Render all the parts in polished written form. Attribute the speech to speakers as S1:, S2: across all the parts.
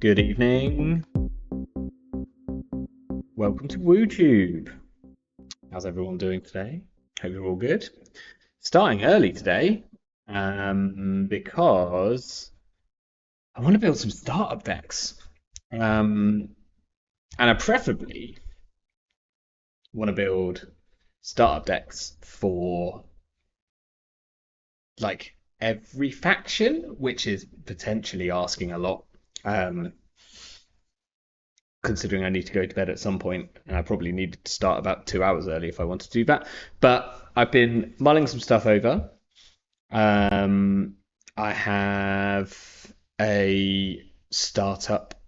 S1: Good evening. Welcome to WooTube. How's everyone doing today? Hope you're all good. Starting early today because I want to build some startup decks. And I preferably want to build startup decks for like every faction, which is potentially asking a lot. Considering I need to go to bed at some point, and I probably needed to start about 2 hours early if I want to do that. But I've been mulling some stuff over. I have a startup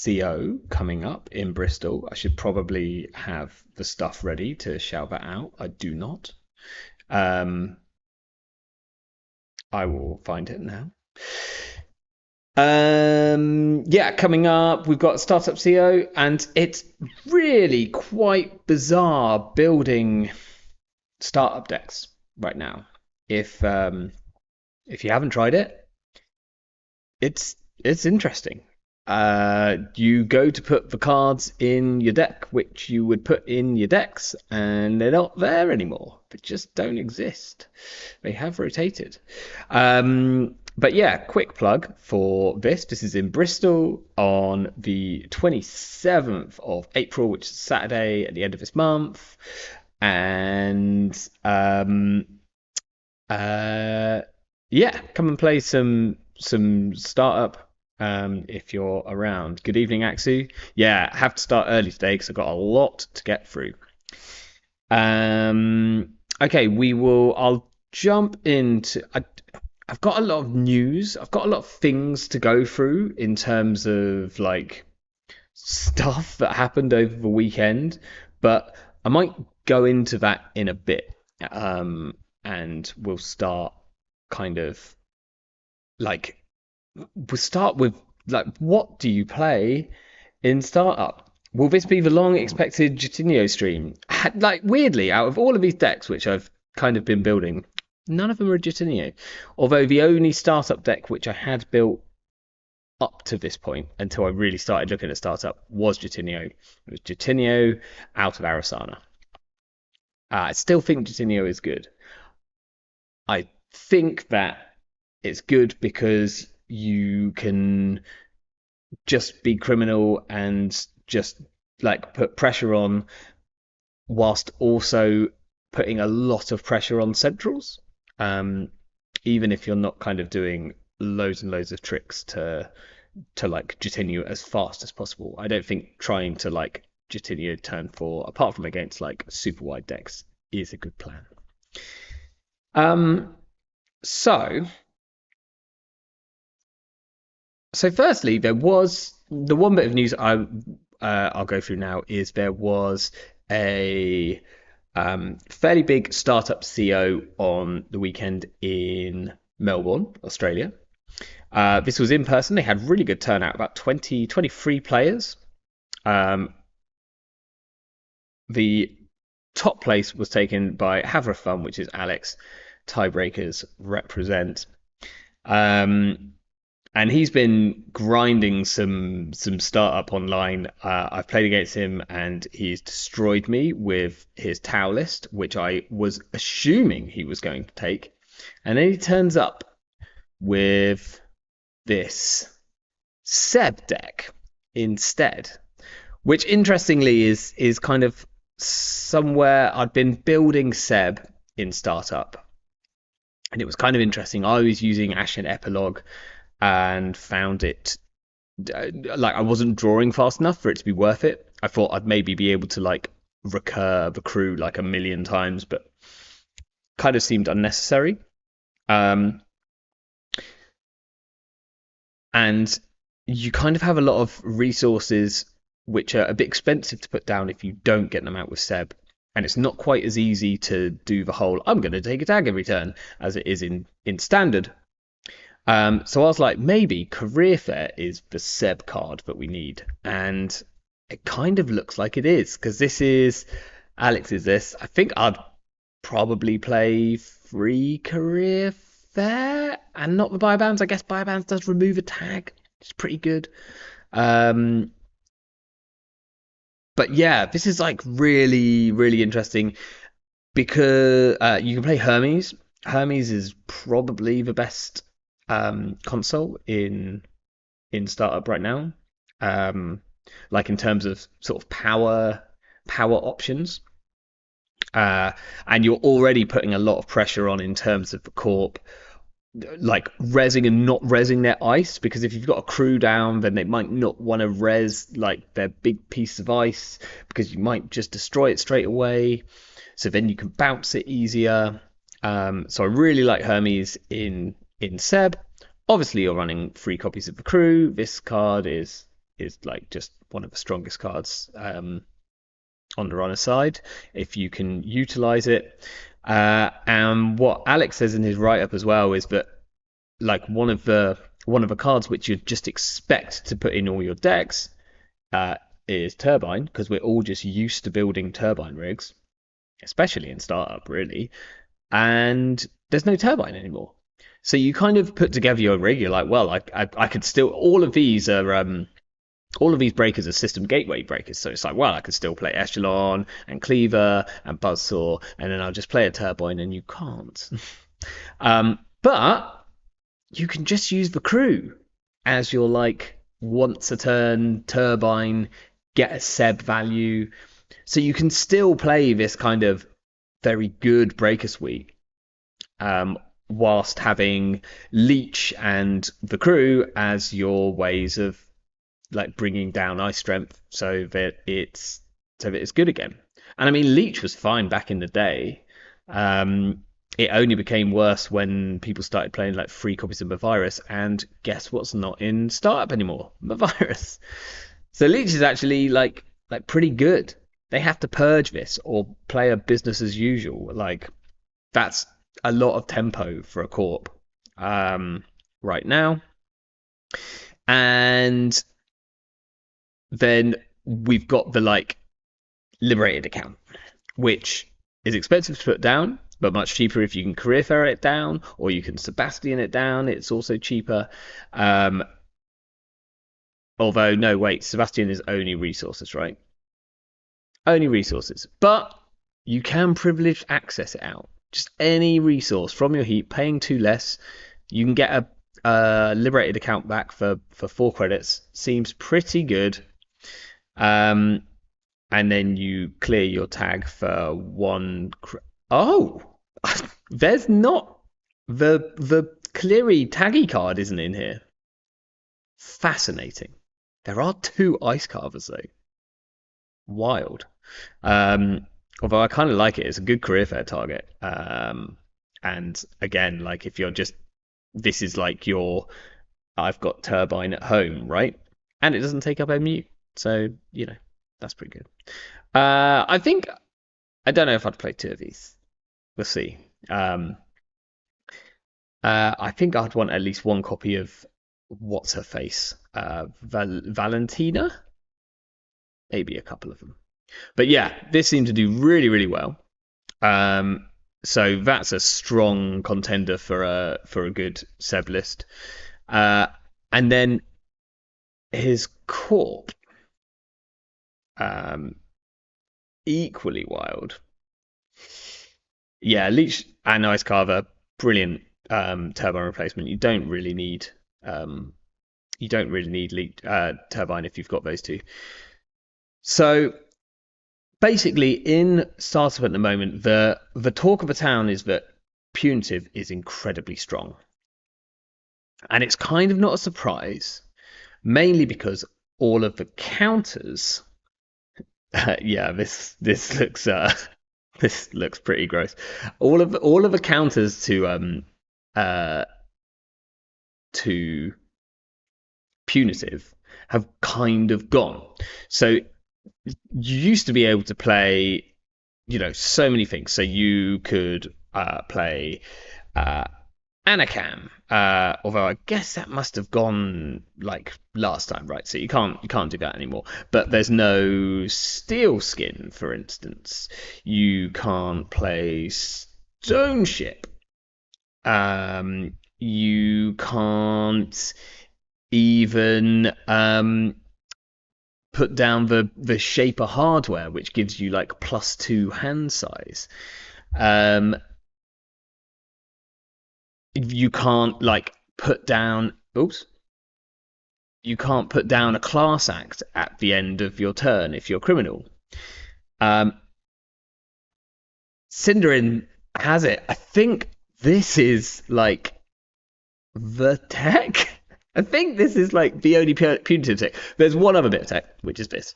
S1: CO coming up in Bristol. I should probably have the stuff ready to shout that out. I do not. I will find it now. Yeah, coming up, we've got Startup CO, and it's really quite bizarre building startup decks right now. If you haven't tried it, it's interesting. You go to put the cards in your deck, which you would put in your decks, and they're not there anymore. They just don't exist. They have rotated. But yeah, quick plug for this. This is in Bristol on the 27th of April, which is Saturday at the end of this month. And yeah, come and play some startup if you're around. Good evening, Aksu. Yeah, I have to start early today because I've got a lot to get through. Okay, I'll jump into. I've got a lot of news. I've got a lot of things to go through in terms of like stuff that happened over the weekend, but I might go into that in a bit. And we'll start kind of like we'll start with like, what do you play in startup? Will this be the long expected Jutinho stream? Like, weirdly, out of all of these decks which I've kind of been building, none of them are Jutinho. Although the only startup deck which I had built up to this point, until I really started looking at startup, was Jutinho. It was Jutinho out of Arasana. I still think Jutinho is good. I think that it's good because you can just be criminal and just like put pressure on, whilst also putting a lot of pressure on centrals. Even if you're not kind of doing loads and loads of tricks to like Jutinho as fast as possible. I don't think trying to like Jutinho turn 4, apart from against like super wide decks, is a good plan. So firstly, there was the one bit of news I'll go through now is there was a fairly big startup CO on the weekend in Melbourne, Australia. This was in person. They had really good turnout, about 23 players. The top place was taken by Have a Fun, which is Alex. Tiebreakers represent. and he's been grinding some startup online. I've played against him, and he's destroyed me with his Tau list, which I was assuming he was going to take, and then he turns up with this Seb deck instead, which interestingly is kind of somewhere I'd been building Seb in startup, and it was kind of interesting. I was using Ashen Epilogue and found it like I wasn't drawing fast enough for it to be worth it. I thought I'd maybe be able to like recur the crew like a million times, but kind of seemed unnecessary. Um, and you kind of have a lot of resources which are a bit expensive to put down if you don't get them out with Seb. And it's not quite as easy to do the whole I'm going to take a tag every turn as it is in standard. So I was like, maybe Career Fair is the Seb card that we need. And it kind of looks like it is, because this is Alex's this. I think I'd probably play free Career Fair and not the Biobands. I guess Biobands does remove a tag. It's pretty good. But yeah, this is like really, really interesting because you can play Hermes. Hermes is probably the best console in startup right now. Like in terms of sort of power options. And you're already putting a lot of pressure on in terms of the corp, like resing and not resing their ice, because if you've got a crew down, then they might not want to res like their big piece of ice because you might just destroy it straight away. So then you can bounce it easier. So I really like Hermes in Seb. Obviously, you're running 3 copies of the crew. This card is like just one of the strongest cards on the runner side if you can utilize it. And what Alex says in his write-up as well is that like one of the cards which you'd just expect to put in all your decks is Turbine, because we're all just used to building Turbine rigs, especially in startup, really. And there's no Turbine anymore. So you kind of put together your rig. You're like, well, I could still. All of these breakers are system gateway breakers. So it's like, well, I could still play Echelon and Cleaver and Buzzsaw, and then I'll just play a Turbine, and you can't. But you can just use the crew as your like once a turn Turbine, get a Seb value. So you can still play this kind of very good breaker suite. Whilst having Leech and the crew as your ways of like bringing down ice strength so that it's good again. And I mean, Leech was fine back in the day. It only became worse when people started playing like 3 copies of Mavirus, and guess what's not in startup anymore? Mavirus. So Leech is actually like pretty good. They have to purge this or play a business as usual. Like that's a lot of tempo for a corp right now. And then we've got the like liberated account, which is expensive to put down, but much cheaper if you can career fair it down, or you can Sebastian it down. It's also cheaper. Although, no, wait, Sebastian is only resources, right? Only resources. But you can privileged access it out. Just any resource from your heap, paying 2 less. You can get a liberated account back for 4 credits. Seems pretty good. And then you clear your tag for 1. Oh, there's not the Cleary taggy card isn't in here. Fascinating. There are 2 ice carvers though. Wild. Although I kind of like it. It's a good career fair target. And again, like if you're just, this is like your, I've got Turbine at home, right? And it doesn't take up MU. So, you know, that's pretty good. I think, I don't know if I'd play 2 of these. We'll see. I think I'd want at least 1 copy of what's her face, Valentina, maybe a couple of them. But yeah, this seemed to do really, really well. So that's a strong contender for a good Seb list. And And then his corp, um, equally wild. Yeah, Leech and Ice Carver, brilliant turbine replacement. Um, you don't really need turbine if you've got those two. So basically, in startup at the moment, the talk of the town is that punitive is incredibly strong, and it's kind of not a surprise, mainly because all of the counters. Yeah, this looks this looks pretty gross. All of the counters uh to punitive have kind of gone. So you used to be able to play, so many things. So you could play uh, Anacam, although I guess that must have gone like last time, right? So you can't do that anymore. But there's no steel skin, for instance. You can't play stone ship. You can't even put down the shaper hardware, which gives you like +2 hand size. Um, you can't like put down. Oops. You can't put down a class act at the end of your turn if you're criminal. Um, Cinderin has it. I think this is like the tech. I think this is like the only punitive tech. There's one other bit of tech, which is this.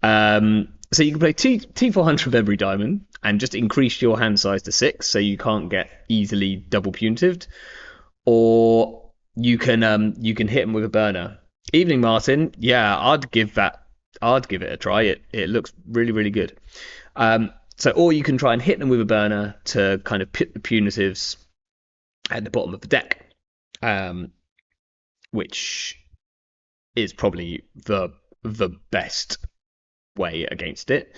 S1: So you can play T400 of every diamond and just increase your hand size to 6, so you can't get easily double punitived. Or you can hit them with a burner. Evening Martin, yeah, I'd give it a try. It looks really really good. So or you can try and hit them with a burner to kind of pit the punitives at the bottom of the deck, which is probably the best way against it.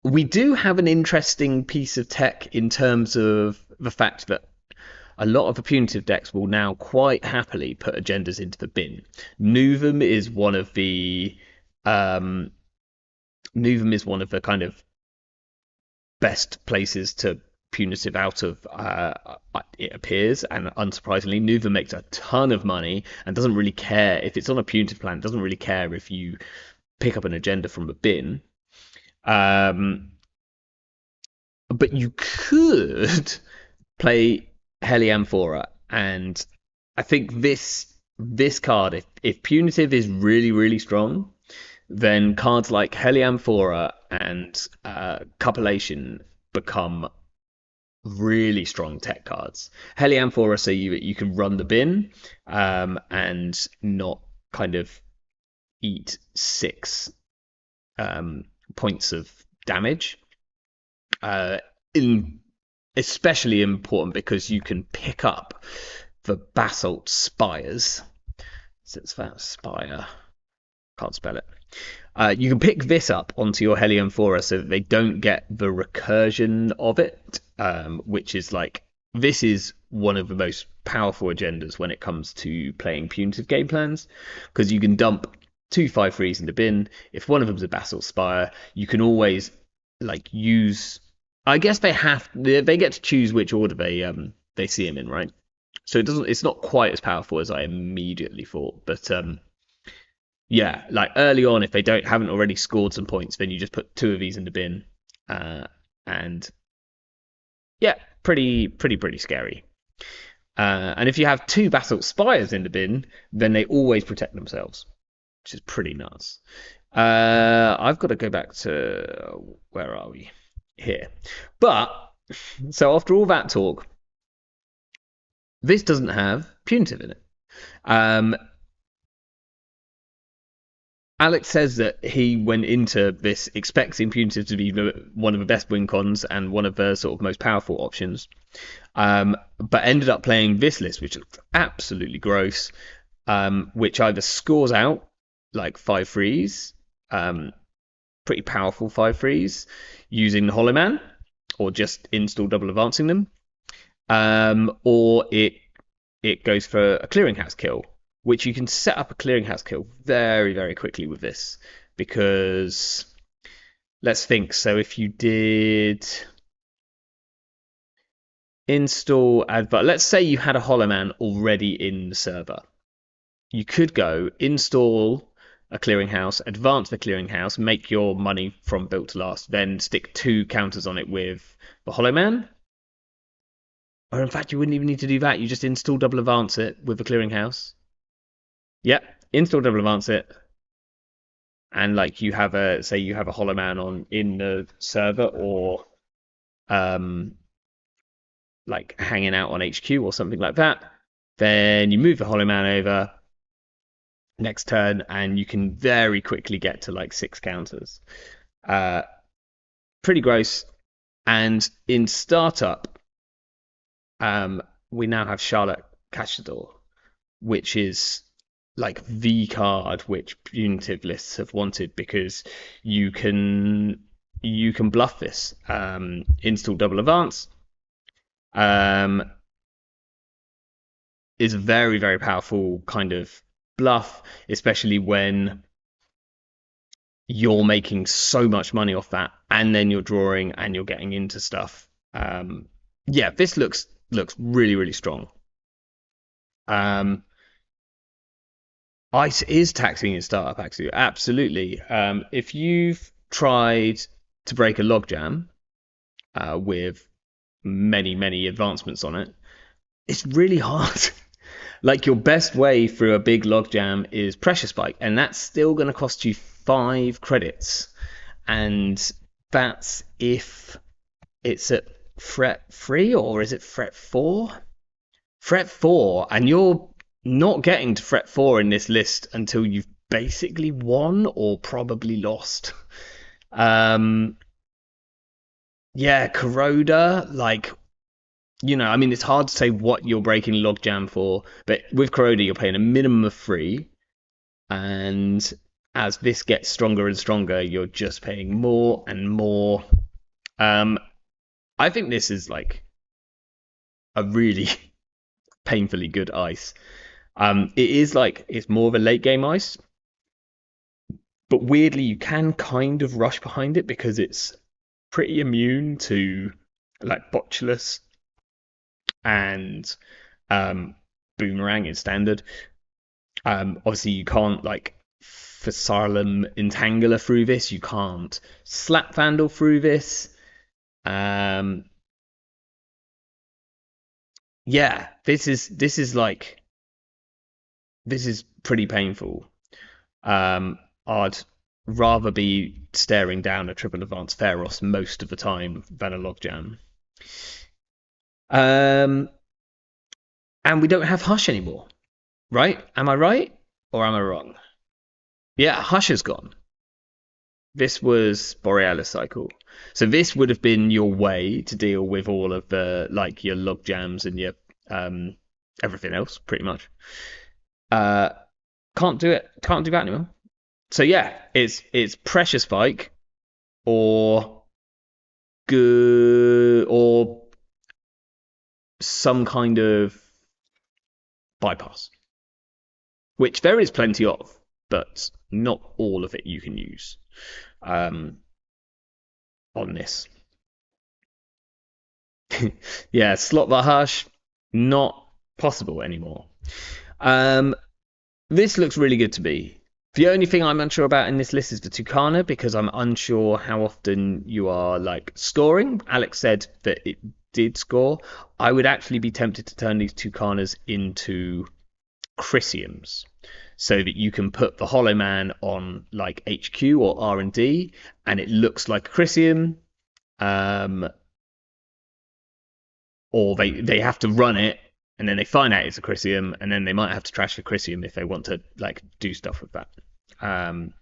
S1: We do have an interesting piece of tech in terms of the fact that a lot of the punitive decks will now quite happily put agendas into the bin. Nuvum is one of the um, Nuvum is one of the kind of best places to punitive out of, it appears, and unsurprisingly Nuvum makes a ton of money and doesn't really care if it's on a punitive plan, doesn't really care if you pick up an agenda from a bin. But you could play Heliamphora, and I think this card, if punitive is really really strong, then cards like Heliamphora and Copulation become really strong tech cards. Heliamphora, so you can run the bin and not kind of eat 6 points of damage. Especially important because you can pick up the basalt spires. Since that spire, can't spell it. You can pick this up onto your Heliamphora so that they don't get the recursion of it, which is like, this is one of the most powerful agendas when it comes to playing punitive game plans, because you can dump 2 5/3s in the bin. If one of them's a basalt spire, you can always like use. I guess they get to choose which order they see him in, right? So it's not quite as powerful as I immediately thought, but yeah, like early on, if they haven't already scored some points, then you just put 2 of these in the bin, and yeah, pretty scary. And if you have 2 basalt spires in the bin, then they always protect themselves, which is pretty nuts. I've got to go back to, where are we? Here. But so after all that talk, this doesn't have punitive in it. Alex says that he went into this expecting punitive to be one of the best win cons and one of the sort of most powerful options, but ended up playing this list, which looks absolutely gross, which either scores out like 5/3s, pretty powerful 5/3s, using the Hollow Man, or just install double advancing them, or it it goes for a clearinghouse kill, which you can set up a clearinghouse kill very, very quickly with this. Because let's think. So if you did install advert, let's say you had a Hollow Man already in the server, you could go install a clearinghouse, advance the clearinghouse, make your money from built to last, then stick 2 counters on it with the Hollow Man. Or in fact, you wouldn't even need to do that. You just install double advance it with the clearinghouse. Yep, install double advance it, and like you have a say you have a Hollow Man on in the server, or like hanging out on HQ or something like that. Then you move the Hollow Man over next turn, and you can very quickly get to like 6 counters. Pretty gross. And in startup, we now have Charlotte Cachador, which is like the card which punitive lists have wanted, because you can bluff this. Install double advance is a very, very powerful kind of bluff, especially when you're making so much money off that, and then you're drawing and you're getting into stuff. Yeah, this looks really, really strong. Ice is taxing in startup, actually. Absolutely. If you've tried to break a logjam with many, many advancements on it, it's really hard. Like, your best way through a big logjam is pressure spike, and that's still going to cost you 5 credits. And that's if it's at fret 3, or is it fret 4? Fret 4, and you're not getting to fret 4 in this list until you've basically won or probably lost. Yeah, Corroder, like, I mean, it's hard to say what you're breaking logjam for, but with Corroder, you're paying a minimum of 3, and as this gets stronger and stronger, you're just paying more and more. I think this is like a really painfully good ice. It is like, it's more of a late game ice, but weirdly you can kind of rush behind it because it's pretty immune to like Botulus and Boomerang in standard. Obviously you can't like Phasarum Entangler through this, you can't Slap Vandal through this. Yeah, this is like, this is pretty painful. I'd rather be staring down a triple advance Pharos most of the time than a logjam. And we don't have Hush anymore, right? Am I right or am I wrong? Yeah, Hush has gone. This was Borealis cycle, so this would have been your way to deal with all of the like your logjams and your everything else, pretty much. Can't do it. Can't do that anymore. So yeah, it's pressure spike or good or some kind of bypass, which there is plenty of, but not all of it you can use on this. Yeah, slot the Hush, not possible anymore. This looks really good to me. The only thing I'm unsure about in this list is the Tucana, because I'm unsure how often you are like scoring. Alex said that it did score. I would actually be tempted to turn these Tucanas into Chrysiums, so that you can put the Hollow Man on like HQ or R&D, and it looks like a Chrysium. Or they have to run it, and then they find out it's a Chrysium, and then they might have to trash the Chrysium if they want to like do stuff with that. And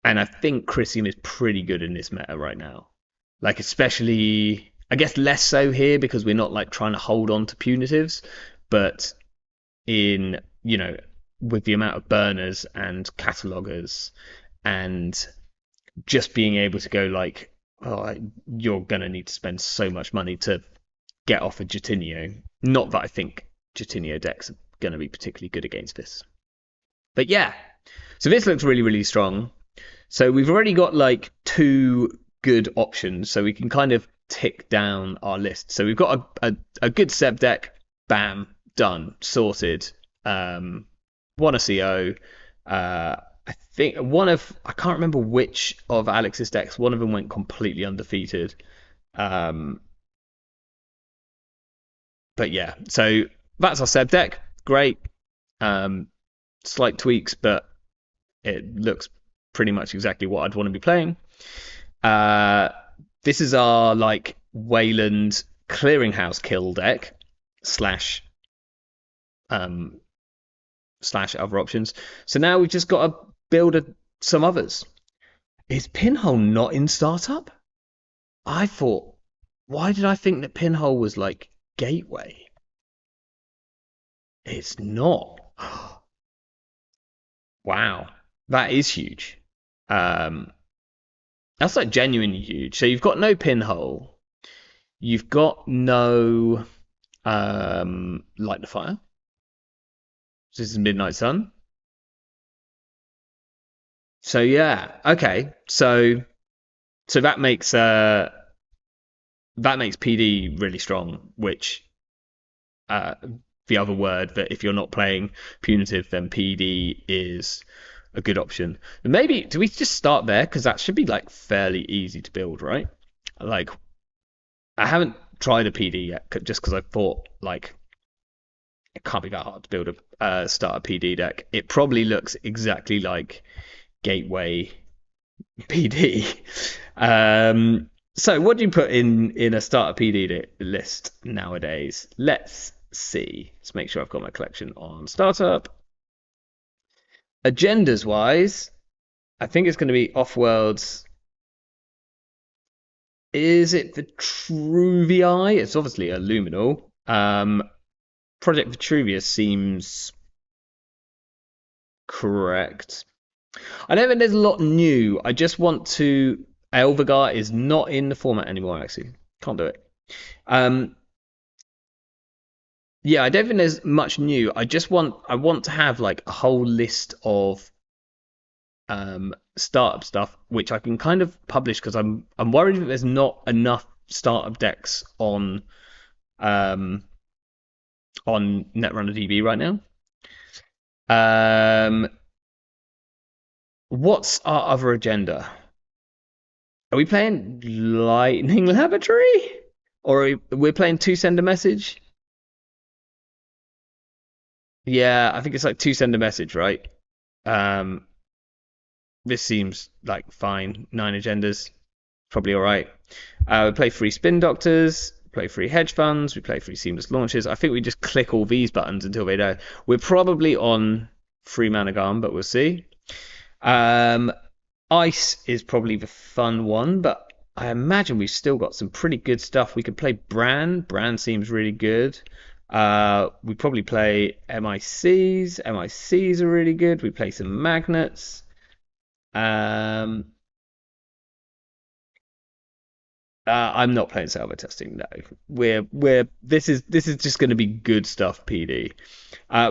S1: I think Chrysium is pretty good in this meta right now. Like, especially, I guess less so here because we're not like trying to hold on to punitives, but in, with the amount of burners and catalogers and just being able to go like, oh, you're going to need to spend so much money to get off a Jatinio. Not that I think Jatinio decks are going to be particularly good against this. But yeah, so this looks really, really strong. So we've already got like two good options, so we can kind of tick down our list. So we've got a good Seb deck, bam, done, sorted. Won a CO. I think I can't remember which of Alex's decks. One of them went completely undefeated. Um, but yeah, so that's our Seb deck. Great. Um, Slight tweaks, but it looks pretty much exactly what I'd want to be playing. This is our like Wayland clearinghouse kill deck slash slash other options. So now we've just got to build some others. Is Pinhole not in startup? I thought, why did I think that Pinhole was like gateway? It's not. Wow, that is huge. Um, that's like genuinely huge. So you've got no Pinhole, you've got no Light the Fire. So this is Midnight Sun. So yeah, okay. So that makes PD really strong, which uh, the other word that if you're not playing punitive, then PD is a good option. And maybe do we just start there because that should be like fairly easy to build, right? Like I haven't tried a PD yet, just because I thought like it can't be that hard to build a start a PD deck. It probably looks exactly like Gateway PD. So what do you put in a starter PD list nowadays? Let's see. Let's make sure I've got my collection on startup. Agendas wise, I think it's going to be Off-Worlds. Is it Vitruviae? It's obviously a Luminal. Project Vitruvia seems correct. I don't think there's a lot new. I just want to. Elvigar is not in the format anymore. Actually, can't do it. Yeah, I don't think there's much new. I want to have like a whole list of startup stuff which I can kind of publish because I'm worried that there's not enough startup decks on Netrunner DB right now. What's our other agenda? Are we playing Lightning Laboratory? Or we're playing Two Send a Message? Yeah, I think it's like Two Send a Message, right? Um, this seems like fine. 9 agendas, probably all right. We play 3 Spin Doctors, play 3 Hedge Funds, we play 3 Seamless Launches. I think we just click all these buttons until they die. We're probably on 3 Mana Garm, but we'll see. Ice is probably the fun one, but I imagine we've still got some pretty good stuff. We could play Bran. Bran seems really good. We probably play MICs. MICs are really good. We play some Magnets. I'm not playing salvo testing. No, we're this is just going to be good stuff. PD.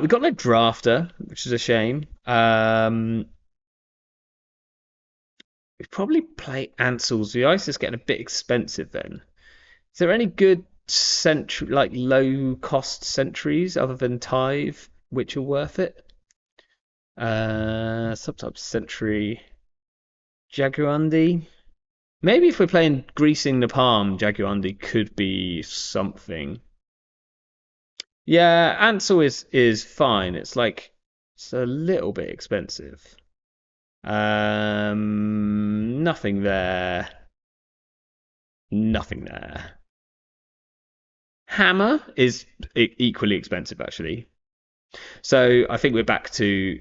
S1: We got no drafter, which is a shame. We probably play Ansel's. The ice is getting a bit expensive then. Is there any good like low cost sentries other than Tithe which are worth it? Sometimes Sentry Jaguandi. Maybe if we're playing Greasing the Palm, Jaguandi could be something. Yeah, Ansel is fine. It's like it's a little bit expensive. Nothing there. Nothing there. Hammer is equally expensive actually. So I think we're back to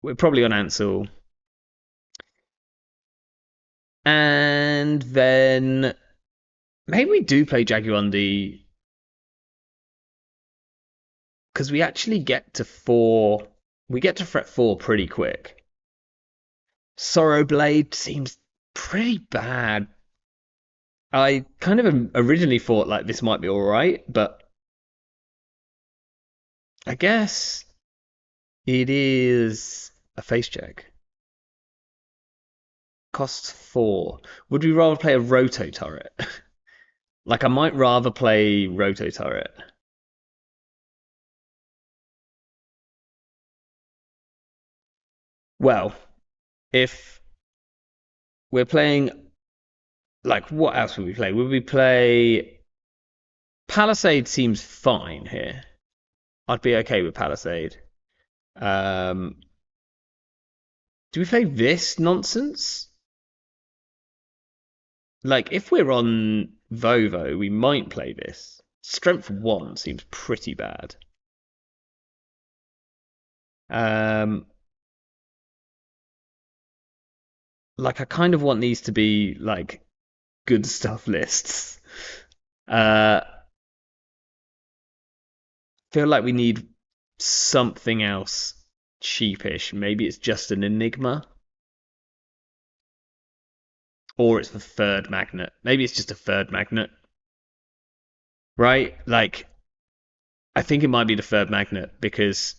S1: we're probably on Ansel. And then maybe we do play Jaguandi because we actually get to 4. We get to threat 4 pretty quick. Sorrow Blade seems pretty bad. I kind of originally thought like this might be all right, but I guess it is a face check. Costs 4. Would we rather play a roto turret? Like, I might rather play roto turret. Well, if we're playing, like, what else would we play? Would we play Palisade? Seems fine here. I'd be okay with Palisade. Um, do we play this nonsense? Like, if we're on Vovo, we might play this. Strength 1 seems pretty bad. Um, like, I kind of want these to be, like, good stuff lists. Uh, feel like we need something else cheapish. Maybe it's just an Enigma, or it's the third magnet. Maybe it's just a third magnet, right? Like, I think it might be the third magnet because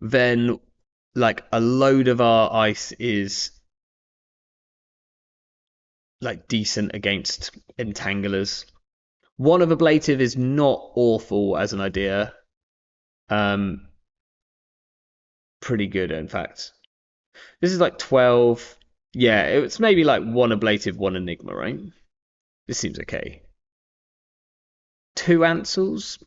S1: then, like, a load of our ice is like decent against entanglers. One of ablative is not awful as an idea. Um, pretty good in fact. This is like 12. Yeah, it's maybe like one ablative, one enigma, right? This seems okay. Two Ansels.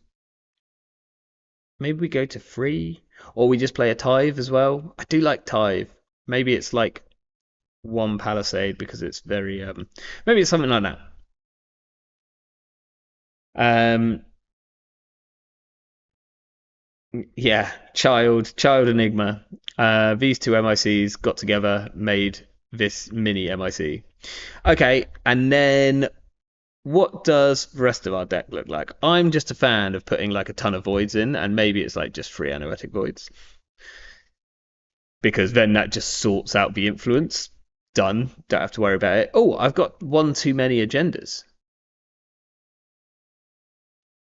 S1: Maybe we go to 3, or we just play a Tithe as well. I do like Tithe. Maybe it's like one Palisade because it's very maybe it's something like that. Um, yeah, child enigma. These two MICs got together, made this mini MIC. Okay, and then what does the rest of our deck look like? I'm just a fan of putting like a ton of voids in, and maybe it's like just 3 anoretic voids because then that just sorts out the influence. Done. Don't have to worry about it. Oh, I've got one too many agendas.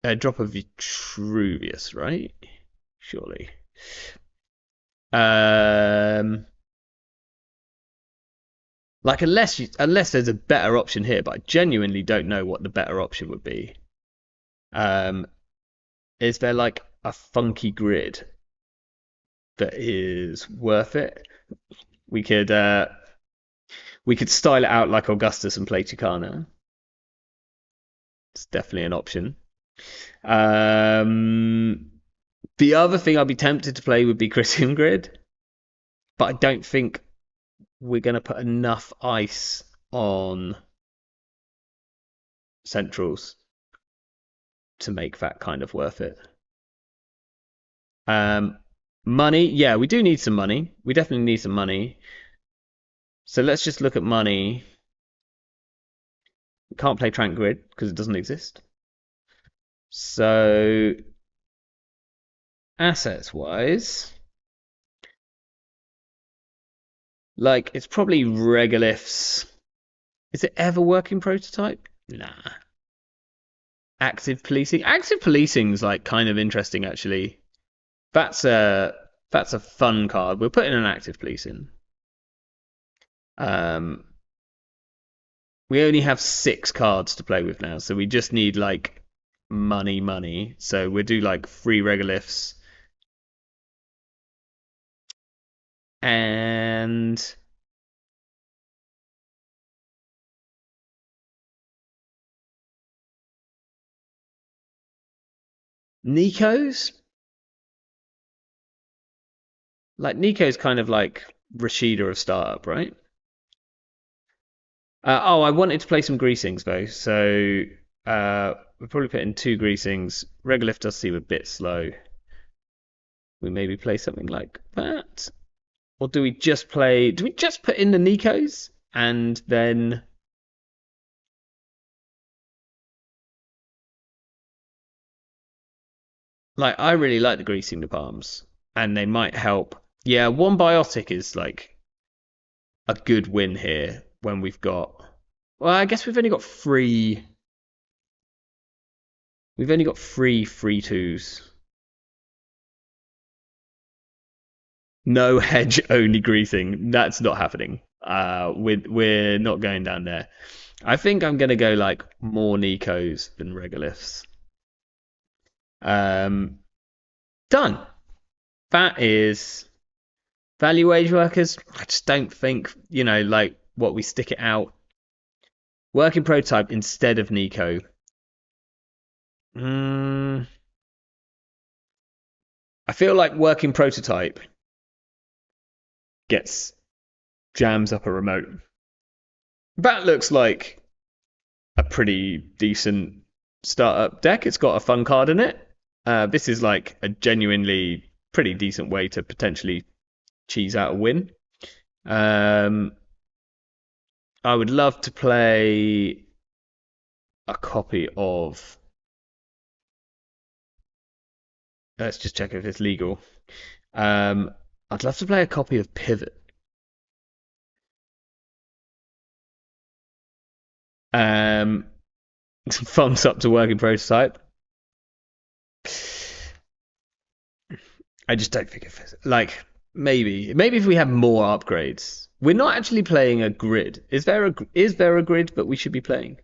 S1: A drop of Vitruvius, right? Surely. Um, like unless there's a better option here, but I genuinely don't know what the better option would be. Um, is there like a funky grid that is worth it? We could uh, we could style it out like Augustus and play Tucana. It's definitely an option. Um, the other thing I'd be tempted to play would be Critium Grid, but I don't think we're going to put enough ice on centrals to make that kind of worth it. Um, money, yeah, we do need some money. We definitely need some money. So let's just look at money. We can't play Trank Grid because it doesn't exist. So assets wise, like it's probably regoliths. Is it ever working prototype? Nah. Active policing. Active policing's like kind of interesting actually. That's a that's a fun card. We'll put in an active policing. Um, we only have 6 cards to play with now, so we just need like money. So we'll do like 3 regoliths and Nico's. Like Nico's kind of like Rashida of startup, right? Oh, I wanted to play some greasings though, so we'll probably put in 2 greasings. Regolith does seem a bit slow. We maybe play something like that. Or do we just play? Do we just put in the Nikos and then like I really like the greasing the palms and they might help. Yeah, one biotic is like a good win here when we've got. Well, I guess we've only got 3. We've only got three free twos. No hedge only greeting. That's not happening. We're not going down there. I think I'm gonna go like more Nicos than regoliths. Um, Done. That is value wage workers. I just don't think like what we stick it out. Working prototype instead of Nico. I feel like working prototype gets jams up a remote. That looks like a pretty decent startup deck. It's got a fun card in it. This is like a genuinely pretty decent way to potentially cheese out a win. I would love to play a copy of. Let's just check if it's legal. I'd love to play a copy of Pivot. Thumbs up to working prototype. I just don't think it like maybe if we have more upgrades. We're not actually playing a grid. Is there a grid that we should be playing?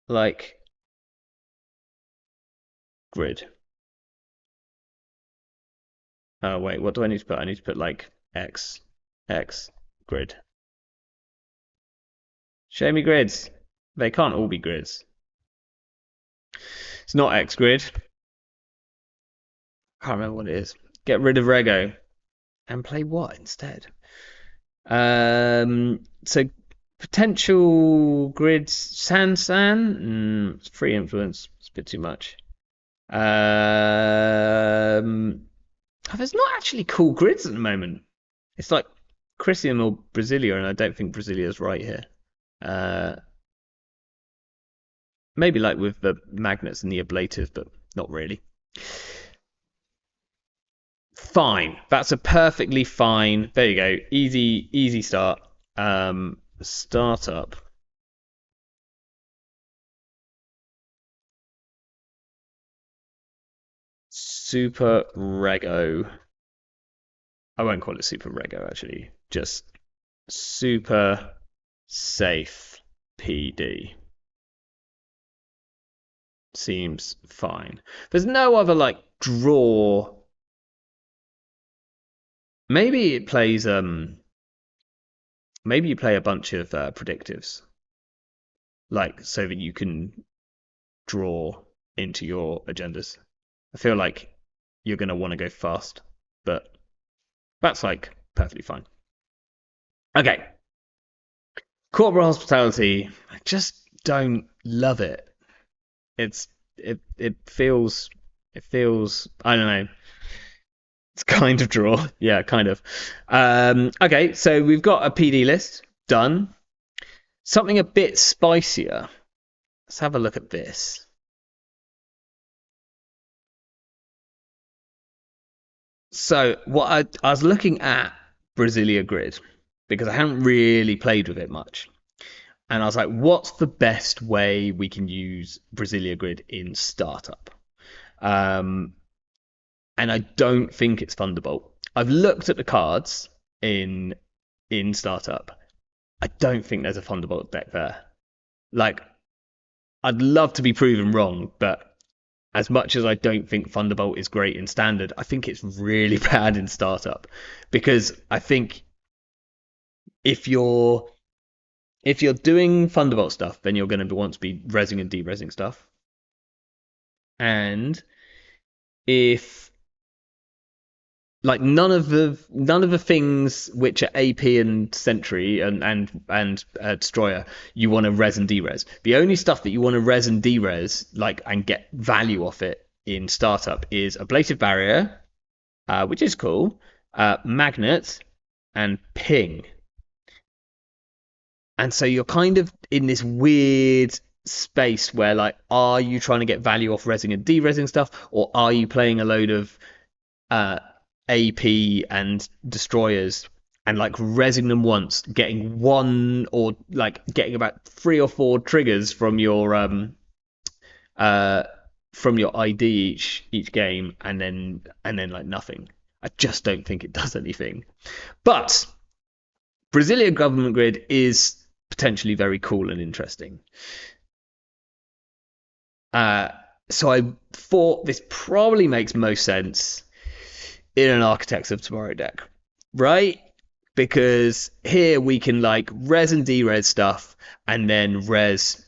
S1: Like grid. Oh wait, what do I need to put? I need to put like X grid. Show me grids. They can't all be grids. It's not X grid. Can't remember what it is. Get rid of Rego and play what instead? So potential grids. San. It's free influence. It's a bit too much. There's not actually cool grids at the moment. It's like Christian or Brasilia, and I don't think Brasilia's right here. Maybe like with the magnets and the ablative, but not really. Fine. That's a perfectly fine. There you go. Easy start. Startup. Super Rego. I won't call it Super Rego actually. Just super safe PD. Seems fine. There's no other like draw. Maybe it plays maybe you play a bunch of predictives. Like so that you can draw into your agendas. I feel like you're gonna want to go fast, but that's like perfectly fine. Okay. Corporate hospitality. I just don't love it. It feels I don't know. It's kind of draw. Yeah, kind of. Okay, so we've got a PD list done. Something a bit spicier. Let's have a look at this. So what I was looking at Brasilia Grid because I hadn't really played with it much. And I was like, what's the best way we can use Brasilia Grid in startup? And I don't think it's Thunderbolt. I've looked at the cards in startup. I don't think there's a Thunderbolt deck there. Like, I'd love to be proven wrong, but as much as I don't think Thunderbolt is great in standard, I think it's really bad in startup because I think if you're doing Thunderbolt stuff, then you're going to want to be resing and de-resing stuff. And if like none of the things which are AP and Sentry and Destroyer you want to res and de-res. The only stuff that you want to res and de-res like and get value off it in startup is Ablative Barrier, which is cool, Magnet, and Ping. And so you're kind of in this weird space where like, are you trying to get value off resing and de-resing stuff, or are you playing a load of AP and destroyers and like resing them once, getting one or like getting about 3 or 4 triggers uh from your ID each game, and then like nothing. I just don't think it does anything. But Brazilian government grid is potentially very cool and interesting. Uh, so I thought this probably makes most sense in an Architects of Tomorrow deck, right? Because here we can like res and derez stuff, and then res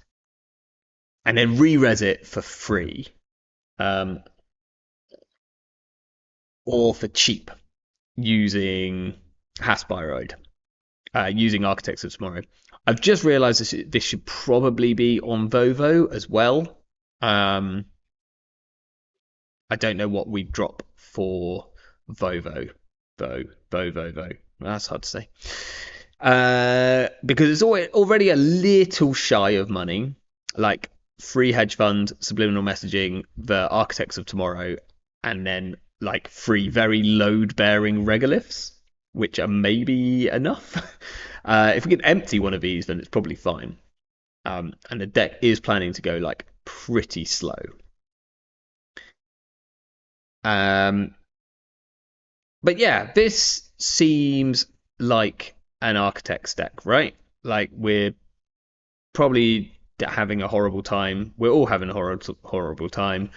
S1: and then re-res it for free, um, or for cheap using Haspiroid, using Architects of Tomorrow. I've just realised this should probably be on Vovo as well. Um, I don't know what we drop for Vovo. Vovo. That's hard to say. Because it's already a little shy of money. Like free hedge fund, subliminal messaging, the Architects of Tomorrow, and then like free very load bearing regoliths, which are maybe enough. If we can empty one of these, then it's probably fine. And the deck is planning to go like pretty slow. Um, but yeah, this seems like an architect's deck, right? Like we're probably having a horrible time. We're all having a horrible time.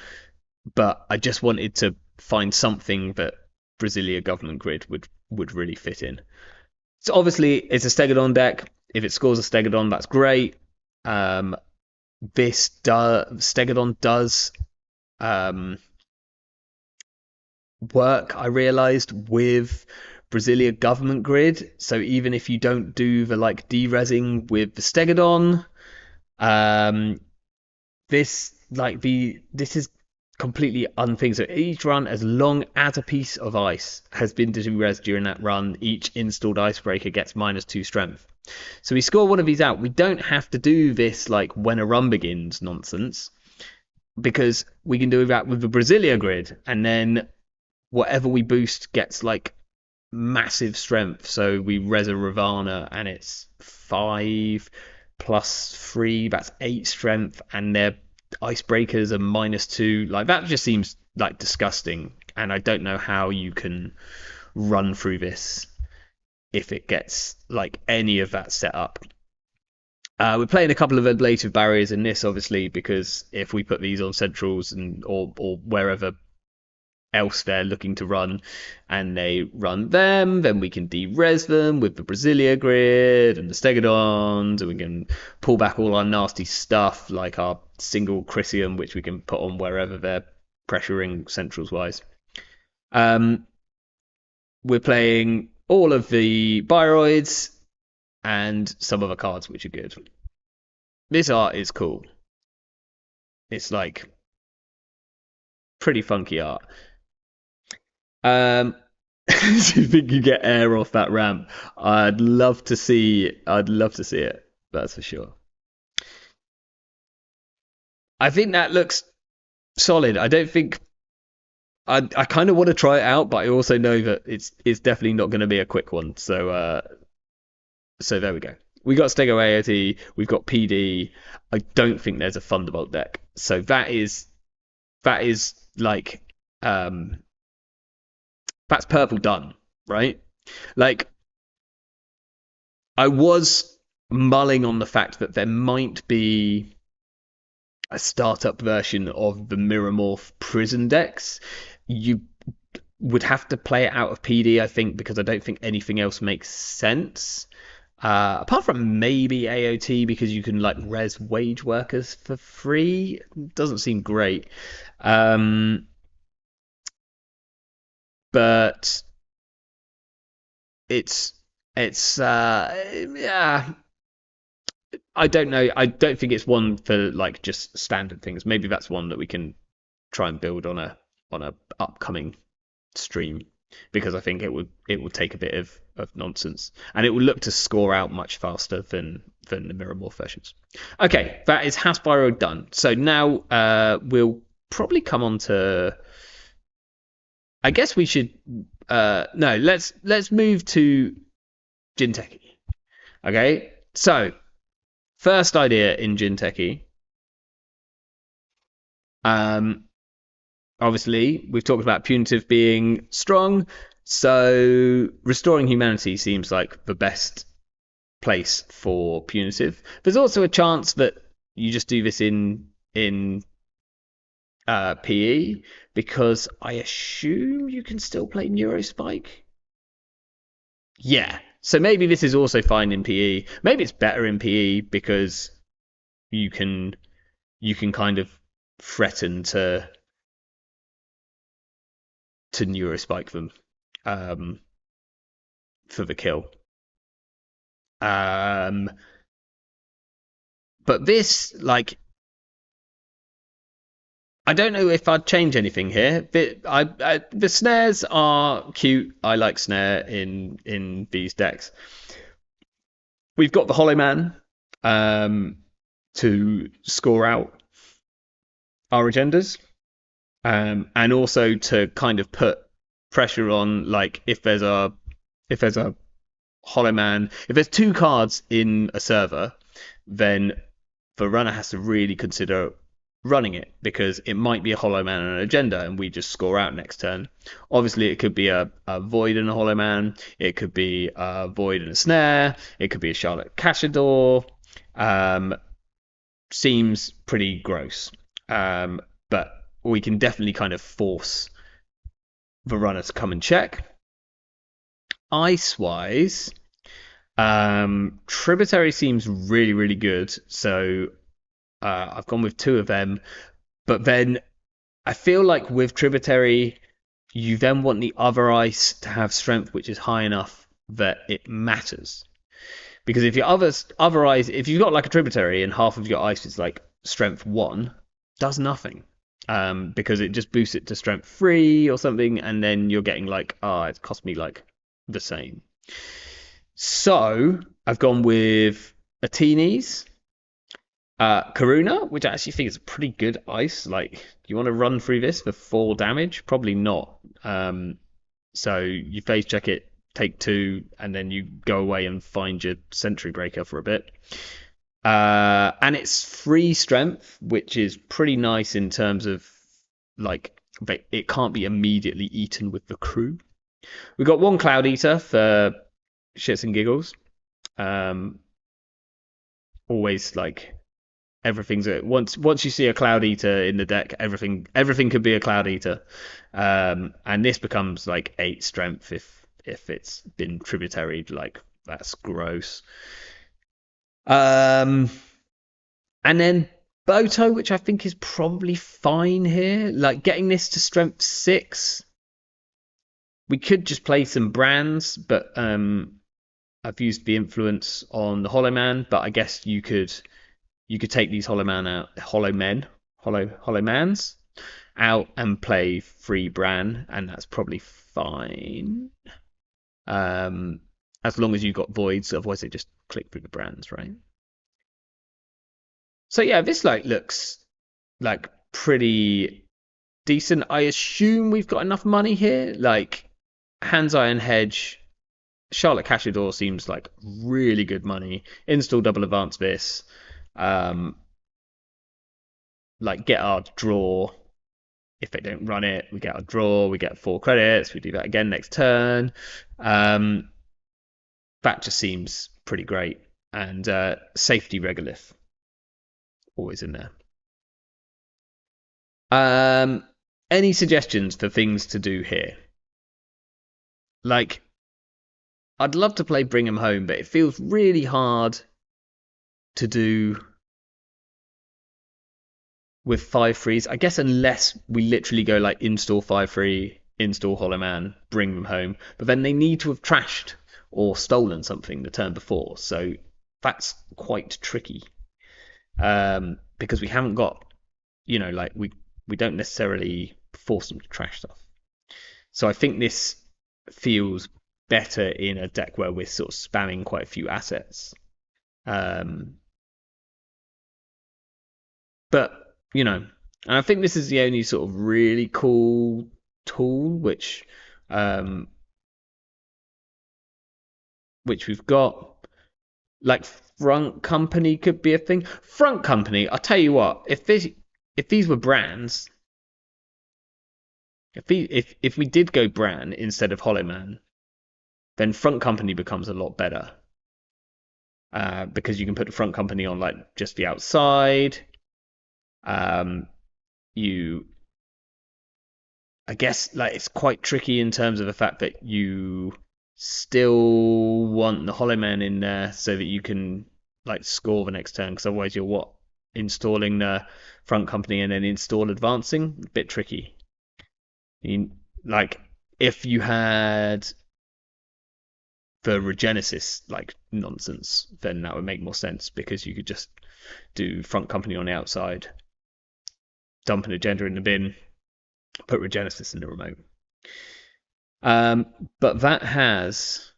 S1: But I just wanted to find something that Brasilia government grid would really fit in. So obviously it's a Stegodon deck. If it scores a Stegodon, that's great. Stegodon does um, work, I realized, with Brasilia government grid. So even if you don't do the like deresing with the Stegodon, um, this is completely unthing. So each run, as long as a piece of ice has been deresed during that run, each installed icebreaker gets -2 strength. So we score one of these out. We don't have to do this like when a run begins nonsense, because we can do that with the Brasilia grid, and then whatever we boost gets like massive strength. So we res a Ravana and it's 5 plus 3, that's 8 strength, and their icebreakers are -2. Like that just seems like disgusting, and I don't know how you can run through this if it gets like any of that set up. We're playing a couple of ablative barriers in this, obviously, because if we put these on centrals and or wherever else they're looking to run, and they run them, then we can de-res them with the Brasilia grid and the Stegodons, and we can pull back all our nasty stuff like our single Chrysium, which we can put on wherever they're pressuring centrals wise. We're playing all of the Bioroids and some other cards which are good. This art is cool. It's like pretty funky art. Do you think you get air off that ramp? I'd love to see it. That's for sure. I think that looks solid. I don't think I kind of want to try it out, but I also know that it's definitely not going to be a quick one. So there we go. We got Stego AOT, we've got PD. I don't think there's a Thunderbolt deck. So that is like that's purple done, right? Like I was mulling on the fact that there might be a startup version of the Mirrormorph prison decks. You would have to play it out of PD, I think, because I don't think anything else makes sense. Apart from maybe AOT, because you can like res wage workers for free. Doesn't seem great. But it's yeah, I don't know. I don't think it's one for like just standard things. Maybe that's one that we can try and build on a upcoming stream, because I think it would take a bit of nonsense, and it will look to score out much faster than the Mirrormorph versions. Okay, that is Haspyro done. So now we'll probably come on to. I guess we should no. Let's move to Jinteki. Okay, so first idea in Jinteki. Obviously, we've talked about punitive being strong, so restoring humanity seems like the best place for punitive. There's also a chance that you just do this in PE because I assume you can still play Neurospike. Yeah, so maybe this is also fine in PE. Maybe it's better in PE because you can kind of threaten to Neurospike them for the kill. Um, but this, like, I don't know if I'd change anything here. The snares are cute. I like snare in these decks. We've got the Hollow Man to score out our agendas, and also to kind of put pressure on, like, if there's a Hollow Man, if there's two cards in a server, then the runner has to really consider running it because it might be a Hollow Man and an agenda, and we just score out next turn. Obviously, it could be a Void and a Hollow Man. It could be a Void and a Snare. It could be a Charlotte Cachador. Seems pretty gross, but we can definitely kind of force the runner to come and check. Ice-wise, Tributary seems really, really good. So I've gone with two of them. But then I feel like with Tributary, you then want the other ice to have strength which is high enough that it matters. Because if your other ice, if you've got like a Tributary and half of your ice is like strength 1, does nothing. Because it just boosts it to strength 3 or something, and then you're getting like, it cost me like the same. So I've gone with Atenes, Karuna, which I actually think is a pretty good ice. Like, you want to run through this for 4 damage? Probably not. So you phase check it, take 2, and then you go away and find your Sentry Breaker for a bit. And it's 3 strength, which is pretty nice in terms of, like, it can't be immediately eaten with the crew. We've got 1 Cloud Eater for shits and giggles. Always, like, everything's once you see a Cloud Eater in the deck, everything could be a Cloud Eater. And this becomes like 8 strength if it's been tributaried. Like, that's gross. And then Boto, which I think is probably fine here. Like, getting this to strength 6. We could just play some brands, but I've used the influence on the Hollow Man, but I guess you could take these Hollow Mans out and play free Bran, and that's probably fine. As long as you've got voids, otherwise they just click through the brands, right? So yeah, this like looks like pretty decent. I assume we've got enough money here. Like, Hand's Iron Hedge, Charlotte Cachador seems like really good money. Install double advance this. Like, get our draw. If they don't run it, we get our draw. We get 4 credits. We do that again next turn. That just seems pretty great. And safety regolith, always in there. Any suggestions for things to do here? Like, I'd love to play Bring 'em Home, but it feels really hard to do with 5/3s. I guess unless we literally go like install 5/3, install Hollow Man, bring them home. But then they need to have trashed or stolen something the turn before. So that's quite tricky. Because we haven't got, like, we don't necessarily force them to trash stuff. So I think this feels better in a deck where we're sort of spamming quite a few assets. But, and I think this is the only sort of really cool tool which which we've got. Like front company could be a thing. Front company, I'll tell you what, if these were brands, if we did go brand instead of Hollow Man, then front company becomes a lot better. Because you can put the front company on like just the outside. Um, you, I guess, like it's quite tricky in terms of the fact that you still want the Hollow Man in there so that you can like score the next turn. Because otherwise, you're what installing the front company and then install advancing. A bit tricky. You, like if you had the Regenesis like nonsense, then that would make more sense because you could just do front company on the outside, dump an agenda in the bin, put Regenesis in the remote. But that has,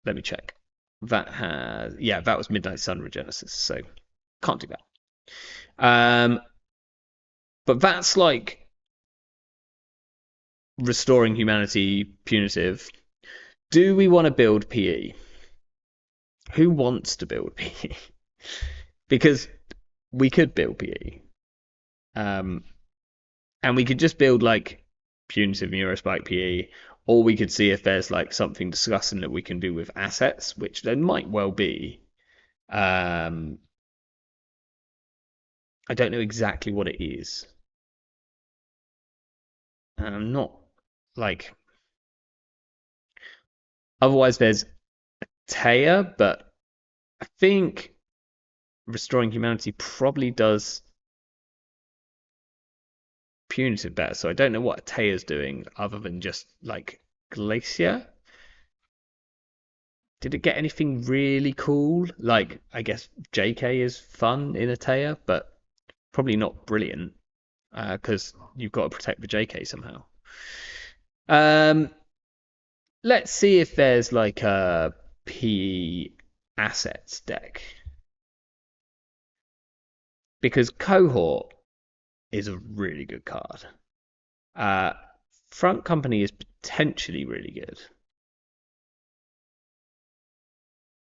S1: let me check. That has, yeah, that was Midnight Sun Regenesis, so can't do that. But that's like restoring humanity punitive. Do we want to build PE? Who wants to build PE? Because we could build PE. And we could just build like punitive Neurospike PE, or we could see if there's like something discussing that we can do with assets, which there might well be. I don't know exactly what it is. And I'm not like. Otherwise, there's Taya, but I think restoring humanity probably does punitive better. So I don't know what Taya's doing other than just like Glacier. Did it get anything really cool? Like, I guess JK is fun in a Taya, but probably not brilliant because you've got to protect the JK somehow. Let's see if there's like a P assets deck because Cohort is a really good card. Front Company is potentially really good.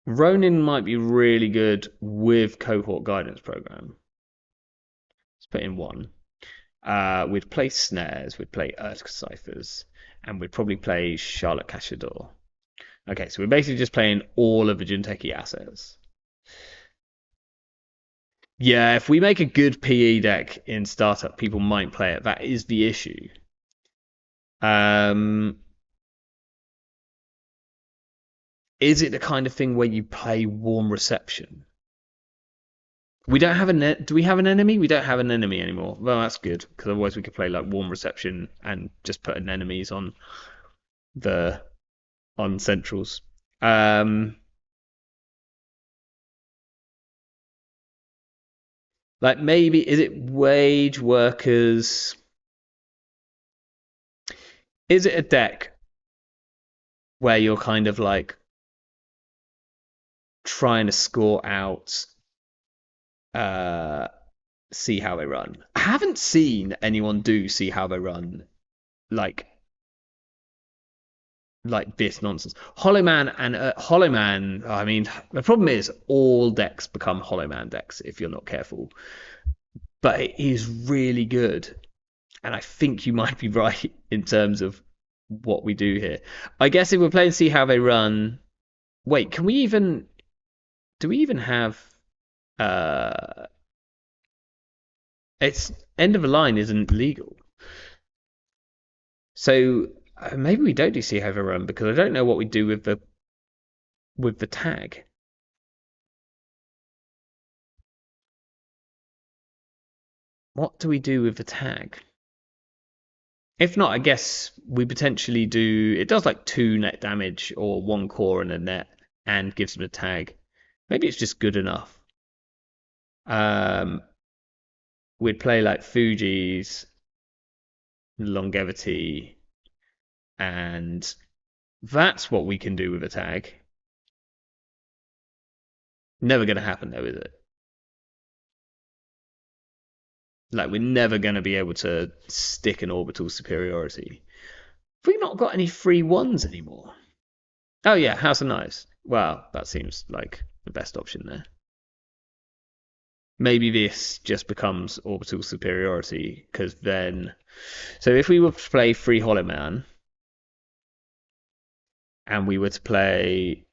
S1: Ronin might be really good with Cohort Guidance Program. Let's put in one. We'd play Snares, we'd play Earth Ciphers, and we'd probably play Charlotte Cachador. Okay, so we're basically just playing all of the Jinteki assets. Yeah, if we make a good PE deck in startup, people might play it. That is the issue. Is it the kind of thing where you play Warm Reception? We don't have a do we have an enemy? We don't have an enemy anymore. Well, that's good because otherwise we could play like Warm Reception and just put an enemies on the on centrals. Like maybe is it wage workers? Is it a deck where you're kind of like trying to score out see how they run? I haven't seen anyone do see how they run like this nonsense. Hollow Man and Hollow Man. I mean, the problem is all decks become Hollow Man decks if you're not careful. But it is really good, and I think you might be right in terms of what we do here. I guess if we're playing see how they run. Wait, can we even? Do we even have? It's end of a line isn't legal. So maybe we don't do see how they run because I don't know what we do with the tag. What do we do with the tag? If not, I guess we potentially do. It does like 2 net damage or 1 core and a net, and gives them a tag. Maybe it's just good enough. We'd play like Fuji's longevity, and that's what we can do with a tag. Never going to happen though, is it? Like we're never going to be able to stick an orbital superiority. Have we not got any free ones anymore? Oh yeah, House of Knives. Well, that seems like the best option there. Maybe this just becomes orbital superiority because then. So if we were to play Free Hollow Man and we were to play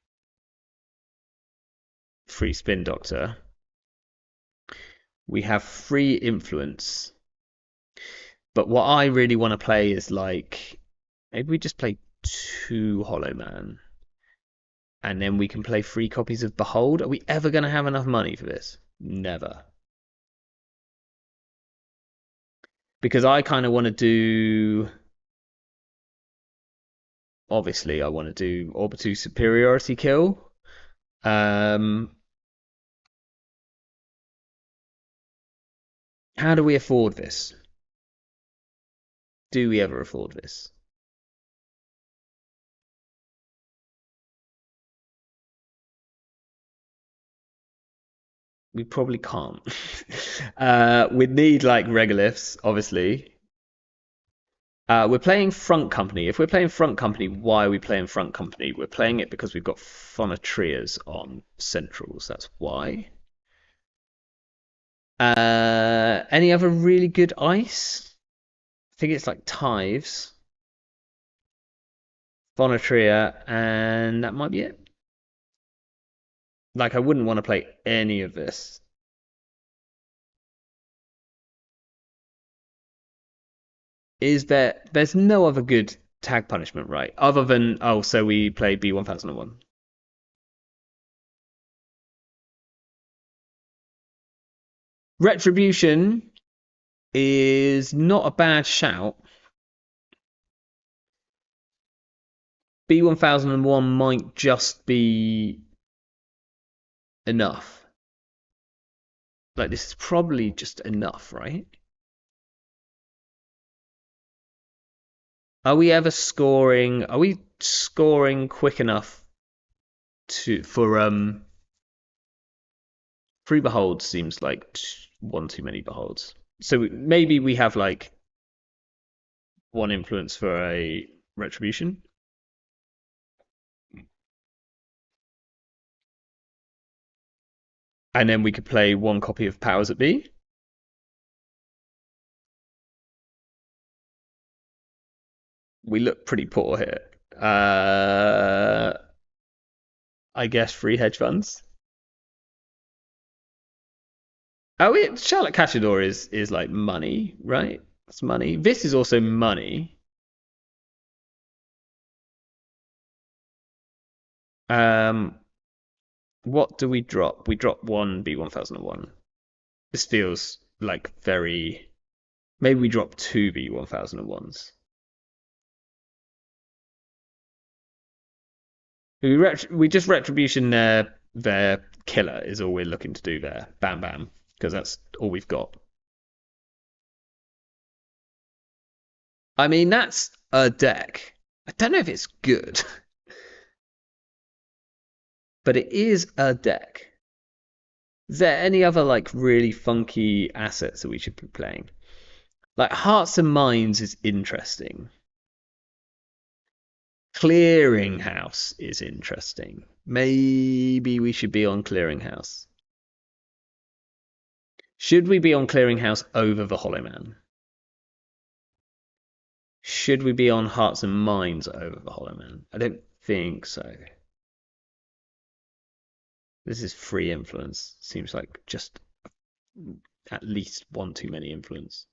S1: Free Spin Doctor, we have free influence. But what I really want to play is like maybe we just play 2 Hollow Man and then we can play 3 copies of Behold. Are we ever going to have enough money for this? Never. Because I kind of want to do. Obviously, I want to do Orbital Superiority Kill. How do we afford this? Do we ever afford this? We probably can't. We'd need like regoliths, obviously. We're playing Front Company. If we're playing Front Company, why are we playing Front Company? We're playing it because we've got Phonotrias on Centrals. That's why. Any other really good ice? I think it's like Tives, Phonotria, and that might be it. Like, I wouldn't want to play any of this. There's no other good tag punishment, right? Other than, oh, so we play B1001. Retribution is not a bad shout. B1001 might just be enough. Like, this is probably just enough, right? Are we ever scoring? Are we scoring quick enough for 3 beholds seems like one too many beholds. So maybe we have like 1 influence for a retribution. And then we could play 1 copy of Powers at B. We look pretty poor here. I guess free hedge funds. Oh, Charlotte Cachador is like money, right? It's money. This is also money. What do we drop? We drop 1 B1001. This feels like very. Maybe we drop 2 B1001s. We just retribution their killer is all we're looking to do there. Bam bam, because that's all we've got. I mean, that's a deck. I don't know if it's good, but it is a deck. Is there any other like really funky assets that we should be playing? Like Hearts and Minds is interesting. Clearinghouse is interesting. Maybe we should be on Clearinghouse. Should we be on Clearinghouse over the Hollow Man? Should we be on Hearts and Minds over the Hollow Man? I don't think so. This is free influence. Seems like just at least one too many influence.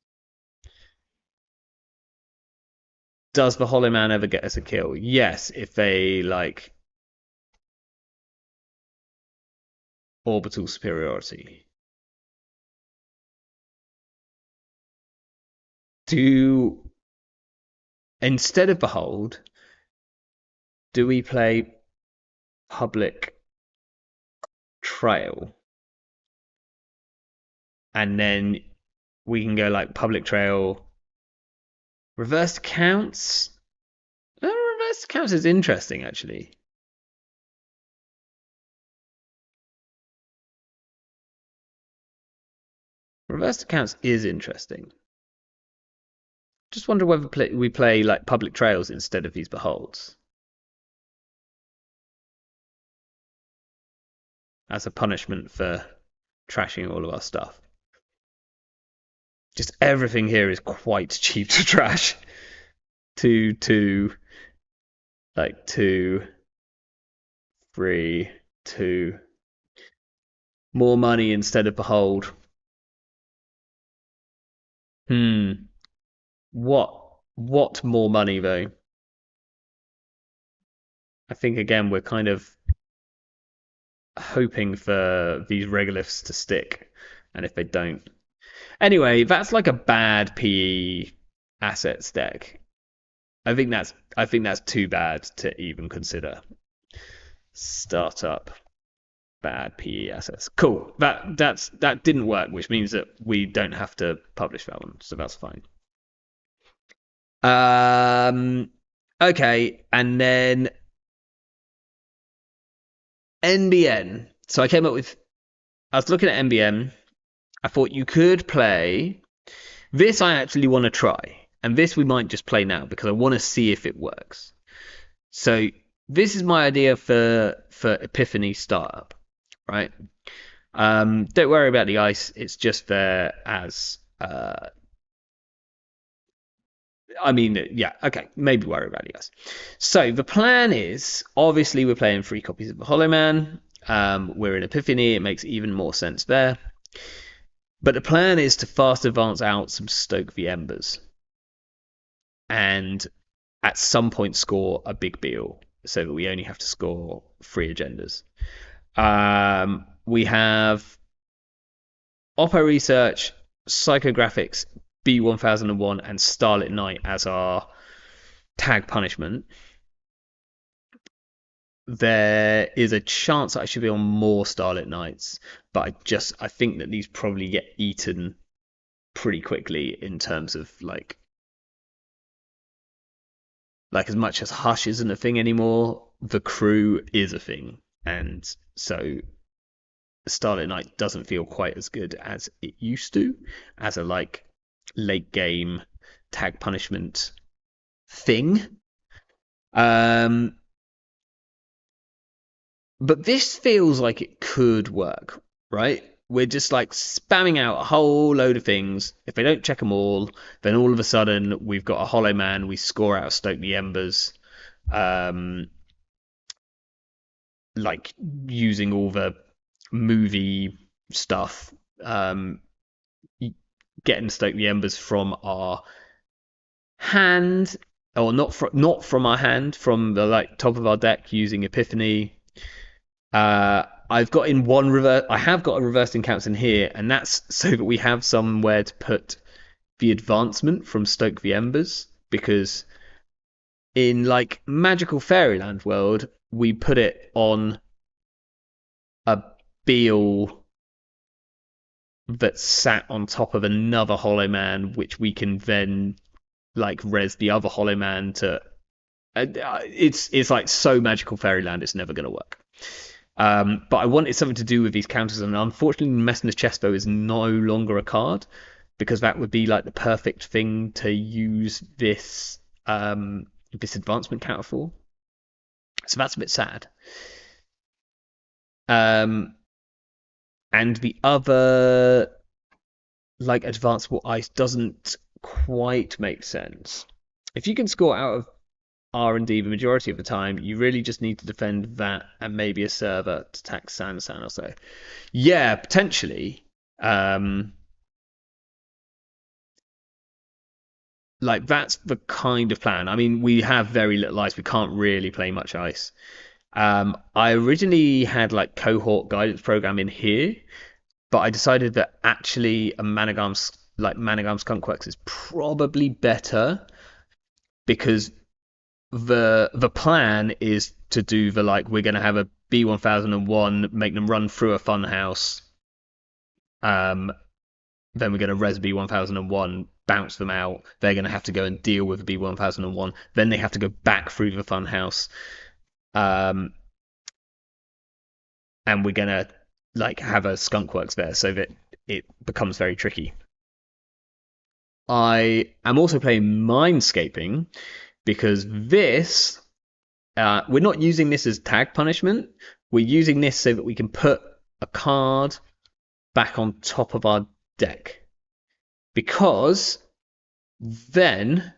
S1: Does the Hollow Man ever get us a kill? Yes, if they like orbital superiority. Do instead of Behold, do we play Public Trail? And then we can go like Public Trail. Reversed Counts? Reversed Counts is interesting, actually. Reversed Counts is interesting. Just wonder whether we play like Public Trails instead of these Beholds. as a punishment for trashing all of our stuff. Just everything here is quite cheap to trash. Two, like 2, 3, 2. More money instead of behold. Hmm. What more money though? I think again we're kind of hoping for these regoliths to stick, and if they don't, anyway, that's like a bad PE assets deck. I think that's too bad to even consider. Startup bad PE assets. Cool. That didn't work, which means that we don't have to publish that one, so that's fine. Okay, and then NBN. So I was looking at NBN. I thought you could play this. I actually want to try, and this we might just play now because I want to see if it works. So this is my idea for Epiphany Startup, right? Don't worry about the ice. It's just there as yeah, okay, maybe worry about the ice. So the plan is, obviously, we're playing 3 copies of the Hollow Man. We're in Epiphany. It makes even more sense there. But the plan is to fast advance out some Stoke the Embers. And at some point score a big Beal so that we only have to score 3 agendas. We have Oppo Research, Psychographics, B1001, and Starlit Night as our tag punishment. There is a chance that I should be on more Starlit Nights, but I think that these probably get eaten pretty quickly in terms of like as much as Hush isn't a thing anymore, the crew is a thing, and so Starlit Night doesn't feel quite as good as it used to as a like late game tag punishment thing. But this feels like it could work, right? We're just like spamming out a whole load of things. If they don't check them all, then all of a sudden we've got a Hollow Man. We score out of Stoke the Embers, like using all the movie stuff, getting Stoke the Embers from our hand, or not from our hand, from the like top of our deck using Epiphany. I've got in one reverse. I have got a reversed encounters in here, and that's so that we have somewhere to put the advancement from Stoke the Embers, because in like magical fairyland world we put it on a Beal that sat on top of another Hollow Man, which we can then like res the other Hollow Man to. It's like so magical fairyland, it's never going to work. But I wanted something to do with these counters, and unfortunately, Messenger Chestbow is no longer a card, because that would be like the perfect thing to use this this advancement counter for. So that's a bit sad. And the other like advanceable ice doesn't quite make sense. If you can score out of R&D the majority of the time, you really just need to defend that and maybe a server to tax Sansan or so. Yeah, potentially. Like that's the kind of plan. I mean, we have very little ice. We can't really play much ice. I originally had like cohort guidance program in here, but I decided that actually a Managarm Skunkworks is probably better, because the plan is to do the like we're going to have a B1001, make them run through a funhouse, then we're going to res B1001, bounce them out. They're going to have to go and deal with the B1001. Then they have to go back through the funhouse, and we're going to like have a Skunkworks there, so that it becomes very tricky. I am also playing Mindscaping, because this we're not using this as tag punishment. We're using this so that we can put a card back on top of our deck, because then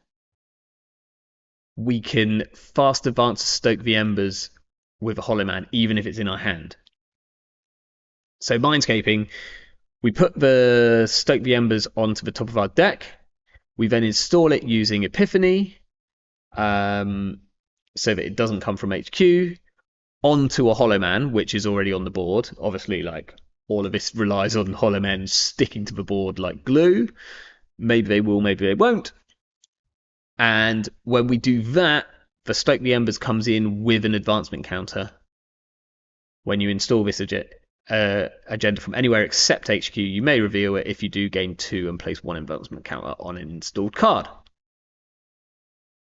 S1: we can fast advance to Stoke the Embers with a Hollow Man, even if it's in our hand. So Mindscaping, we put the Stoke the Embers onto the top of our deck. We then install it using Epiphany, so that it doesn't come from HQ, onto a Hollow Man, which is already on the board. Obviously, like, all of this relies on Hollow Men sticking to the board like glue. Maybe they will, maybe they won't. And when we do that, the Stoke the Embers comes in with an advancement counter. When you install this agenda from anywhere except HQ, you may reveal it. If you do, gain 2 and place 1 advancement counter on an installed card,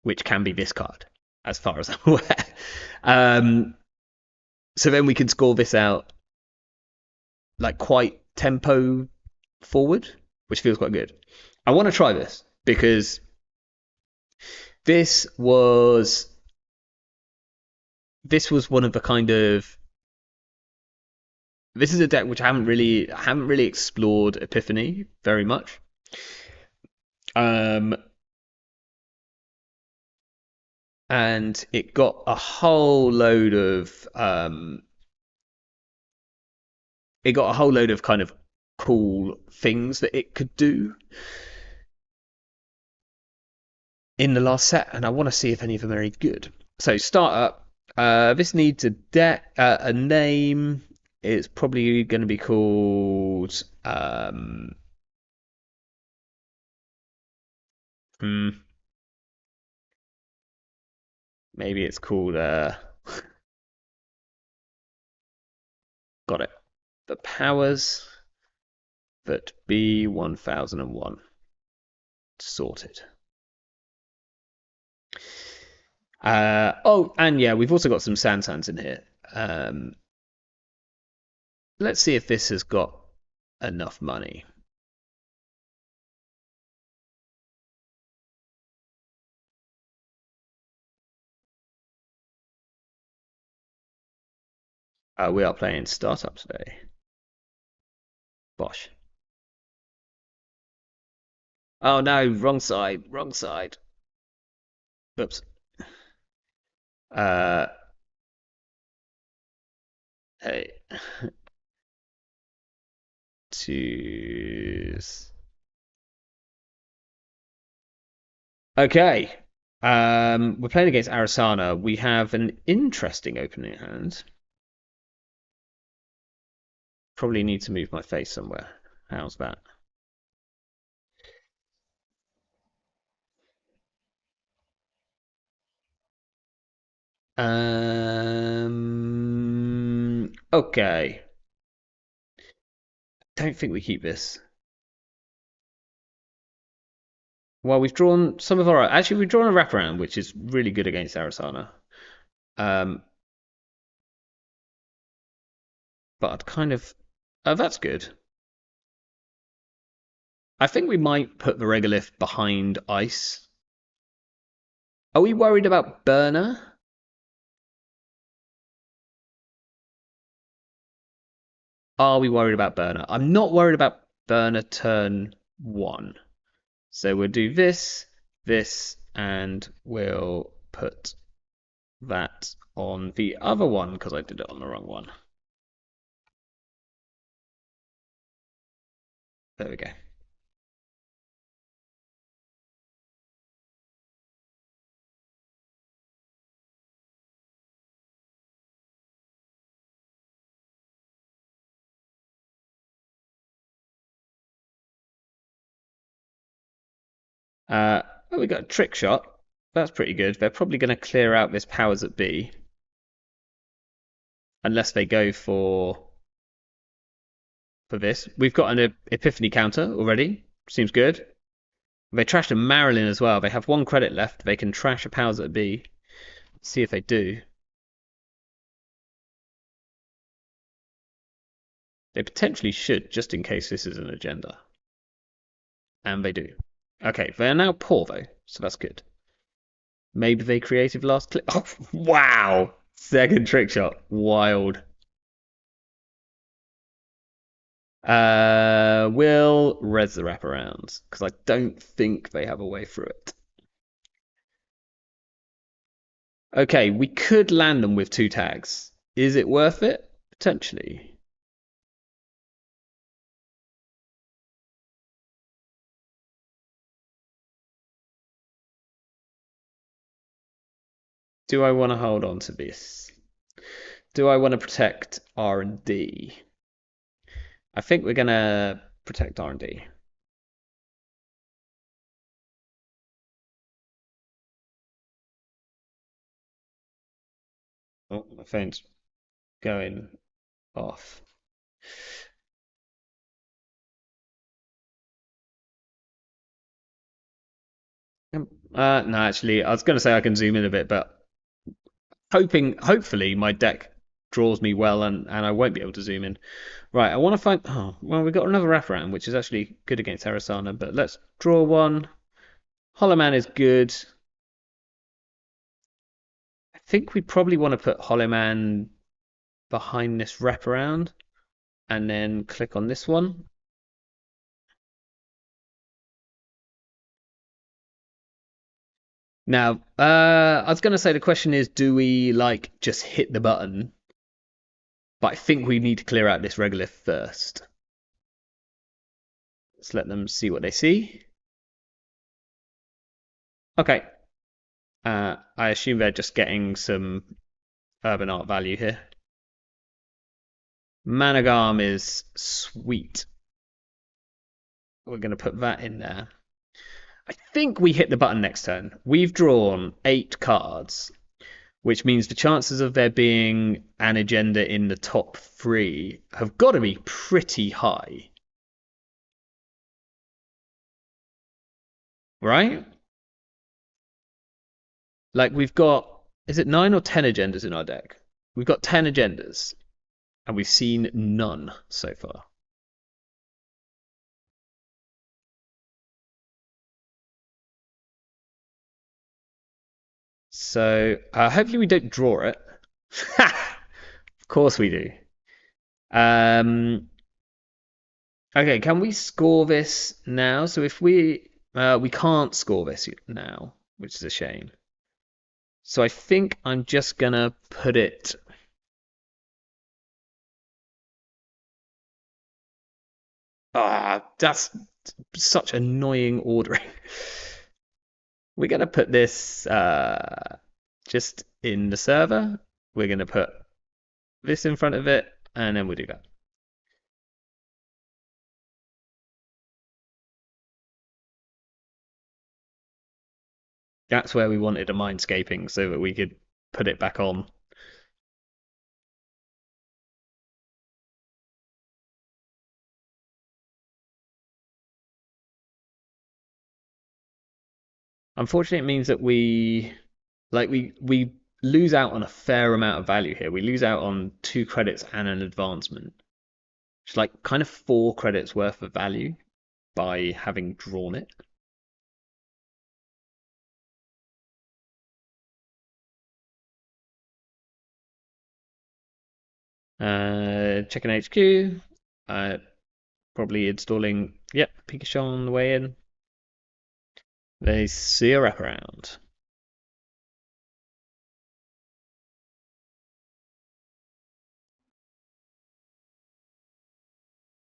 S1: which can be this card, as far as I'm aware. So then we can score this out like quite tempo forward, which feels quite good. I want to try this because this was one of the kind of, this is a deck which I haven't really explored Epiphany very much. And it got a whole load of kind of cool things that it could do in the last set, and I want to see if any of them are any good. So startup, this needs a name. It's probably going to be called maybe it's called got it. The powers that be 1001. Sorted. Oh, and yeah, we've also got some Sands in here. Let's see if this has got enough money. We are playing Startup today. Bosh. Oh no, wrong side, wrong side. Oops. Hey. Choose. Okay. We're playing against Arasana. We have an interesting opening hand. Probably need to move my face somewhere. How's that? Okay. Don't think we keep this. Well, we've drawn some of our. Actually, we've drawn a wraparound, which is really good against Arasana. But I'd kind of. Oh, that's good. I think we might put the Regolith behind ice. Are we worried about Burner? Are we worried about Burner? I'm not worried about Burner turn 1. So we'll do this, and we'll put that on the other one because I did it on the wrong one. There we go. We got a trick shot. That's pretty good. They're probably going to clear out this powers that be. Unless they go for this. We've got an Epiphany counter already. Seems good. They trashed a Marilyn as well. They have 1 credit left. They can trash a powers that be. See if they do. They potentially should, just in case this is an agenda. And they do. Okay, they are now poor though, so that's good. Maybe they creative last click. Oh, wow! Second trick shot. Wild. We'll res the wraparounds because I don't think they have a way through it. Okay, we could land them with 2 tags. Is it worth it? Potentially. Do I want to hold on to this? Do I want to protect R&D? I think we're gonna protect R&D. Oh, my phone's going off. No, actually, I was going to say I can zoom in a bit, but hopefully, my deck draws me well, and I won't be able to zoom in. Right, I want to find. Oh, well, we've got another wraparound, which is actually good against Arasana, but let's draw one. Hollow Man is good. I think we probably want to put Hollow Man behind this wraparound, and then click on this one. Now, I was going to say the question is, do we like just hit the button? But I think we need to clear out this regolith first. Let's let them see what they see. Okay. I assume they're just getting some urban art value here. Managam is sweet. We're going to put that in there. I think we hit the button next turn. We've drawn 8 cards, which means the chances of there being an agenda in the top 3 have got to be pretty high. Right? Like we've got, is it 9 or 10 agendas in our deck? We've got 10 agendas, and we've seen none so far. So hopefully we don't draw it. Of course we do. Okay, can we score this now? So if we can't score this now, which is a shame. So I think I'm just gonna put it. That's such annoying ordering. We're gonna put this just in the server. We're gonna put this in front of it, and then we'll do that. That's where we wanted a mindscaping so that we could put it back on. Unfortunately, it means that we lose out on a fair amount of value here. We lose out on 2 credits and an advancement. It's like kind of 4 credits worth of value by having drawn it. Checking HQ. Probably installing. Yep, Pikachu on the way in. They see a wraparound.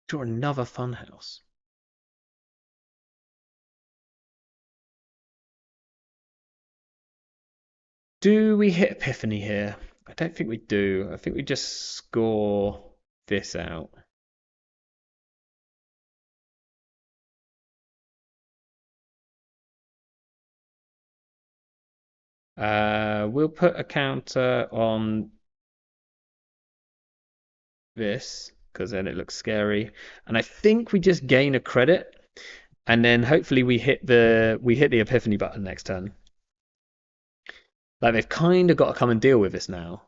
S1: Draw another funhouse. Do we hit Epiphany here? I don't think we do. I think we just score this out. We'll put a counter on this because then it looks scary. And I think we just gain a credit, and then hopefully we hit the Epiphany button next turn. Like they've kind of got to come and deal with this now.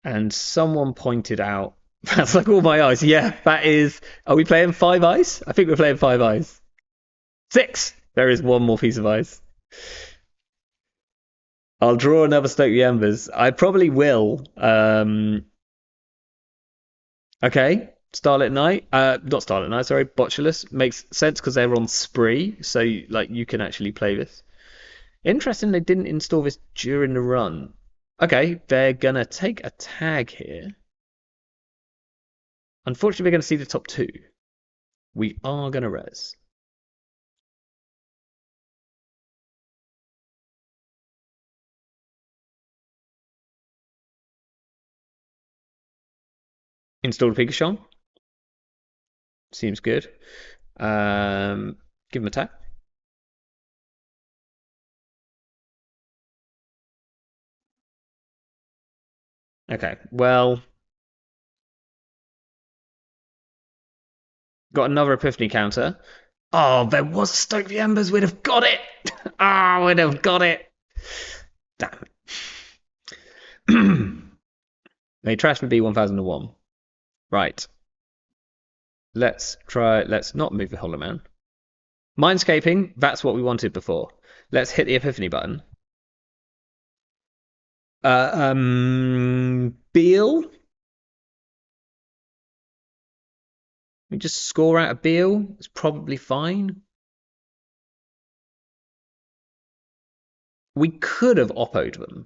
S1: And someone pointed out that's like all my eyes. Yeah, that is. Are we playing 5 ice? I think we're playing 5 ice. 6. There is one more piece of ice. I'll draw another Stoke the Embers. I probably will. Okay. Starlit Night, not Starlit Night, sorry, Botulus makes sense because they're on Spree, so like you can actually play this. Interesting, they didn't install this during the run. Okay, they're gonna take a tag here. Unfortunately, we're gonna see the top two. We are gonna res. Install Pikachu. Seems good. Give him a tag. Okay, well, got another Epiphany counter. Oh, there was a Stoke the Embers. We'd have got it. Ah, we'd have got it. Damn it. They trashed me B1001. Right. Let's try. Let's not move the Hollow Man. Mindscaping. That's what we wanted before. Let's hit the Epiphany button. Beal. We just score out a Beal. It's probably fine. We could have oppoed them.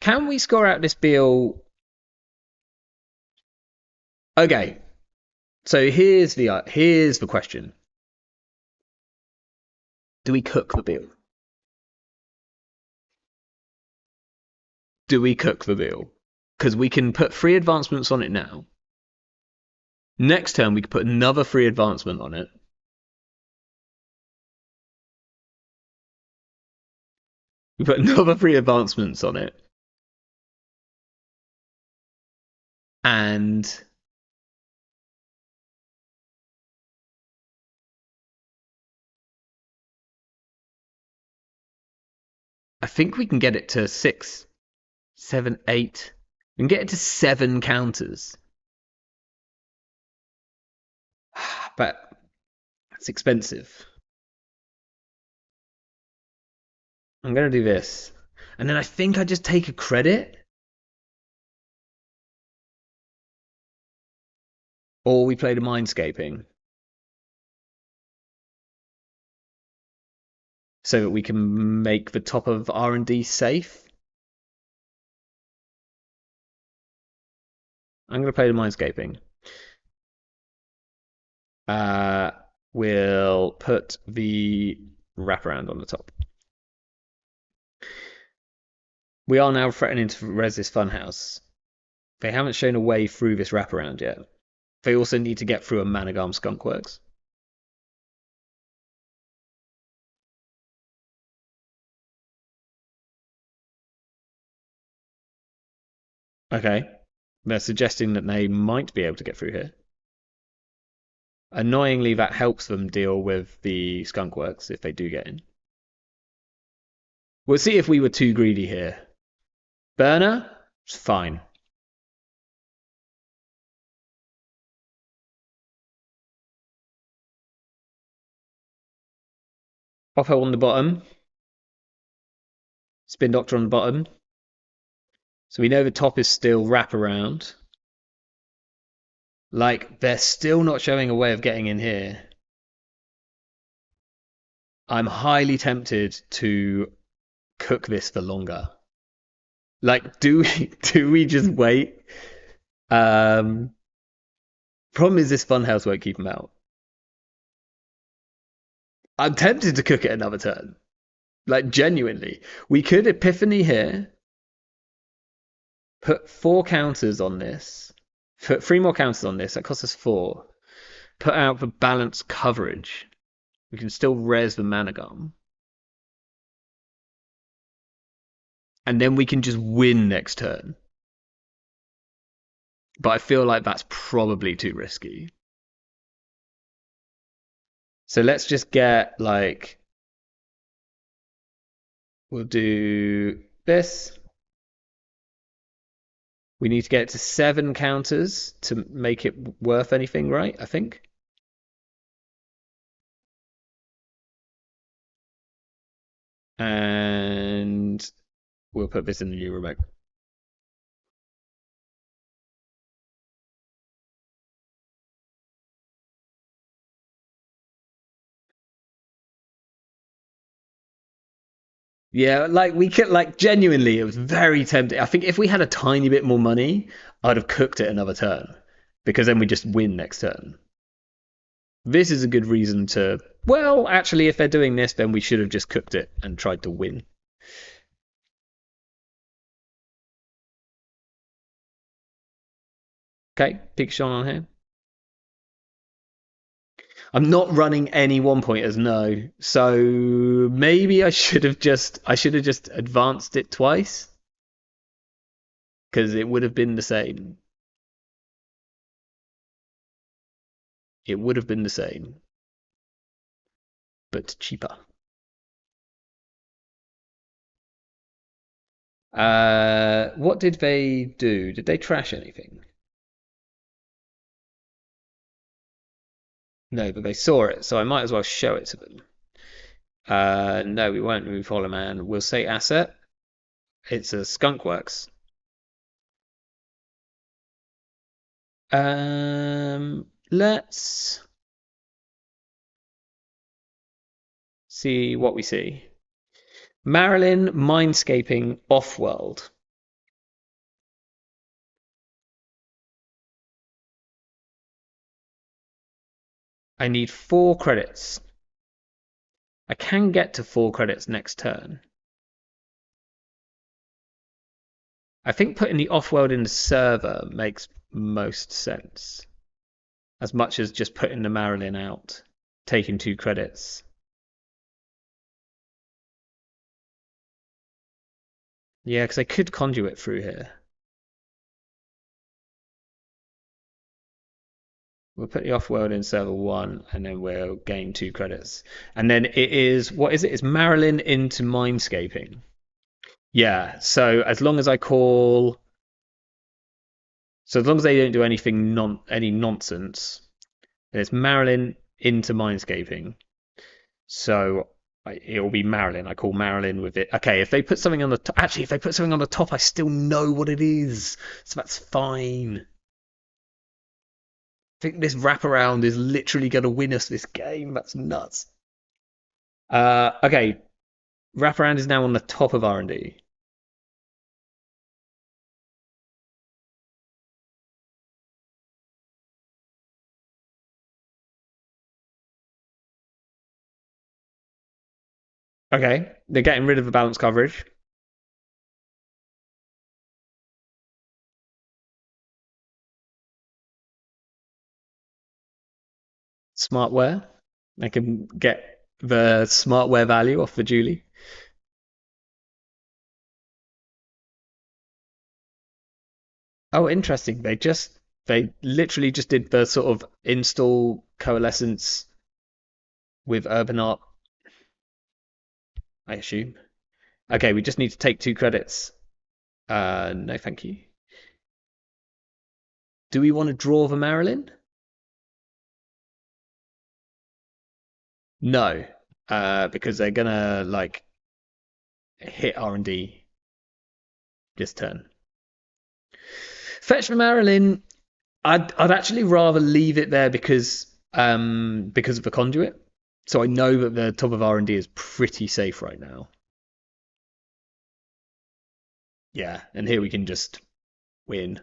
S1: Can we score out this Beal? Okay. So here's the question. Do we cook the Beal? Do we cook the Beal? Because we can put 3 advancements on it now. Next turn we could put another 3 advancement on it. We put another 3 advancements on it. And I think we can get it to 6, 7, 8. We can get it to 7 counters. But it's expensive. I'm going to do this. And then I think I just take a credit. Or we play the Mindscaping. So that we can make the top of R&D safe. I'm going to play the Mindscaping. We'll put the wraparound on the top. We are now threatening to res this funhouse. They haven't shown a way through this wraparound yet. They also need to get through a Managarm Skunkworks. Okay. They're suggesting that they might be able to get through here. Annoyingly, that helps them deal with the Skunkworks if they do get in. We'll see if we were too greedy here. Burner? It's fine. Oppo on the bottom. Spin Doctor on the bottom. So we know the top is still wraparound. Like, they're still not showing a way of getting in here. I'm highly tempted to cook this for longer. Like, do we just wait? Problem is this funhouse won't keep them out. I'm tempted to cook it another turn. Like, genuinely. We could Epiphany here. Put 4 counters on this. Put 3 more counters on this. That costs us 4. Put out the balanced coverage. We can still res the Managarm. And then we can just win next turn. But I feel like that's probably too risky. So let's just get, like... We'll do this. We need to get it to 7 counters to make it worth anything, right? I think. And We'll put this in the new remote. Yeah, like we could, like genuinely, it was very tempting. I think if we had a tiny bit more money, I'd have cooked it another turn because then we just win next turn. This is a good reason to. Well, actually, if they're doing this, then we should have just cooked it and tried to win. Okay, Big Sean on here. I'm not running any one pointers, no. So maybe I should have just advanced it twice because it would have been the same. It would have been the same, but cheaper. What did they do? Did they trash anything? No, but they saw it, so I might as well show it to them. No, we won't move Hollow Man. We'll say asset. It's a Skunkworks. Let's see what we see. Marilyn Mindscaping Offworld. I need 4 credits. I can get to 4 credits next turn. I think putting the offworld in the server makes most sense. As much as just putting the Marilyn out, taking 2 credits. Yeah, because I could conduit through here. We'll put the offworld in server 1, and then we'll gain 2 credits. And then it is, what is it? It's Marilyn into Mindscaping. Yeah, so as long as I call, so as long as they don't do any nonsense, then it's Marilyn into Mindscaping. So it'll be Marilyn. I call Marilyn with it. Okay, if they put something on the top, actually, if they put something on the top, I still know what it is, so that's fine. I think this wraparound is literally going to win us this game. That's nuts. Okay, wraparound is now on the top of R&D. Okay, they're getting rid of the balance coverage. Smartware. I can get the smartware value off the Julie. Oh, interesting. They literally just did the sort of install coalescence with urban art, I assume. Okay, we just need to take 2 credits. No, thank you. Do we want to draw the Marilyn? No, because they're gonna like hit R&D this turn. Fetch the Marilyn. I'd actually rather leave it there because of the conduit. So I know that the top of R&D is pretty safe right now. Yeah, and here we can just win.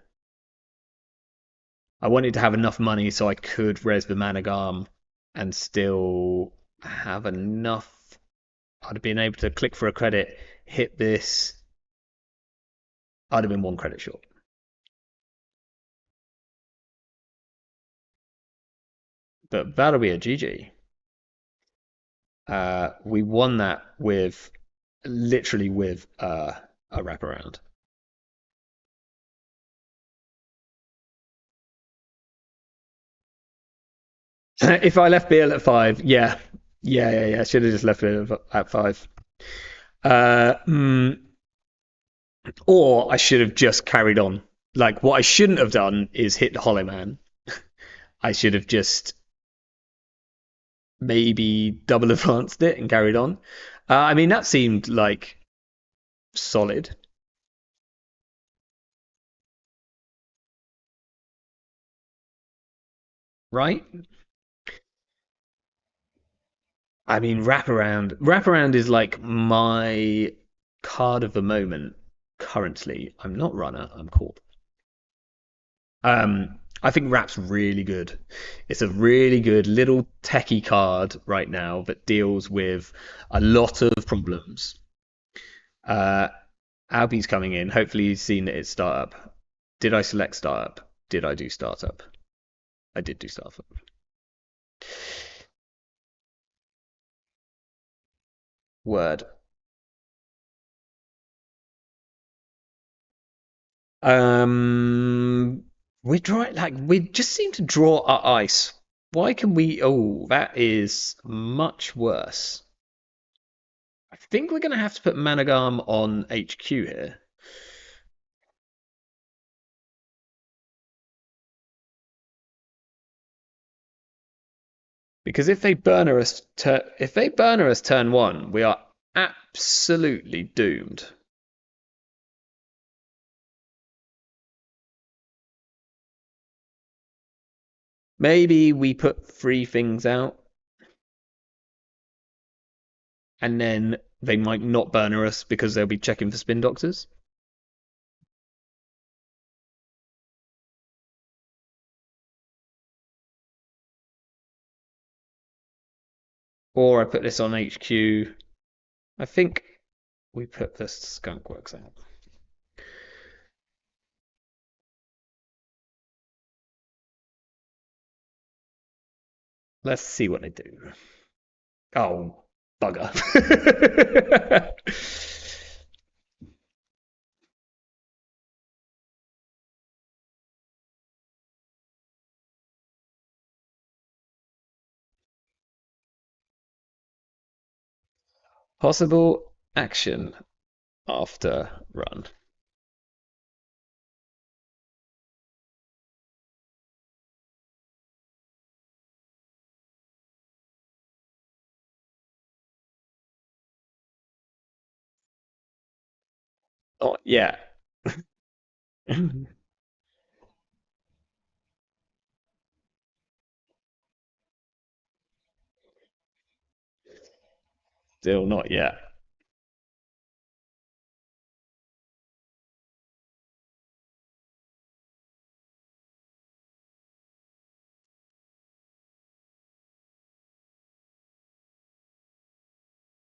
S1: I wanted to have enough money so I could res the Managam and still have enough. I'd have been able to click for a credit, hit this. I'd have been 1 credit short. But that'll be a GG. We won that with literally with a wraparound. If I left Beal at 5, yeah. Should have just left it at 5. Uh, mm, or I should have just carried on. Like what I shouldn't have done is hit the Hollow Man. I should have just maybe double advanced it and carried on. I mean that seemed like solid, right? I mean, wraparound. Wraparound is like my card of the moment currently. I'm not runner, I'm corp. I think Wrap's really good. It's a really good little techie card right now that deals with a lot of problems. Uh, Albie's coming in. Hopefully, he's seen that it's startup. Did I select startup? Did I do startup? I did do startup. Word. Um, we just seem to draw our ice. Why can we? Oh, that is much worse. I think we're gonna have to put Managam on HQ here because if they burner us turn one, we are absolutely doomed. Maybe we put three things out and then they might not burner us because they'll be checking for spin doctors. Or I put this on HQ. I think we put the skunk works out. Let's see what they do. Oh, bugger. Possible action after run. Oh, yeah. Still not yet.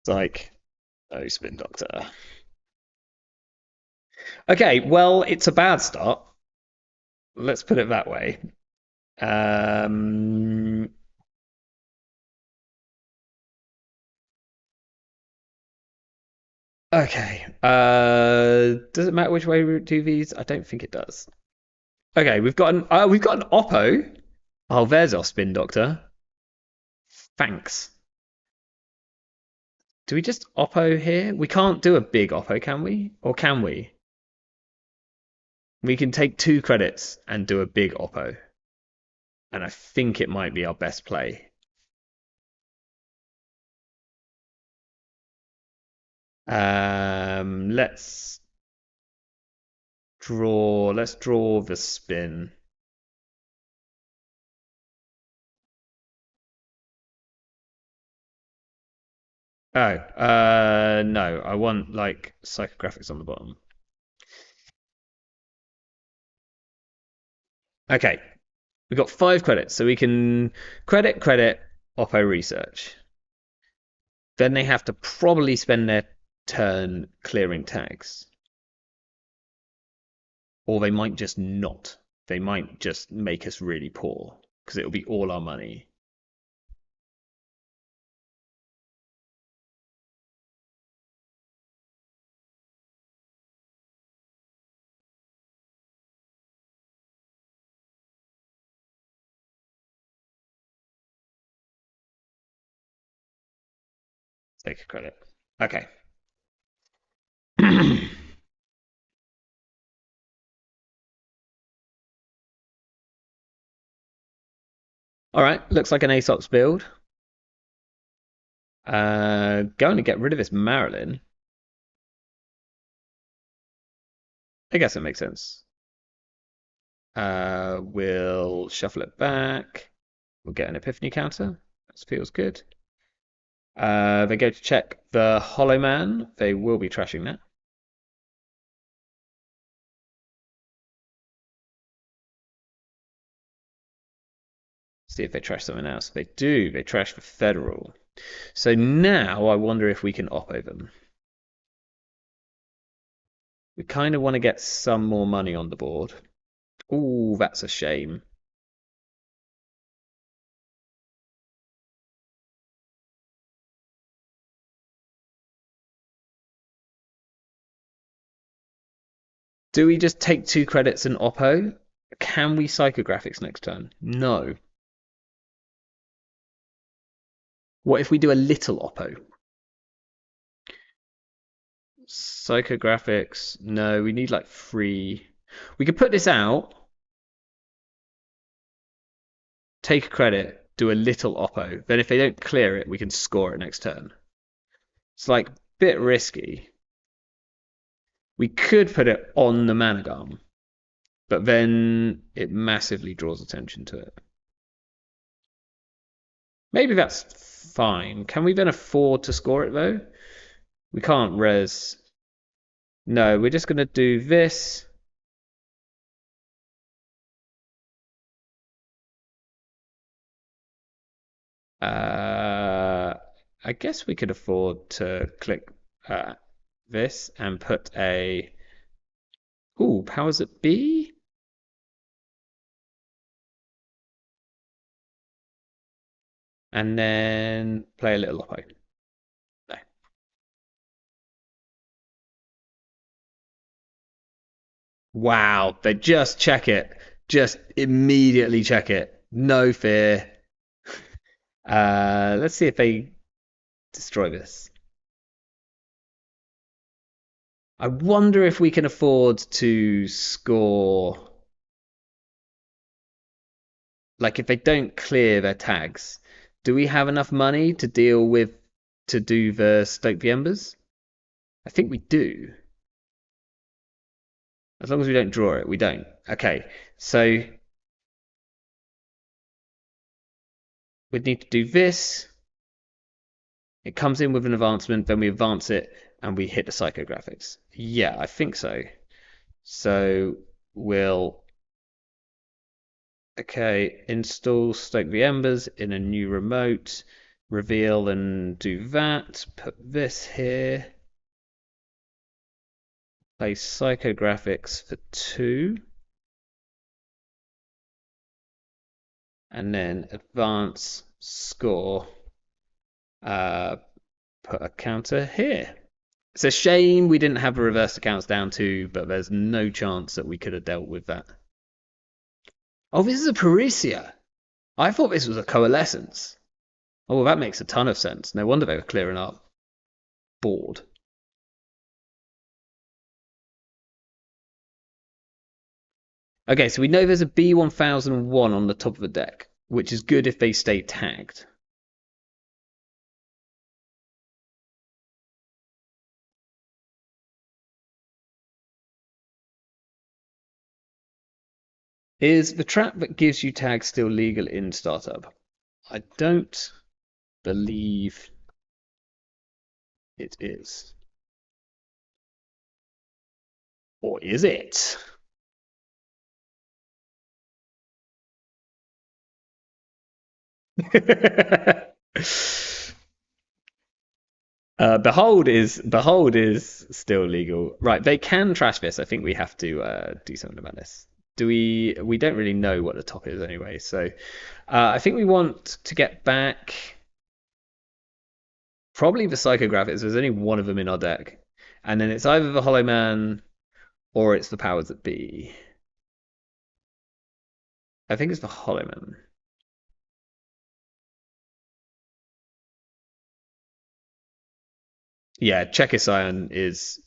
S1: It's like, oh, spin doctor. Okay, well, it's a bad start. Let's put it that way. Um, okay. Does it matter which way we do these? I don't think it does. Okay, we've got an Oppo. Oh, there's our spin doctor. Thanks. Do we just Oppo here? We can't do a big Oppo, can we? Or can we? We can take 2 credits and do a big Oppo. And I think it might be our best play. Let's draw. Let's draw the spin. Oh, no. I want like psychographics on the bottom. Okay, we've got 5 credits, so we can credit, Oppo research. Then they have to probably spend their turn clearing tags. Or they might just not. They might just make us really poor because it'll be all our money. Take a credit. Okay. All right. Looks like an Aesop's build. Going to get rid of this Marilyn. I guess it makes sense. We'll shuffle it back. We'll get an epiphany counter. That feels good. They go to check the Hollow Man. They will be trashing that. See if they trash something else. They do. They trash the Federal. So now I wonder if we can oppo them. We kind of want to get some more money on the board. Ooh, that's a shame. Do we just take 2 credits and oppo? Can we psychographics next turn? No. What if we do a little oppo? Psychographics. No, we need like 3. We could put this out, take a credit, do a little oppo. Then if they don't clear it, we can score it next turn. It's like a bit risky. We could put it on the Managarm, but then it massively draws attention to it. Maybe that's fine. Can we then afford to score it though? We can't res. No, we're just going to do this. I guess we could afford to click this and put a. Ooh, powers it be? And then play a little oppo. No. Wow, they just check it. Just immediately check it. No fear. Let's see if they destroy this. I wonder if we can afford to score. Like if they don't clear their tags, do we have enough money to deal with to do the Stoke the Embers? I think we do. As long as we don't draw it, we don't. Okay, so we'd need to do this. It comes in with an advancement, then we advance it and we hit the psychographics. Yeah, I think so. So we'll okay, install Stoke the Embers in a new remote, reveal and do that. Put this here. Play psychographics for 2. And then advance score. Put a counter here. It's a shame we didn't have a reverse accounts down 2, but there's no chance that we could have dealt with that. Oh, this is a Parisia. I thought this was a Coalescence. Oh, well, that makes a ton of sense. No wonder they were clearing up board. Okay, so we know there's a B1001 on the top of the deck, which is good if they stay tagged. Is the trap that gives you tags still legal in startup? I don't believe it is. Or is it? Behold is still legal. Right, they can trash this. I think we have to do something about this. Do we don't really know what the top is anyway, so I think we want to get back probably the psychographics. There's only one of them in our deck. And then it's either the Hollow Man or it's the powers that be. I think it's the Hollow Man. Yeah, Czechoscian is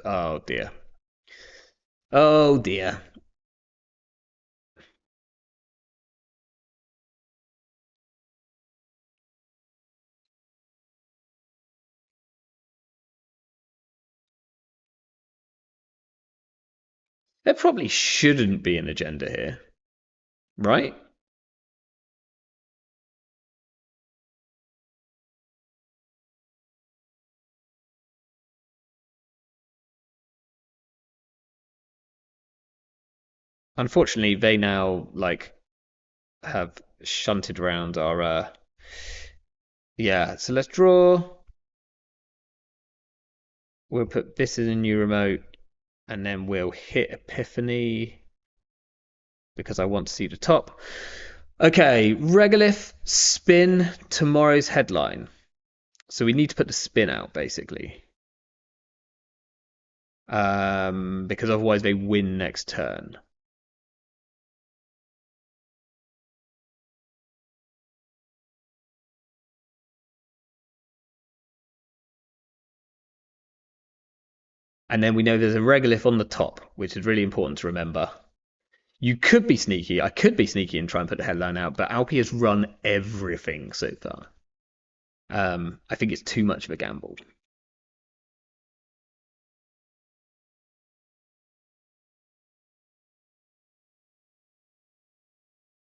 S1: oh dear. Oh dear. There probably shouldn't be an agenda here, right? Unfortunately, they now like have shunted around our yeah, so let's draw. We'll put this in a new remote and then we'll hit Epiphany because I want to see the top. Okay, regolith spin tomorrow's headline. So we need to put the spin out basically. Because otherwise they win next turn. And then we know there's a regolith on the top, which is really important to remember. You could be sneaky. I could be sneaky and try and put the headline out, but Alpi has run everything so far. I think it's too much of a gamble.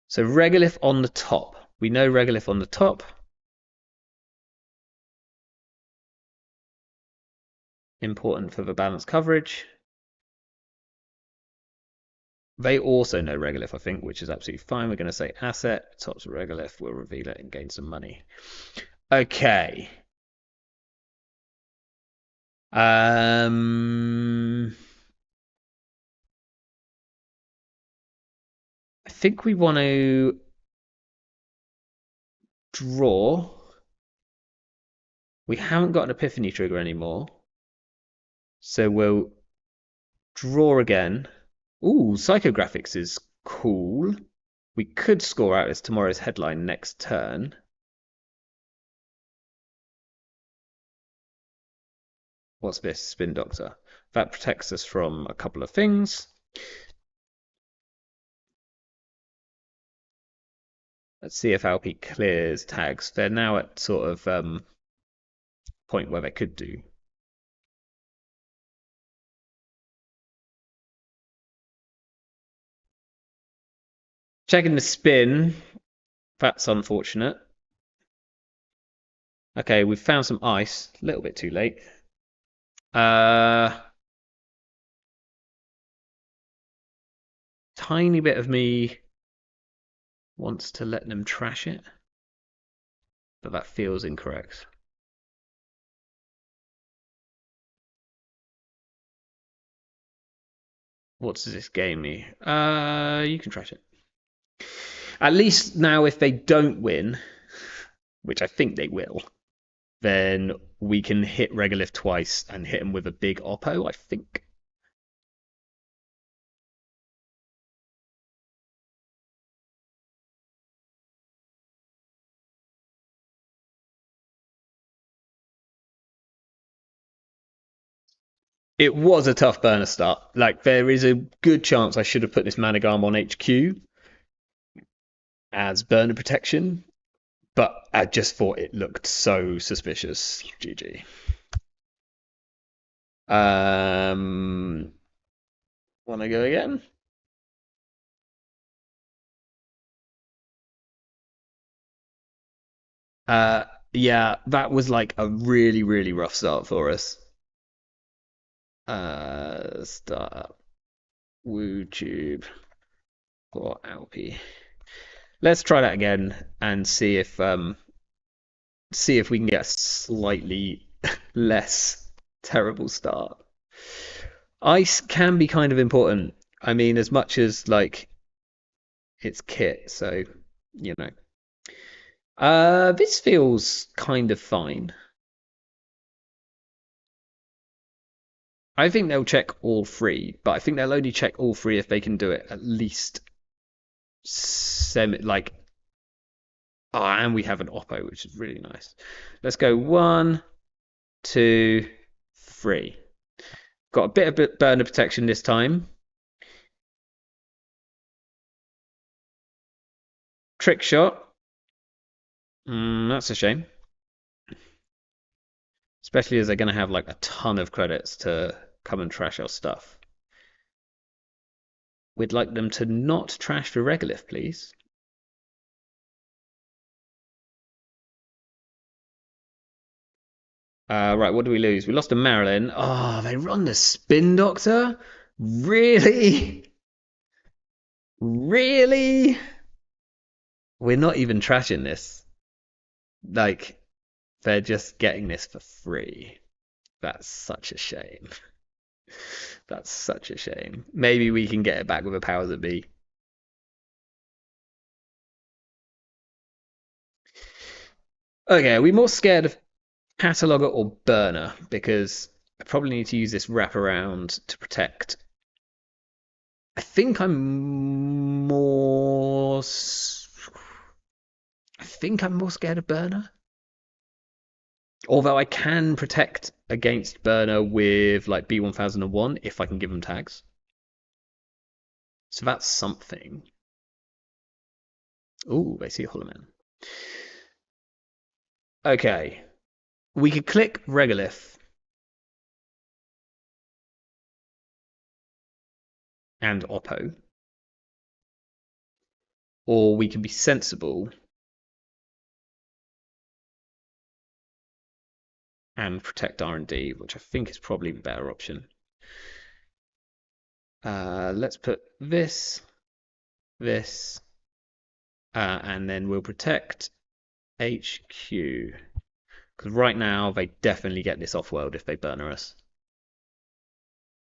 S1: So regolith on the top. We know regolith on the top. Important for the balanced coverage. They also know regolith, I think, which is absolutely fine. We're going to say asset, top's regolith, we'll reveal it and gain some money. Okay. I think we want to draw. We haven't got an epiphany trigger anymore. So we'll draw again. Ooh, psychographics is cool. We could score out as tomorrow's headline next turn. What's this? Spin Doctor. That protects us from a couple of things. Let's see if Alpi clears tags. They're now at sort of point where they could do. Checking the spin. That's unfortunate. Okay, we've found some ice. A little bit too late. Tiny bit of me wants to let them trash it, but that feels incorrect. What does this gain me? You can trash it. At least now, if they don't win, which I think they will, then we can hit regolith twice and hit them with a big oppo, I think. It was a tough burner start. Like, there is a good chance I should have put this Managarm on HQ as burner protection, but I just thought it looked so suspicious. GG. Want to go again? Yeah, that was like a really, really rough start for us. Startup. WooTube for Alpi. Let's try that again and see if we can get a slightly less terrible start. Ice can be kind of important. I mean, as much as like it's kit, so you know. This feels kind of fine. I think they'll check all three, but I think they'll only check all three if they can do it at least semi like. Oh, and we have an oppo, which is really nice. Let's go 1, 2, 3. Got a bit of burner protection this time. Trick shot. That's a shame. Especially as they're going to have like a ton of credits to come and trash our stuff. We'd like them to not trash the regolith, please. Right, what do we lose? We lost to Marilyn. Oh, they run the Spin Doctor? Really? Really? We're not even trashing this. Like, they're just getting this for free. That's such a shame. That's such a shame. Maybe we can get it back with a powers that be. Okay, are we more scared of cataloger or burner? Because I probably need to use this wraparound to protect. I think I'm more. I think I'm more scared of burner. Although I can protect against burner with like B1001 if I can give them tags. So that's something. Ooh, they see Hollow Man. Okay. We could click Regolith and Oppo. Or we can be sensible and protect R&D, which I think is probably the better option. Let's put this, and then we'll protect HQ. Because right now they definitely get this off-world if they burner us.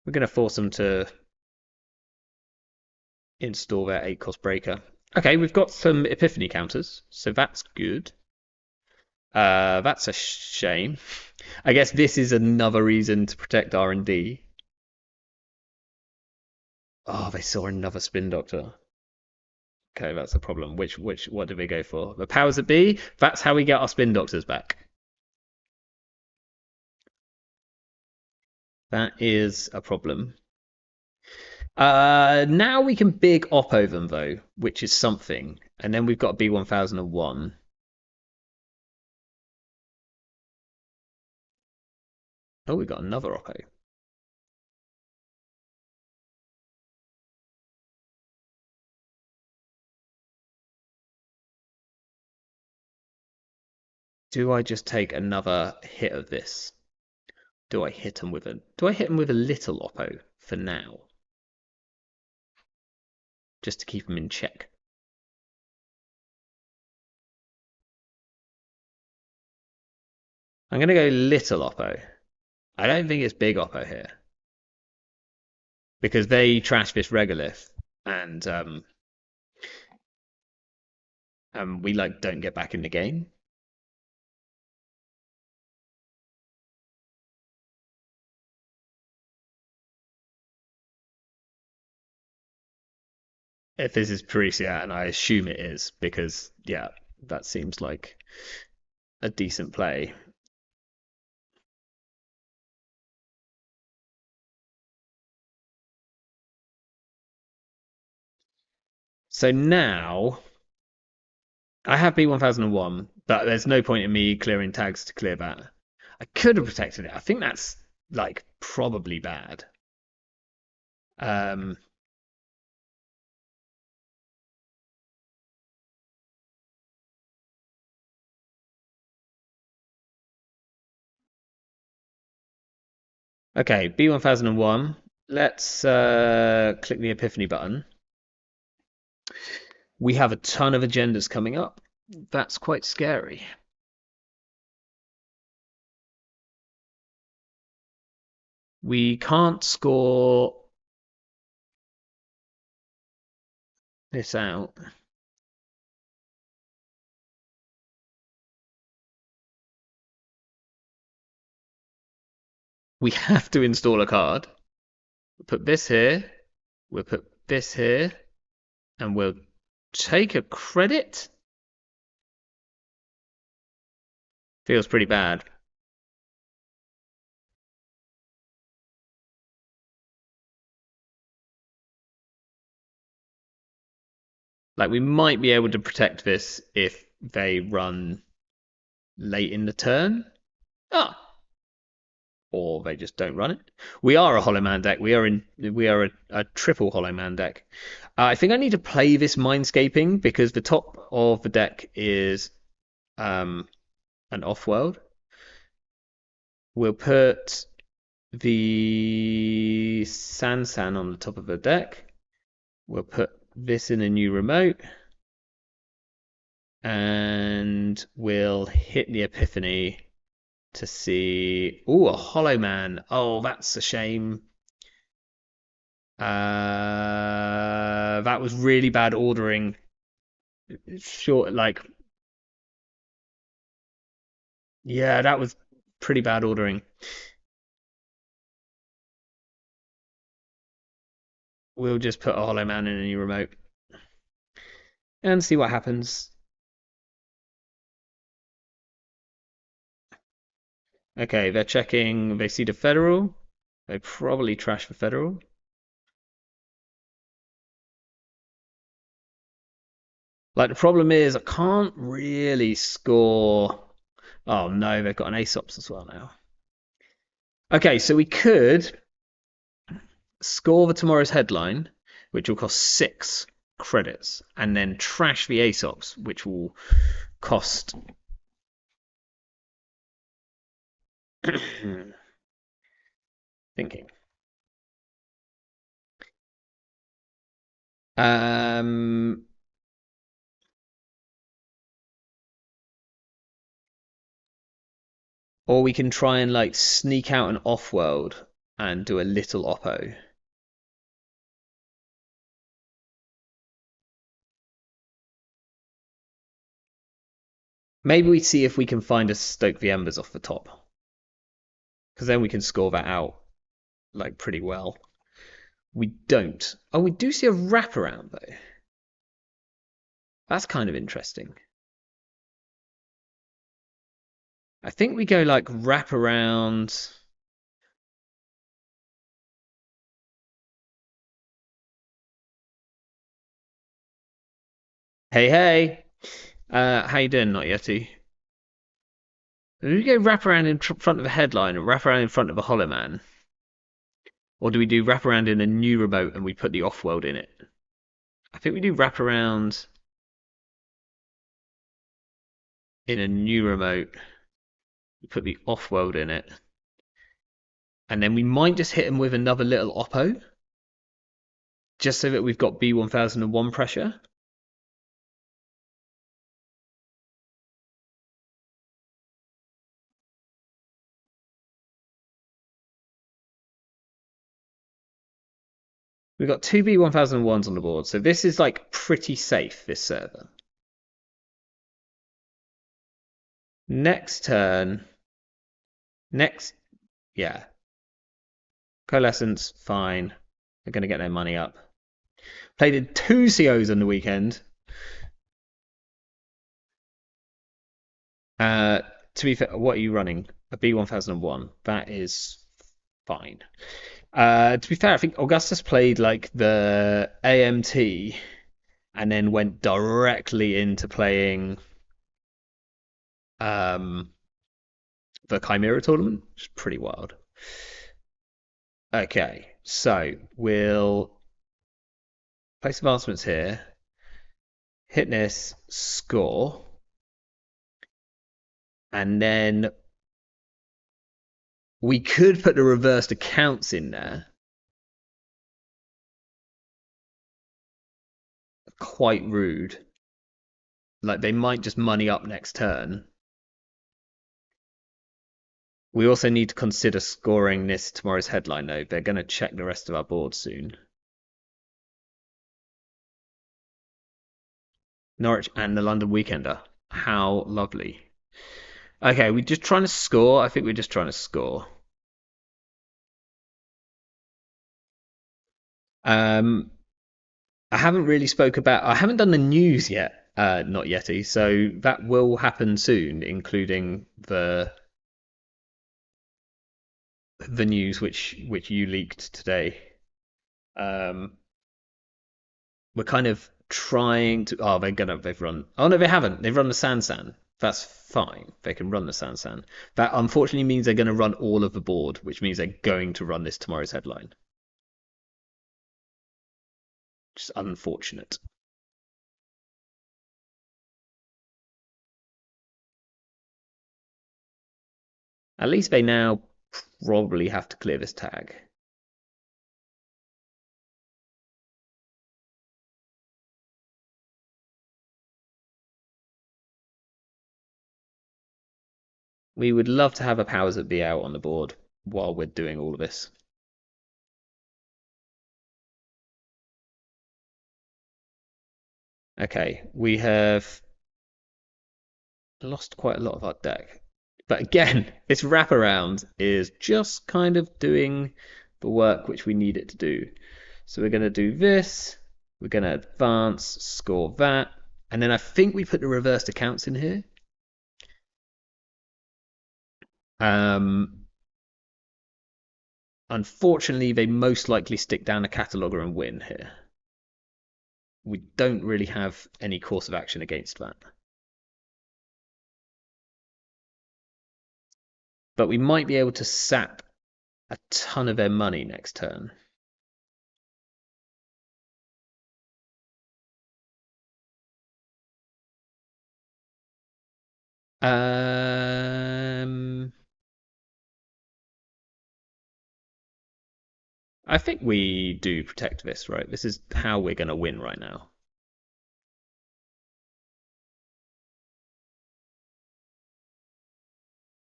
S1: We're going to force them to install their 8-cost breaker. Okay, we've got some Epiphany counters, so that's good. That's a shame. I guess this is another reason to protect R&D. Oh, they saw another Spin Doctor. Okay, that's a problem. What did we go for? The powers that be? That's how we get our Spin Doctors back. That is a problem. Now we can big Oppo them though, which is something. And then we've got B1001. Oh, we got another Oppo. Do I just take another hit of this? Do I hit him with a little Oppo for now? Just to keep him in check. I'm gonna go little Oppo. I don't think it's big Oppo here. Because they trash this regolith and we like don't get back in the game. If this is Parisia, and I assume it is, because yeah, that seems like a decent play. So now I have B1001, but there's no point in me clearing tags to clear that. I could have protected it. I think that's like probably bad. Um, okay, B1001. Let's click the Epiphany button. We have a ton of agendas coming up. That's quite scary. We can't score this out. We have to install a card. We'll put this here. We'll put this here. And we'll take a credit. Feels pretty bad. Like, we might be able to protect this if they run late in the turn. Ah! or they just don't run it. We are a Hollow Man deck. We are a triple Hollow Man deck. I think I need to play this Mindscaping because the top of the deck is an off-world. We'll put the Sansan on the top of the deck. We'll put this in a new remote. And we'll hit the Epiphany to see. Oh, a Hollow Man. Oh, that's a shame. That was really bad ordering. Short, like, yeah, that was pretty bad ordering. We'll just put a Hollow Man in a new remote and see what happens. Okay, they're checking. They see the Federal. They probably trash the Federal. Like, the problem is, I can't really score. Oh no, they've got an Aesops as well now. Okay, so we could score the tomorrow's headline, which will cost 6 credits, and then trash the Aesops, which will cost. Thinking. Or we can try and like sneak out an off-world and do a little oppo. Maybe we see if we can find a Stoke the Embers off the top, because then we can score that out like pretty well. We don't. Oh, we do see a wraparound though. That's kind of interesting. I think we go like wraparound. Hey, hey. How you doing, Not Yeti? Do we go wraparound in front of a headline and wraparound in front of a Hollow Man? Or do we do wraparound in a new remote and we put the off-world in it? I think we do wraparound in a new remote. We put the off-world in it. And then we might just hit him with another little oppo. Just so that we've got B1001 pressure. We've got 2 B1001s on the board, so this is like pretty safe, this server. Next turn. Yeah. Coalescence, fine. They're going to get their money up. Played 2 COs on the weekend. To be fair, what are you running? A B1001. That is fine. To be fair, I think Augustus played like the AMT and then went directly into playing the Chimera tournament, which is pretty wild. Okay, so we'll place advancements here, hit this, score, and then we could put the reversed accounts in there. Quite rude. Like they might just money up next turn. We also need to consider scoring this tomorrow's headline though. They're going to check the rest of our board soon. Norwich and the London Weekender. How lovely. Okay, we're just trying to score. I think we're just trying to score. I haven't really spoke about. I haven't done the news yet, not Yeti. So that will happen soon, including the news which you leaked today. We're kind of trying to. Oh, they've run. Oh no, they haven't. They've run the San. That's fine. They can run the San. That unfortunately means they're going to run all of the board, which means they're going to run this tomorrow's headline. Just unfortunate. At least they now probably have to clear this tag. We would love to have a powers that be out on the board while we're doing all of this. Okay, we have lost quite a lot of our deck. But again, this wraparound is just kind of doing the work which we need it to do. So we're going to do this, we're going to advance, score that, and then I think we put the reversed accounts in here. Unfortunately, they most likely stick down a cataloger and win here. We don't really have any course of action against that. But we might be able to sap a ton of their money next turn. I think we do protect this, right? This is how we're going to win right now.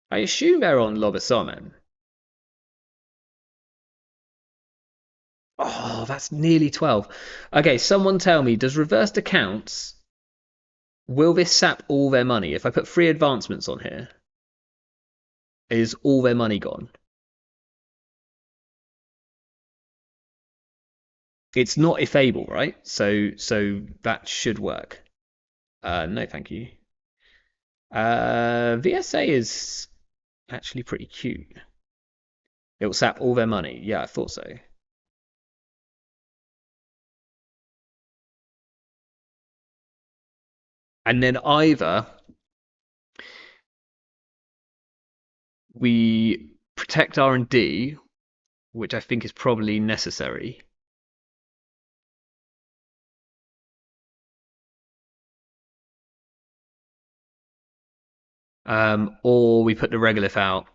S1: I assume they're on Lobasamen. Oh, that's nearly 12. Okay, someone tell me, does reversed accounts, will this sap all their money? If I put 3 advancements on here, is all their money gone? It's not if able, right? So that should work. No, thank you. VSA is actually pretty cute. It will sap all their money. Yeah, I thought so. And then either we protect R&D, which I think is probably necessary. Or we put the regolith out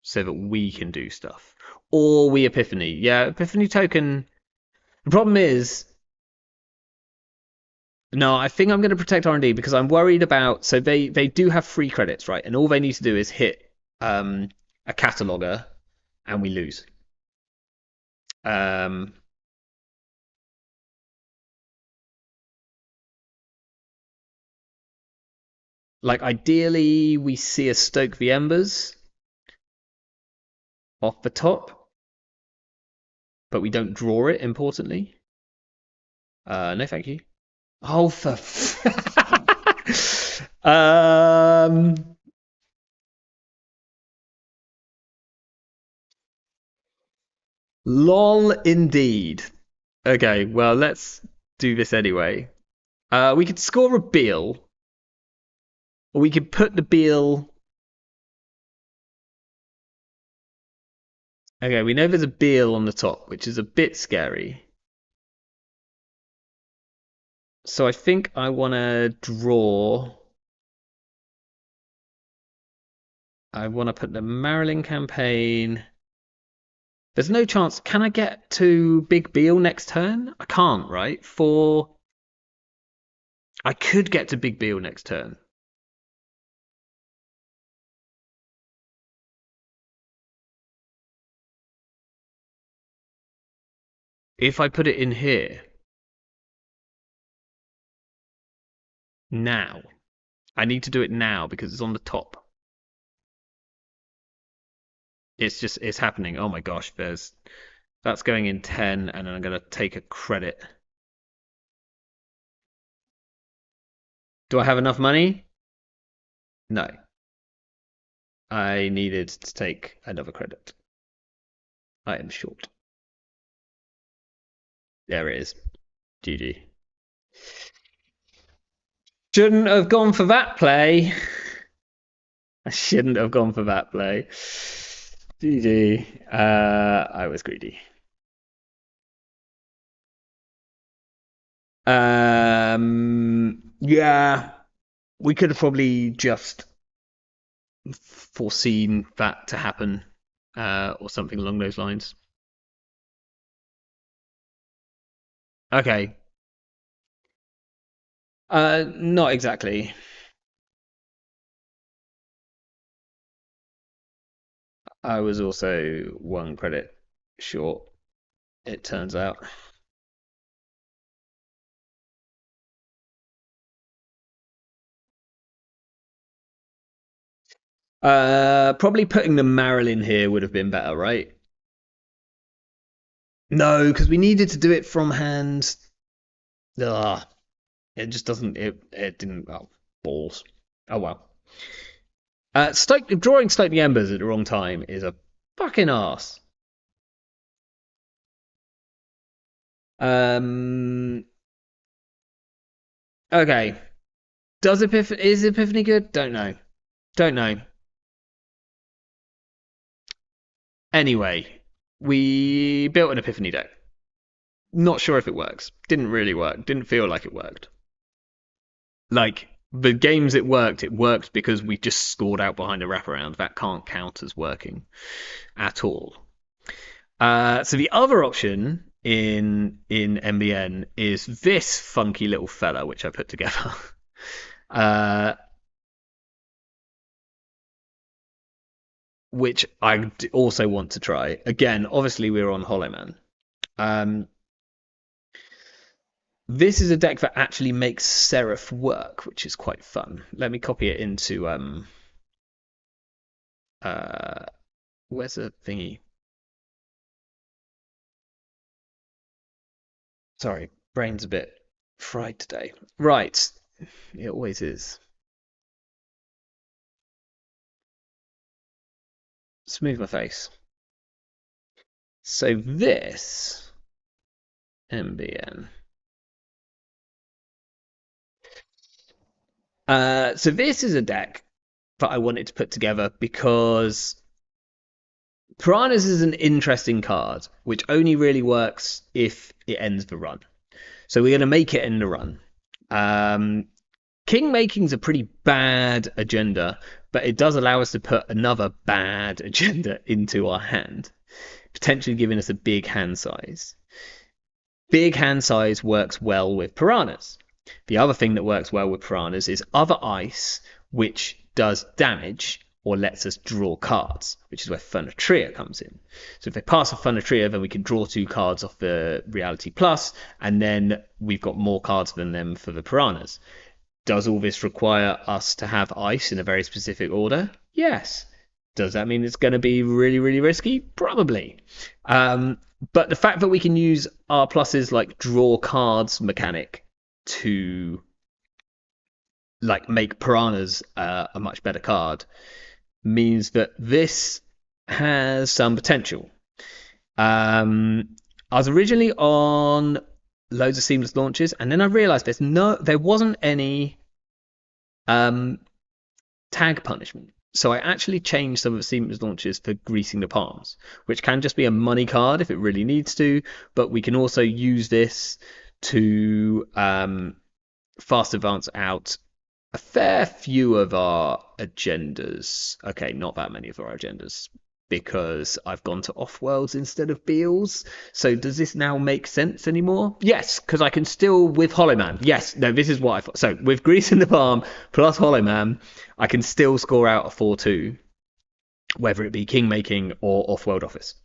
S1: so that we can do stuff. Or we Epiphany. Yeah, Epiphany token. The problem is, no, I think I'm going to protect R&D because I'm worried about. So they do have free credits, right? And all they need to do is hit a cataloger, and we lose. Like ideally, we see a Stoke the Embers off the top, but we don't draw it. Importantly, no, thank you. Oh, for lol, indeed. Okay, well, let's do this anyway. We could score a Beal, or we could put the Beal. Okay, we know there's a Beal on the top, which is a bit scary. So I think I want to draw. I want to put the Marilyn campaign. There's no chance. Can I get to Big Beal next turn? I can't, right? I could get to Big Beal next turn. If I put it in here now, I need to do it now because it's on the top. It's happening. Oh my gosh, that's going in 10 and then I'm going to take a credit. Do I have enough money? No. I needed to take another credit. I am short. There it is. GG. Shouldn't have gone for that play. I shouldn't have gone for that play. GG. I was greedy. Yeah, we could have probably just foreseen that to happen, or something along those lines. Okay. Not exactly. I was also one credit short, it turns out. Probably putting the Marilyn here would have been better, right? No, because we needed to do it from hand. Ugh, it just doesn't. It didn't. Oh, balls. Oh well. Stoke the Embers at the wrong time is a fucking ass. Um. Okay. Is Epiphany good? Don't know. Don't know. Anyway, we built an Epiphany deck. Not sure if it works. Didn't really work. Didn't feel like it worked. Like the games it worked because we just scored out behind a wraparound. That can't count as working at all. So the other option in MBN is this funky little fella which I put together. uh, which I also want to try. Again, obviously we're on Hollow Man. Um, this is a deck that actually makes Seraph work, which is quite fun. Let me copy it into uh, where's the thingy? Sorry, brain's a bit fried today. Right, it always is. Smooth my face. So this MBN. So this is a deck that I wanted to put together because Piranhas is an interesting card, which only really works if it ends the run. So we're going to make it end the run. King making's a pretty bad agenda, but it does allow us to put another bad agenda into our hand, potentially giving us a big hand size. Big hand size works well with piranhas. The other thing that works well with piranhas is other ice, which does damage or lets us draw cards, which is where Funatria comes in. So if they pass a Funatria, then we can draw 2 cards off the Reality Plus, and then we've got more cards than them for the piranhas. Does all this require us to have ice in a very specific order? Yes. Does that mean it's going to be really, really risky? Probably. But the fact that we can use our pluses like draw cards mechanic to like make piranhas a much better card means that this has some potential. I was originally on loads of seamless launches, and then I realized there wasn't any tag punishment. So I actually changed some of the seamless launches for greasing the palms, which can just be a money card if it really needs to, but we can also use this to fast advance out a fair few of our agendas. Okay, not that many of our agendas, because I've gone to off-worlds instead of Beals. So does this now make sense anymore? Yes, because I can still, with Hollow Man. Yes, no, this is what I thought. So with Grease in the Palm plus Hollow Man, I can still score out a 4-2, whether it be king making or off-world office.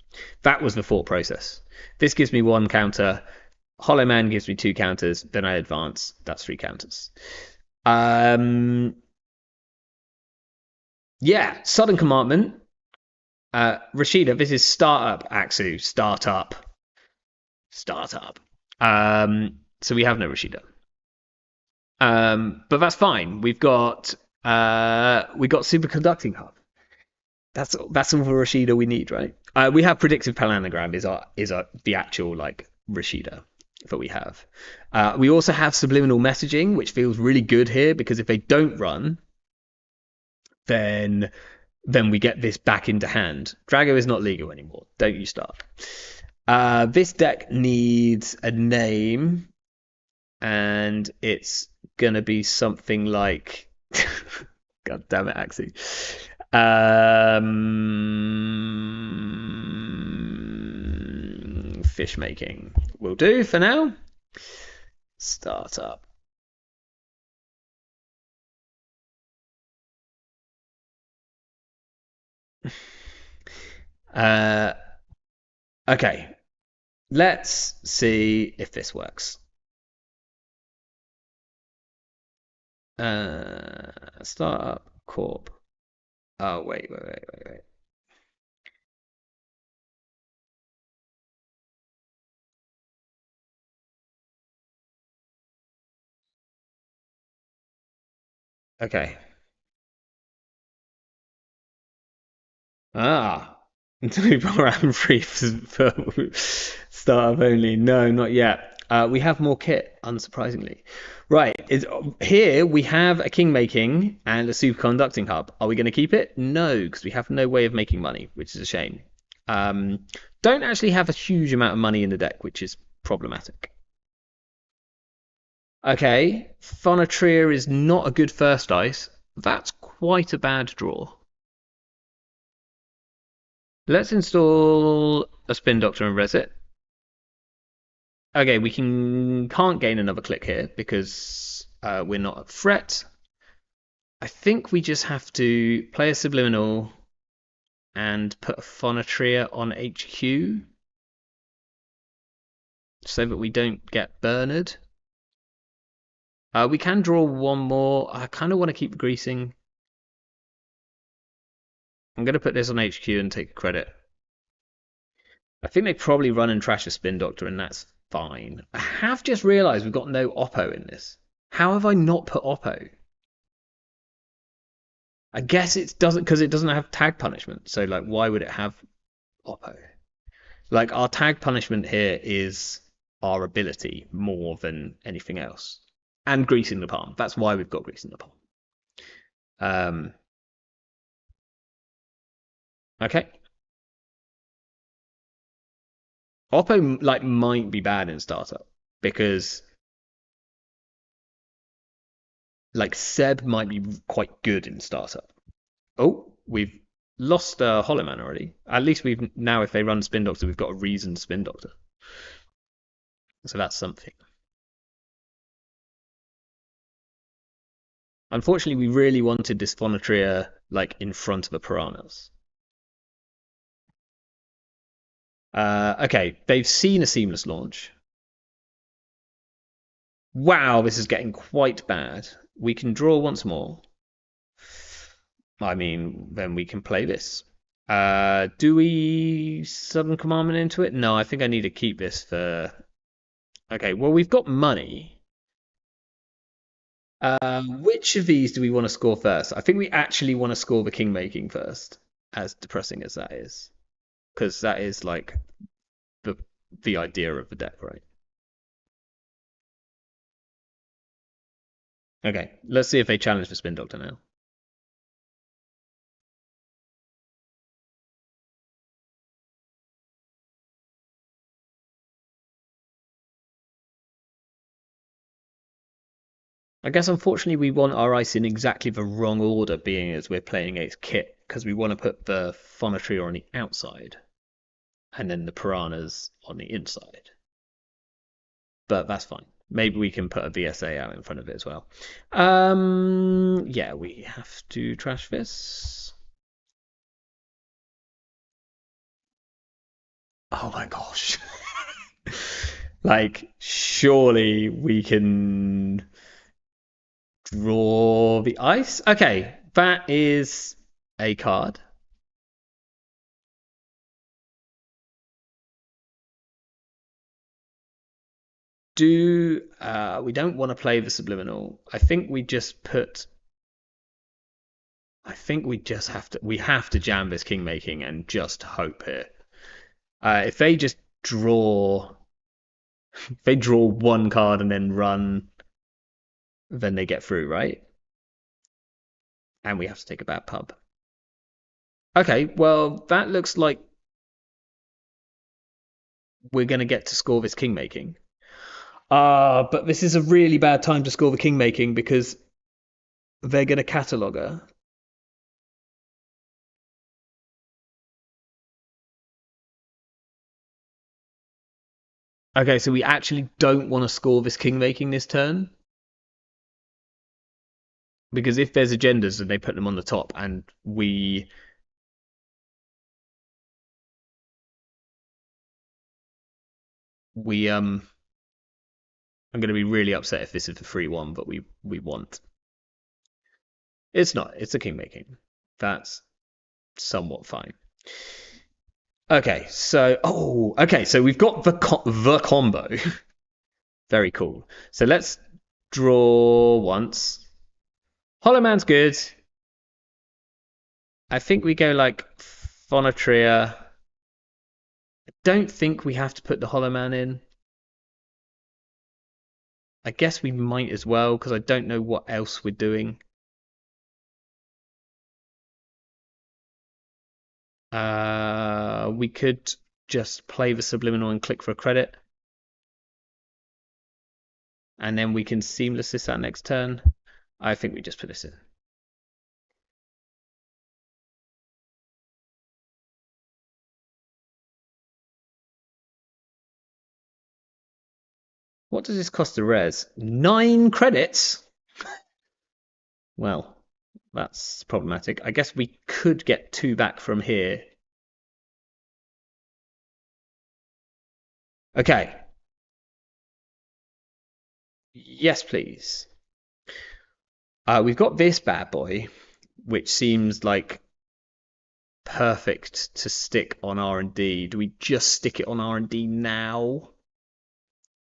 S1: That was the thought process. This gives me 1 counter. Hollow Man gives me 2 counters. Then I advance. That's 3 counters. Yeah, Sudden Commandment. Rashida, this is startup, Axu. Startup. So we have no Rashida. But that's fine. We got superconducting hub. That's all the Rashida we need, right? We have predictive palanogram is the actual like Rashida. that we have. We also have subliminal messaging, which feels really good here because if they don't run, then we get this back into hand. Drago is not legal anymore. Don't you start. This deck needs a name, and it's gonna be something like. God damn it, Axie. Fish making will do for now. Startup. Uh, okay, let's see if this works. Startup corp. Oh wait. Okay. Ah, around free for startup only. No, not yet. We have more kit, unsurprisingly. Right, here we have a king making and a superconducting hub. Are we going to keep it? No, because we have no way of making money, which is a shame. Um, don't actually have a huge amount of money in the deck, which is problematic. Okay, Phonotria is not a good first ice. That's quite a bad draw. Let's install a spin doctor and res it. Okay, we can't gain another click here because we're not at threat. I think we just have to play a subliminal and put a Phonotria on HQ so that we don't get Bernard. We can draw one more. I kind of want to keep greasing. I'm going to put this on HQ and take credit. I think they probably run and trash a spin doctor, and that's fine. I have just realised we've got no Oppo in this. How have I not put Oppo? I guess it doesn't because it doesn't have tag punishment. So like, why would it have Oppo? Like our tag punishment here is our ability more than anything else, and greasing the palm. That's why we've got greasing the palm. Okay. Oppo like might be bad in startup because like Seb might be quite good in startup. Oh, we've lost Hollow Man already. At least we've now, if they run Spin Doctor, we've got a reasoned Spin Doctor. So that's something. Unfortunately, we really wanted this Phonotria like in front of the Piranhas. Okay, they've seen a seamless launch. Wow, this is getting quite bad. We can draw once more. I mean, then we can play this. Do we sudden commandment into it? No, I think I need to keep this for. Okay, well we've got money. Which of these do we want to score first? I think we actually want to score the king making first, as depressing as that is, because that is like the idea of the deck, right? Okay, let's see if they challenge the spin doctor now. I guess unfortunately we want our ice in exactly the wrong order, being as we're playing against kit, because we want to put the Phonotria on the outside and then the piranhas on the inside. But that's fine. Maybe we can put a VSA out in front of it as well. Yeah, we have to trash this. Oh my gosh. Like, surely we can draw the ice? Okay, that is a card. We don't want to play the subliminal. I think we just put. I think we just have to. We have to jam this king making and just hope here. If they just draw If they draw one card and then run, then they get through, right? And we have to take a bad pub. Okay, well, that looks like we're going to get to score this king making. But this is a really bad time to score the king making because they're going to catalogue her. Okay, so we actually don't want to score this king making this turn because if there's agendas, then they put them on the top, and we I'm going to be really upset if this is the 3-1, but we want. It's not. It's a king making. That's somewhat fine. Okay, so we've got the combo. Very cool. So let's draw once. Hollow Man's good. I think we go like Phonotria. I don't think we have to put the Hollow Man in. I guess we might as well because I don't know what else we're doing. We could just play the subliminal and click for a credit. And then we can seamless this out next turn. I think we just put this in. What does this cost to res? 9 credits? Well, that's problematic. I guess we could get 2 back from here. Okay. Yes, please. We've got this bad boy, which seems like perfect to stick on R&D. Do we just stick it on R&D now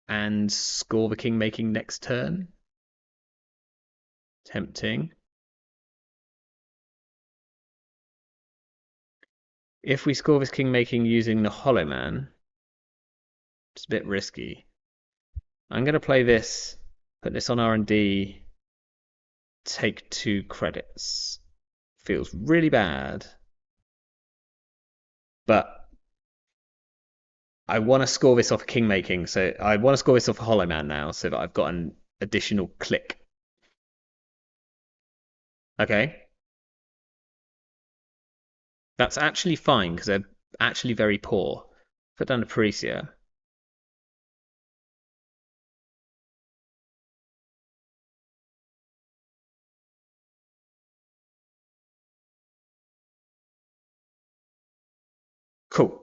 S1: and score the king making next turn? Tempting. If we score this king making using the Hollow Man, it's a bit risky. I'm going to play this, put this on R&D, take 2 credits. Feels really bad. But I want to score this off king making, so I want to score this off Hollow Man now so that I've got an additional click. Okay. That's actually fine because they're actually very poor. Put down the Parisia. Cool.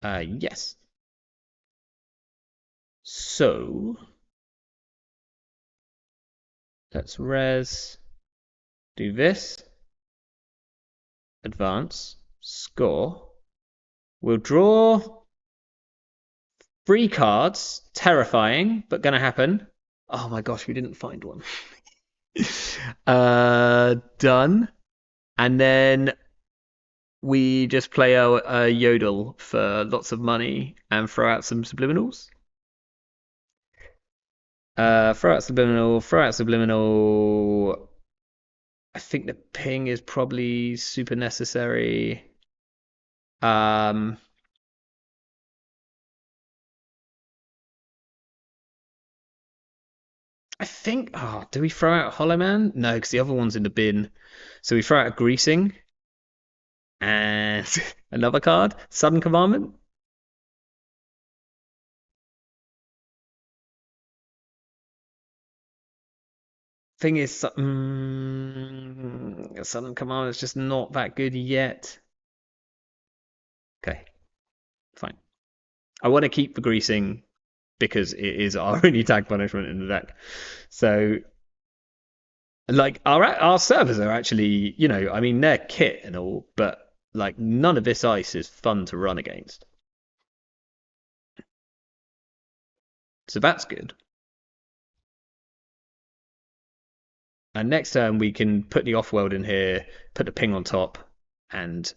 S1: Yes. So let's res, do this, advance, score. We'll draw 3 cards. Terrifying, but gonna happen. Oh my gosh, we didn't find one. Done. And then we just play a yodel for lots of money and throw out some subliminals. Throw out subliminal, throw out subliminal. I think the ping is probably super necessary. I think. Oh, do we throw out Hollow Man? No, because the other one's in the bin. So we throw out a Greasing and another card, Sudden Commandment. Thing is, Sudden Commandment's just not that good yet. Okay, fine. I want to keep the Greasing because it is our only tag punishment in the deck. So like our servers are actually, I mean they're kit and all, but like none of this ice is fun to run against. So that's good. And next turn we can put the off-world in here, put the ping on top, and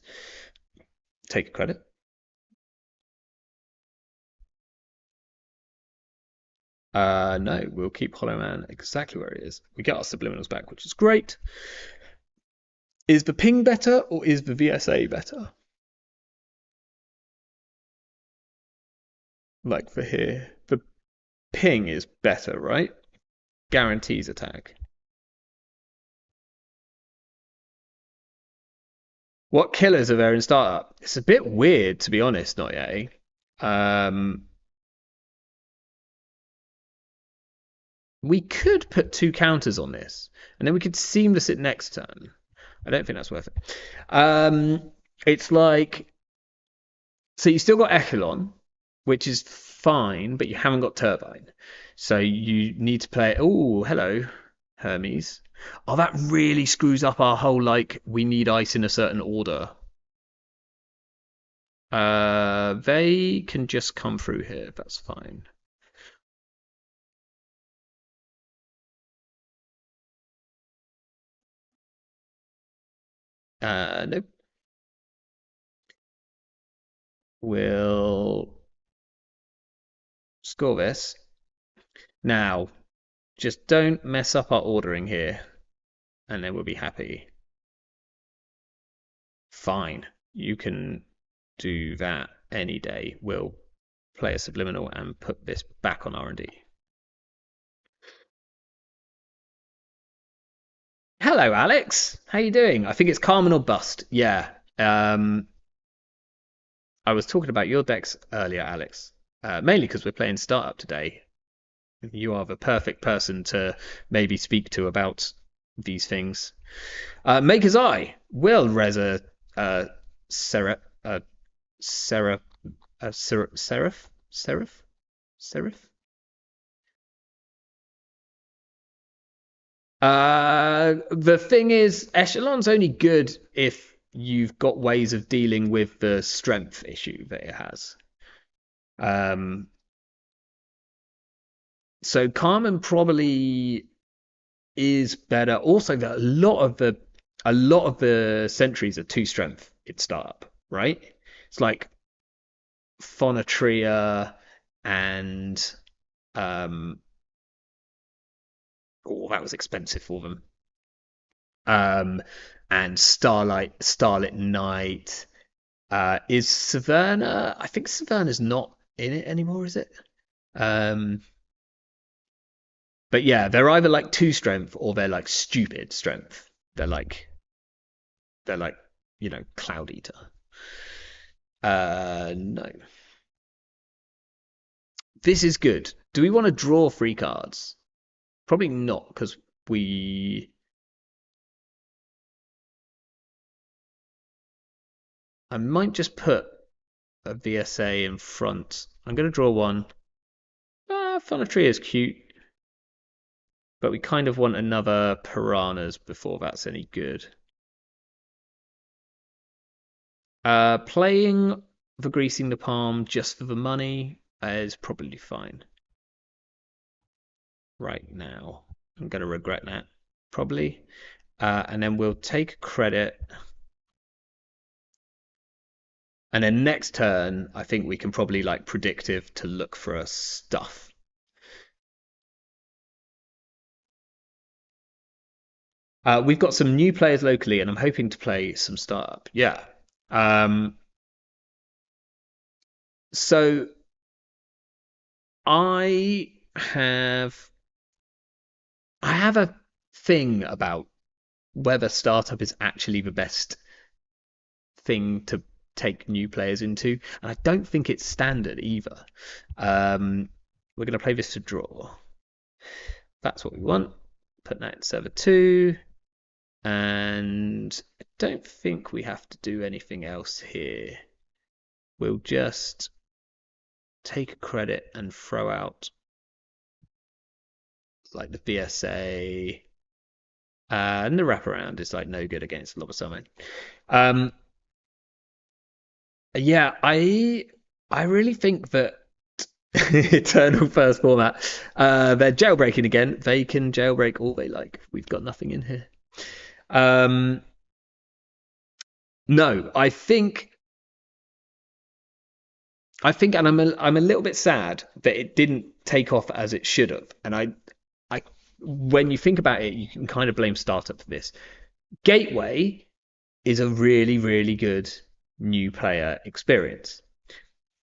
S1: take a credit. No, we'll keep Hollow Man exactly where it is. We get our subliminals back, which is great. Is the ping better or is the VSA better? Like for here, the ping is better, right? Guarantees attack. What killers are there in startup? It's a bit weird, to be honest, not yet. We could put two counters on this, and then we could seamless it next turn. I don't think that's worth it. It's like, so you still got Echelon, which is fine, but you haven't got Turbine. So you need to play. Oh, hello, Hermes. Oh, that really screws up our whole like we need ice in a certain order. They can just come through here. That's fine. Nope. We'll score this. Now, just don't mess up our ordering here, and then we'll be happy. Fine. You can do that any day. We'll play a subliminal and put this back on R&D. Hello, Alex. How you doing? I think it's Carmen or Bust. Yeah. I was talking about your decks earlier, Alex. Mainly because we're playing Startup today. You are the perfect person to maybe speak to about these things. Maker's Eye will res a Seraph, Seraph, Seraph. The thing is, Echelon's only good if you've got ways of dealing with the strength issue that it has. Um, so Carmen probably is better. Also, that a lot of the sentries are two strength in startup, right? It's like Phonotria and oh, that was expensive for them. Um, and Starlit Night. Is Saverna? I think Saverna's not in it anymore, is it? Um, but yeah, they're either like two strength or they're like stupid strength. They're like Cloud Eater. No. This is good. Do we want to draw free cards? Probably not, because we. I might just put a VSA in front. I'm going to draw one. Phonotria is cute, but we kind of want another Piranhas before that's any good. Playing the Greasing the Palm just for the money is probably fine right now. I'm going to regret that, probably. And then we'll take credit. And then next turn, I think we can probably like predictive to look for a stuff. We've got some new players locally, and I'm hoping to play some startup. Yeah. So I have a thing about whether startup is actually the best thing to take new players into, and I don't think it's standard either. We're going to play this to draw. That's what we want. Put that in server 2. And I don't think we have to do anything else here. We'll just take a credit and throw out like the BSA. And the wraparound is like no good against Lobber Summon. Yeah, I really think that Eternal First format, they're jailbreaking again. They can jailbreak all they like. We've got nothing in here. No, I think I think, and I'm a little bit sad that it didn't take off as it should have. And I, when you think about it, you can kind of blame startup for this. Gateway is a really, really good new player experience.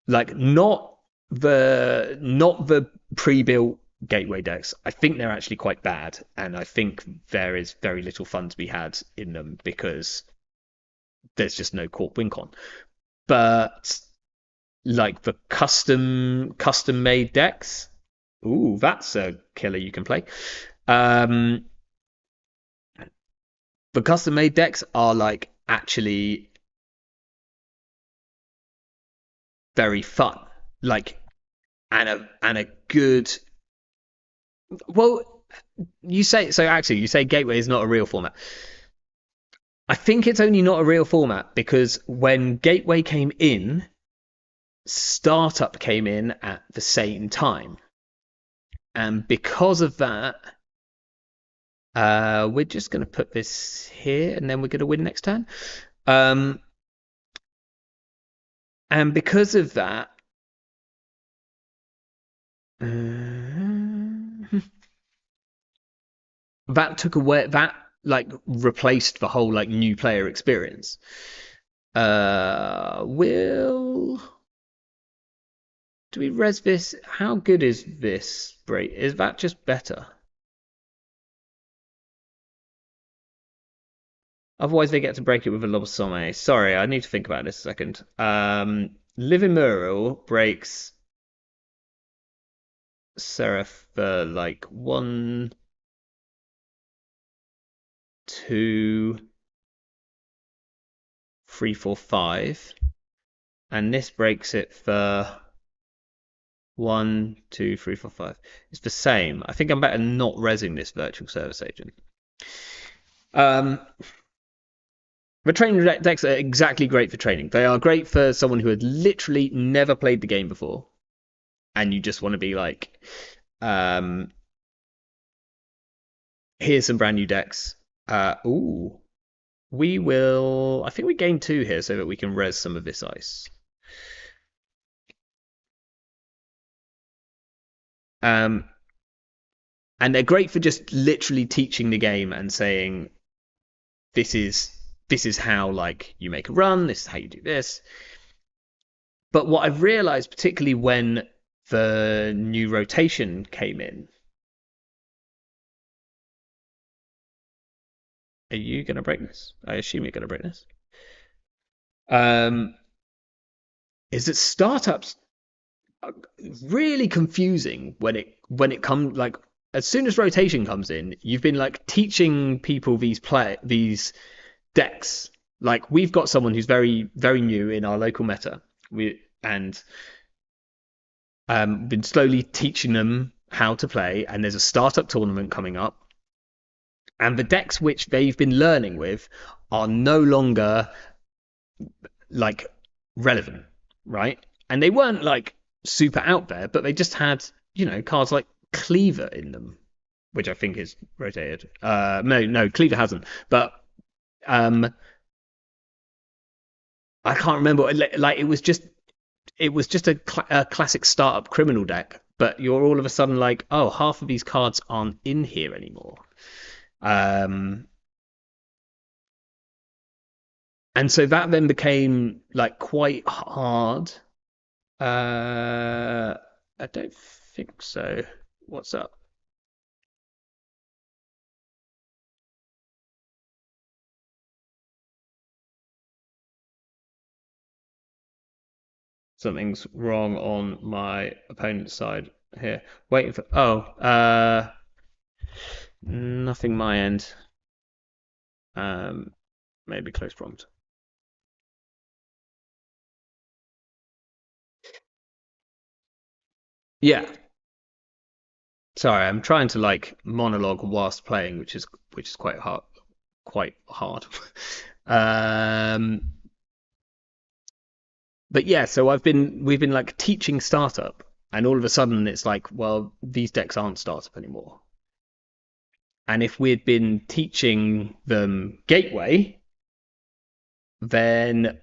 S1: Like not the pre-built gateway decks. I think they're actually quite bad, and I think there is very little fun to be had in them because there's just no Corp Wincon. But like the custom made decks, ooh, that's a killer you can play. Um, the custom made decks are like actually very fun. Like and a good well you say so actually you say gateway is not a real format. I think it's only not a real format because when gateway came in, startup came in at the same time, and because of that, we're just going to put this here and then we're going to win next turn. um and because of that, that took away that like replaced the whole like new player experience. Will do we res this? How good is this break? Is that just better? Otherwise, they get to break it with a Lobosome. Sorry, I need to think about this a second. Living Mural breaks Seraph for like 1, 2, 3, 4, 5, and this breaks it for 1, 2, 3, 4, 5. It's the same. I think I'm better not resing this virtual service agent. Um, the training decks are exactly great for training. They are great for someone who had literally never played the game before, and you just want to be like, um, here's some brand new decks. Ooh, we will. I think we gain 2 here so that we can res some of this ice. Um, and they're great for just literally teaching the game and saying, this is this is how like you make a run. This is how you do this. But what I've realized, particularly when the new rotation came in, are you going to break this? I assume you're going to break this. Um, is that startups are really confusing when it comes like as soon as rotation comes in, you've been like teaching people these decks. Like we've got someone who's very new in our local meta. And been slowly teaching them how to play. And there's a startup tournament coming up, and the decks which they've been learning with are no longer like relevant, right? And they weren't like super out there, but they just had cards like Cleaver in them, which I think is rotated. No, Cleaver hasn't, but um, I can't remember. Like it was just a classic startup criminal deck, but you're all of a sudden like, oh, half of these cards aren't in here anymore. Um, and so that then became like quite hard. I don't think so. What's up? Something's wrong on my opponent's side here. Waiting for nothing my end. Um, maybe close prompt. Yeah, sorry, I'm trying to like monologue whilst playing, which is quite hard. Quite hard. um, but yeah, so we've been like teaching startup, and all of a sudden it's like, well, these decks aren't startup anymore. And if we'd been teaching them gateway, then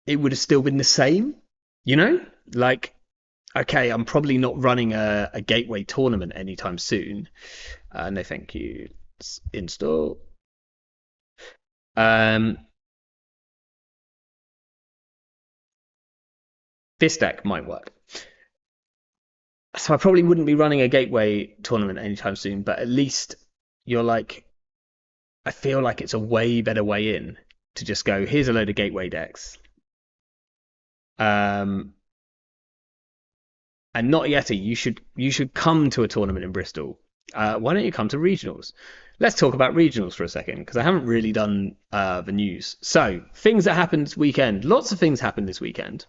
S1: it would have still been the same, you know? Like, okay, I'm probably not running a gateway tournament anytime soon. No, thank you. Install. Um, this deck might work. So I probably wouldn't be running a gateway tournament anytime soon, but at least you're like, I feel like it's a way better way in to just go, here's a load of gateway decks. Um, and not Yeti, you should come to a tournament in Bristol. Why don't you come to regionals? Let's talk about regionals for a second because I haven't really done the news. So things that happened this weekend. Lots of things happened this weekend.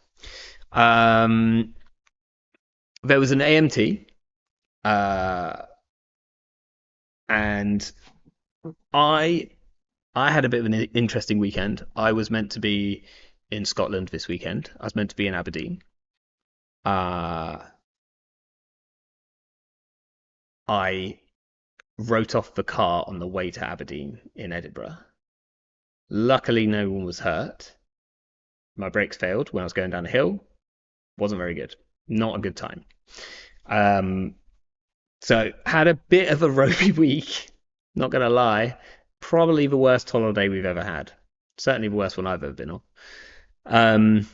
S1: There was an AMT, and I had a bit of an interesting weekend. I was meant to be in Scotland this weekend. I was meant to be in Aberdeen. Uh, I wrote off the car on the way to Aberdeen in Edinburgh. Luckily, no one was hurt. My brakes failed when I was going down a hill. Wasn't very good. Not a good time. Um, so had a bit of a ropey week. Not gonna lie. Probably the worst holiday we've ever had. Certainly the worst one I've ever been on. Um,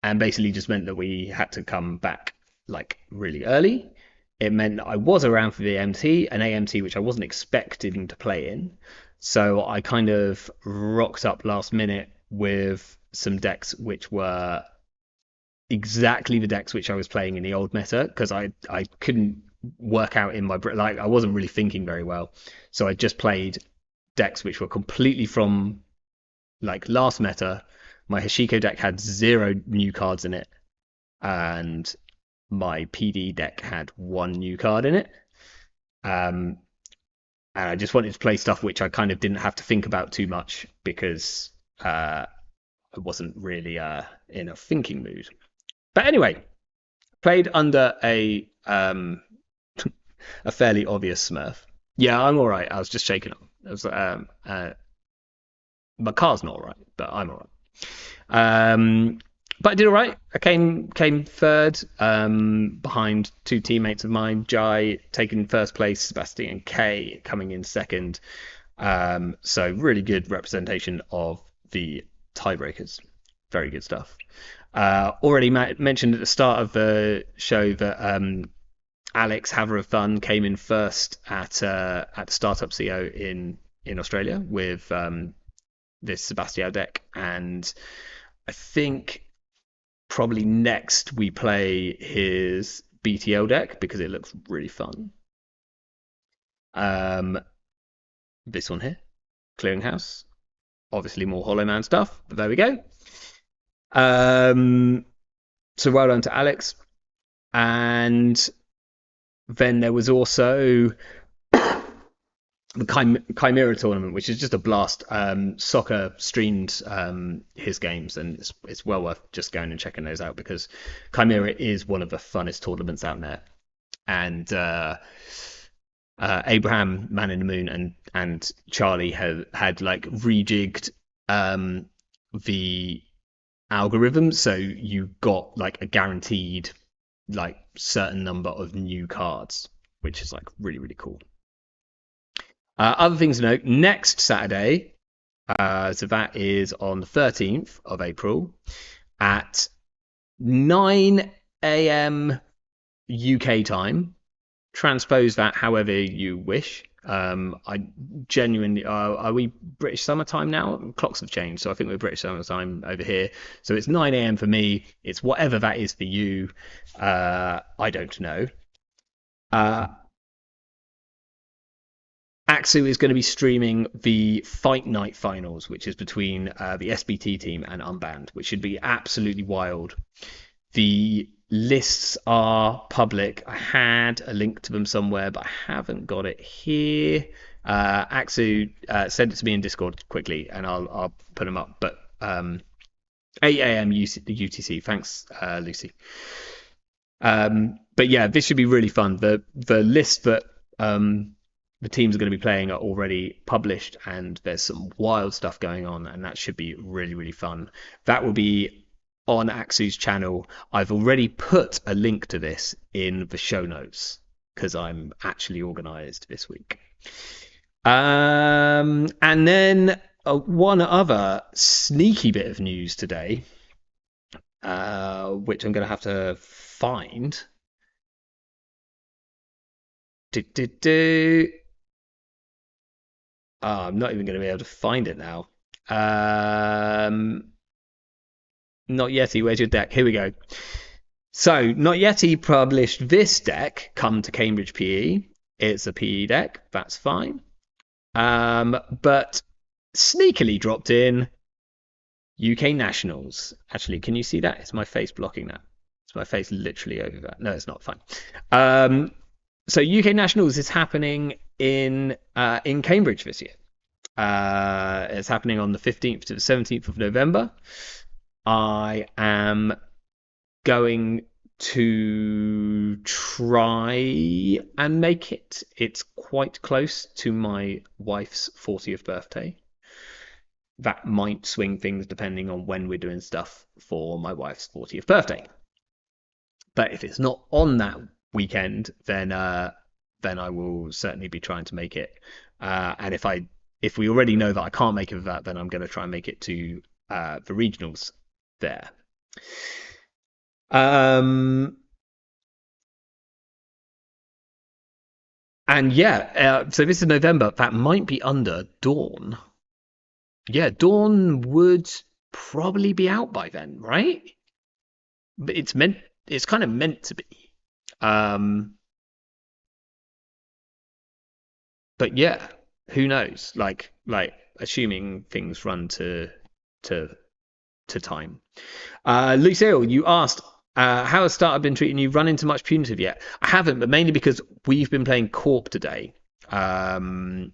S1: and basically just meant that we had to come back like really early. It meant I was around for the AMT, an AMT which I wasn't expecting to play in. So I kind of rocked up last minute with some decks which were exactly the decks which I was playing in the old meta because I couldn't work out in my like I wasn't really thinking very well. So I just played decks which were completely from like last meta. My Hashiko deck had 0 new cards in it, and my PD deck had 1 new card in it. And I just wanted to play stuff which I kind of didn't have to think about too much because I wasn't really in a thinking mood. But anyway, played under a a fairly obvious Smurf. Yeah, I'm all right. I was just shaking up. It was my car's not all right, but I'm all right. But I did all right. I came third, behind 2 teammates of mine, Jai taking first place, Sebastian K coming in second. So really good representation of the tiebreakers. Very good stuff. Already mentioned at the start of the show that Alex Haver of Fun came in first at the Startup CO in Australia with this Sebastian deck, and I think probably next we play his BTL deck because it looks really fun. This one here, Clearinghouse, obviously more Hollow Man stuff, but there we go. So well done to Alex. And then there was also the Chimera tournament, which is just a blast. Soccer streamed his games, and it's well worth just going and checking those out because Chimera is one of the funnest tournaments out there. And Abraham, Man in the Moon, and Charlie had like rejigged the algorithm, so you got like a guaranteed like certain number of new cards, which is like really really cool. Other things to note: next Saturday, so that is on the 13th of April at 9 a.m. UK time. Transpose that however you wish. I genuinely are we British summertime now? Clocks have changed, so I think we're British summertime over here. So it's 9 a.m. for me. It's whatever that is for you. I don't know. Axu is going to be streaming the Fight Night finals, which is between the SBT team and Unbanned, which should be absolutely wild. The lists are public. I had a link to them somewhere, but I haven't got it here. Axu send it to me in Discord quickly, and I'll put them up. But 8 a.m. UTC. Thanks, Lucy. But yeah, this should be really fun. The list that the teams are going to be playing are already published, and there's some wild stuff going on, and that should be really, really fun. That will be on Axu's channel. I've already put a link to this in the show notes because I'm actually organized this week. And then one other sneaky bit of news today, which I'm going to have to find. I'm not even going to be able to find it now. Not Yeti, where's your deck? Here we go. So, Not Yeti published this deck, Come to Cambridge PE. It's a PE deck, that's fine. But sneakily dropped in UK Nationals. Actually, can you see that? It's my face blocking that. It's my face literally over that. No, it's not, fine. So UK Nationals is happening in Cambridge this year. It's happening on the 15th to the 17th of November. I am going to try and make it. It's quite close to my wife's 40th birthday. That might swing things depending on when we're doing stuff for my wife's 40th birthday. But if it's not on that weekend, then I will certainly be trying to make it. And if we already know that I can't make it for that, then I'm going to try and make it to the regionals there. And yeah, so this is November. That might be under Dawn. Yeah, Dawn would probably be out by then, right? But it's kind of meant to be. But yeah, who knows? Like assuming things run to time. Lucille, you asked, how has startup been treating you? Run into much punitive yet? I haven't, but mainly because we've been playing Corp today. I'm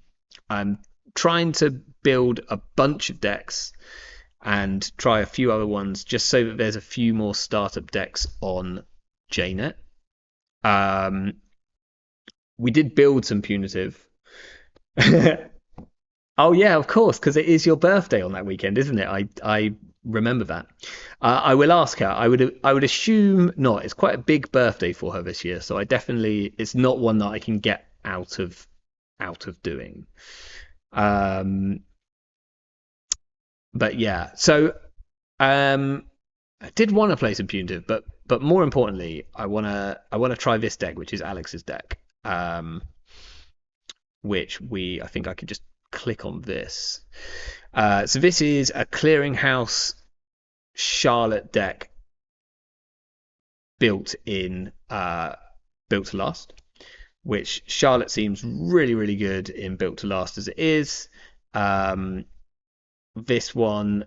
S1: trying to build a bunch of decks and try a few other ones just so that there's a few more startup decks on JNet. We did build some punitive. Oh yeah, of course, because it is your birthday on that weekend, isn't it? I remember that. I will ask her. I would assume not. It's quite a big birthday for her this year, so it's not one that I can get out of doing. But yeah, so I did want to play some punitive, but more importantly, I wanna try this deck, which is Alex's deck. Which I think I could just click on this. So this is a clearinghouse Charlotte deck built to last, which Charlotte seems really, really good in built to last as it is. This one,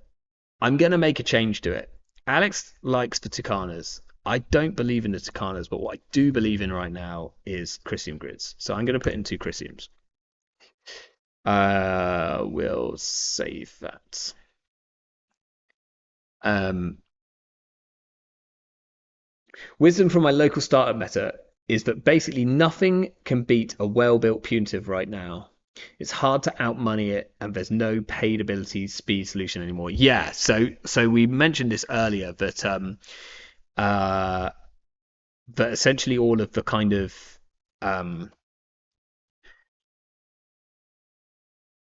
S1: I'm going to make a change to it. Alex likes the Tucanas. I don't believe in the Tucanas, but what I do believe in right now is Crisium grids. So I'm going to put in 2 Crisiums. We'll save that. Wisdom from my local startup meta is that basically nothing can beat a well-built punitive right now. It's hard to outmoney it, and there's no paid ability speed solution anymore. Yeah, so we mentioned this earlier that essentially all of the kind of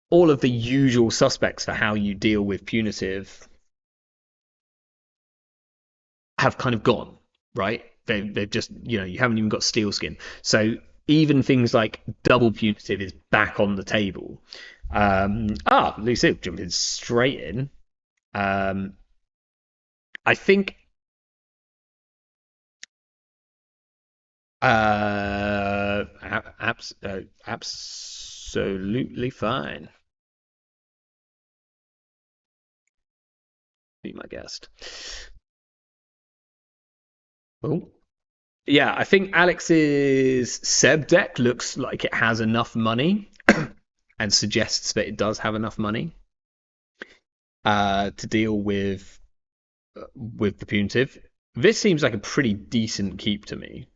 S1: all of the usual suspects for how you deal with punitive have kind of gone, right? They've just, you haven't even got steel skin. So even things like double punitive is back on the table. Lucille jumping straight in. I think absolutely fine. Be my guest. Oh. Yeah, I think Alex's Seb deck looks like it has enough money and suggests that it does have enough money to deal with the punitive. This seems like a pretty decent keep to me.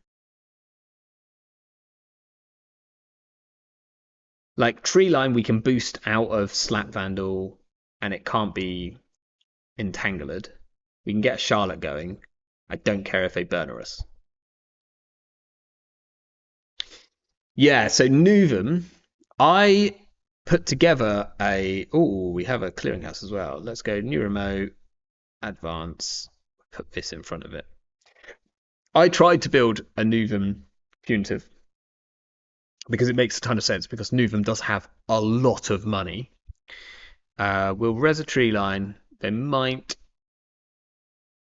S1: Like tree line, we can boost out of slap vandal, and it can't be entangled. We can get Charlotte going. I don't care if they burner us. Yeah, so Nuvum, I put together a. Oh, we have a clearinghouse as well. Let's go new remote, advance, put this in front of it. I tried to build a Nuvum punitive because it makes a ton of sense because Nuvum does have a lot of money. We'll res a tree line. They might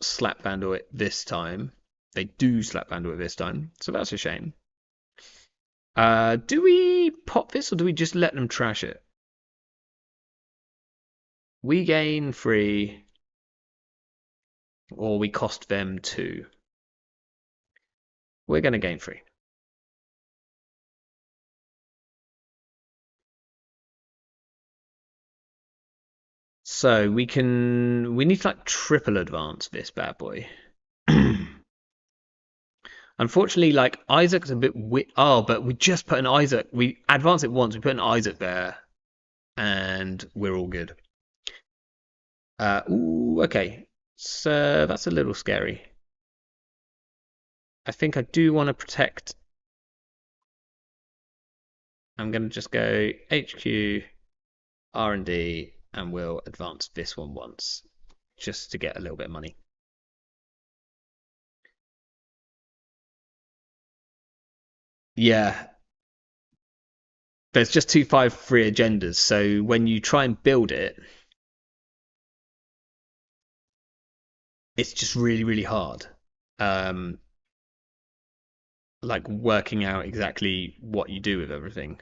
S1: slap vandal it this time. They do slap vandal it this time, so that's a shame. Do we pop this or do we just let them trash it? We gain 3, or we cost them 2. We're going to gain 3. So we need to like triple advance this bad boy. Unfortunately, like Isaac's a bit oh, but we just put an Isaac. We advance it once. We put an Isaac there, and we're all good. Ooh, okay. So that's a little scary. I think I do want to protect. I'm going to just go HQ, R&D, and we'll advance this one once, just to get a little bit of money. Yeah, there's just 253 agendas, so when you try and build it, it's just really, really hard. Um, like working out exactly what you do with everything.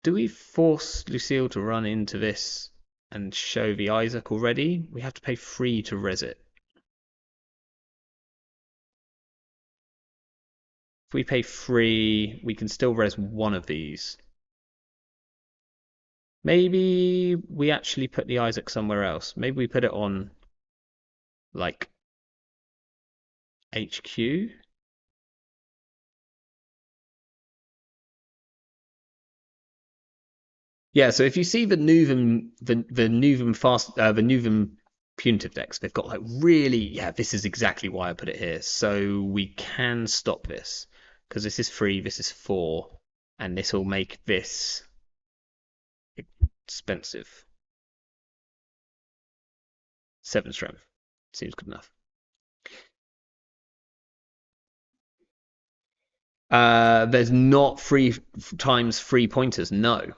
S1: Do we force Lucille to run into this and show the Isaac already? We have to pay 3 to res it. If we pay 3, we can still res one of these. Maybe we actually put the Isaac somewhere else. Maybe we put it on like HQ. Yeah, so if you see the Nuvum the Nuvum punitive decks, they've got like really this is exactly why I put it here. So we can stop this because this is 3, this is 4, and this will make this expensive. 7 strength seems good enough. There's not 3 times 3 pointers. No.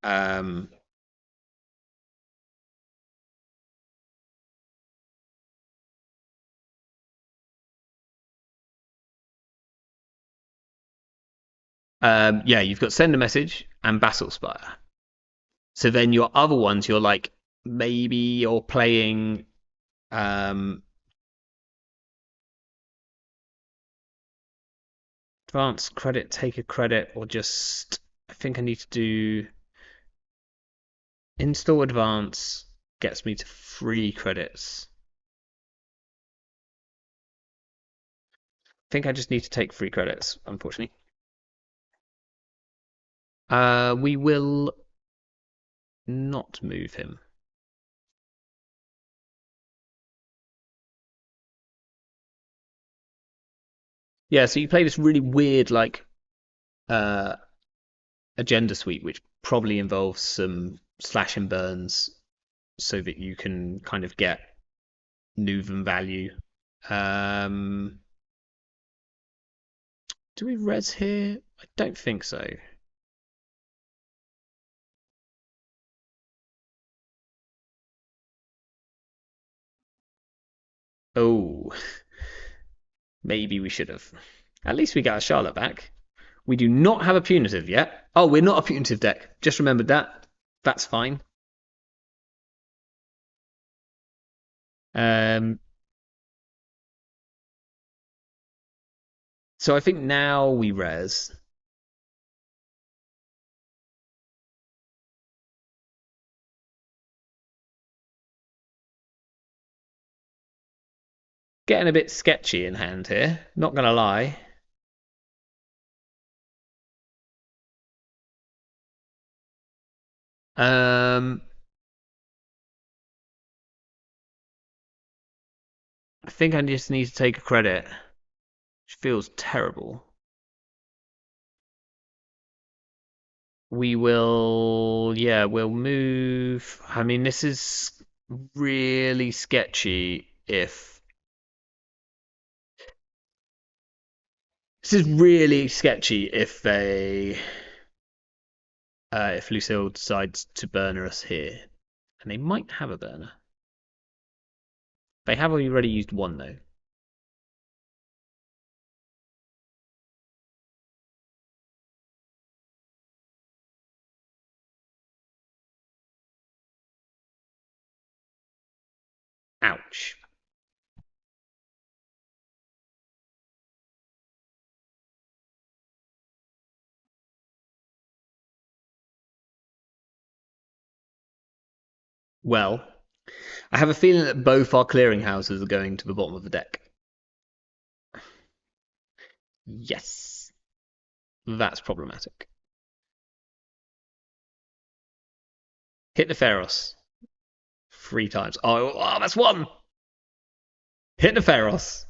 S1: Um, yeah, you've got send a message and battle spire. So then your other ones, you're like maybe you're playing advance credit, take a credit, or just I think I need to do install advance gets me to 3 credits. I think I just need to take 3 credits, unfortunately. We will not move him. Yeah, so you play this really weird like uh agenda suite, which probably involves some slash and burns so that you can kind of get Nuven value. Um, do we res here? I don't think so. Oh, maybe we should have. At least we got a Charlotte back. We do not have a punitive yet. Oh, we're not a punitive deck. Just remembered that. That's fine. Um, so I think now we res. Getting a bit sketchy in hand here. Not gonna lie. Um, I think I just need to take a credit, which feels terrible. We will, yeah, we'll move. I mean, this is really sketchy if this is really sketchy if Lucille decides to burner us here, and they might have a burner. They have already used one though. Ouch. Well, I have a feeling that both our clearinghouses are going to the bottom of the deck. Yes, that's problematic. Hit the Pharos 3 times. Oh, that's one. Hit the Pharos.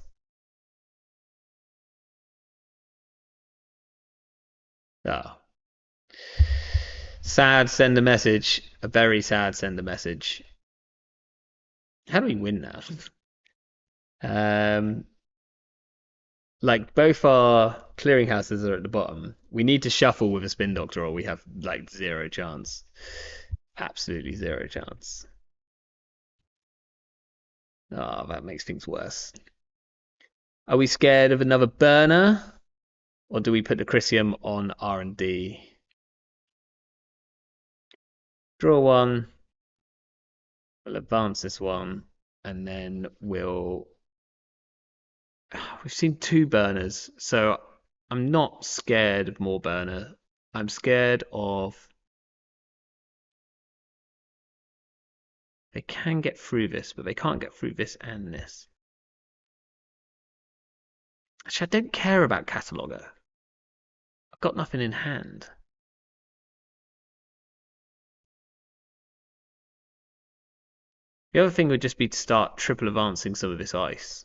S1: Oh. Sad send a message. A very sad send a message. How do we win now? Um, like both our clearinghouses are at the bottom. We need to shuffle with a spin doctor, or we have like zero chance. Absolutely zero chance. Oh, that makes things worse. Are we scared of another burner, or do we put the Chrysium on R&D? Draw one. We'll advance this one, and then we'll. We've seen 2 burners, so I'm not scared of more burner. I'm scared of. They can get through this, but they can't get through this and this. Actually, I don't care about Cataloger. I've got nothing in hand. The other thing would just be to start triple advancing some of this ice.